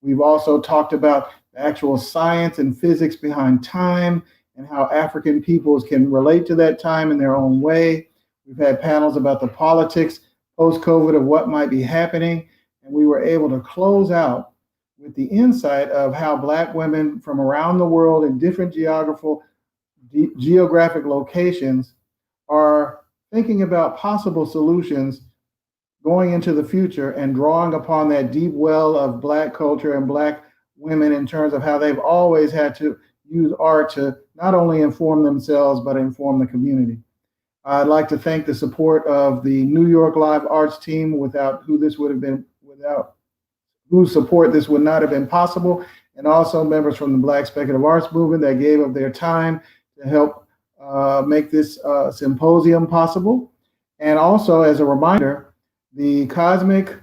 We've also talked about the actual science and physics behind time and how African peoples can relate to that time in their own way. We've had panels about the politics post-COVID of what might be happening. And we were able to close out with the insight of how Black women from around the world in different geographic locations are thinking about possible solutions going into the future and drawing upon that deep well of Black culture and Black women in terms of how they've always had to use art to not only inform themselves, but inform the community. I'd like to thank the support of the New York Live Arts team, without whose support this would not have been possible, and also members from the Black Speculative Arts movement that gave of their time to help make this symposium possible. And also, as a reminder, the Cosmic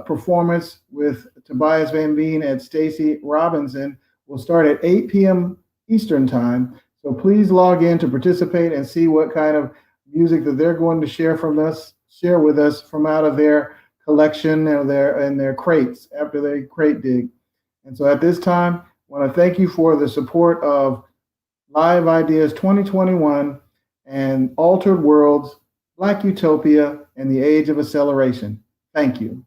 performance with Tobias Van Veen and Stacey Robinson will start at 8 p.m. Eastern time. So please log in to participate and see what kind of music that they're going to share with us from out of their collection and their crates after they crate dig. And so at this time, I want to thank you for the support of Live Ideas 2021 and Altered Worlds, Black Utopia, and the Age of Acceleration. Thank you.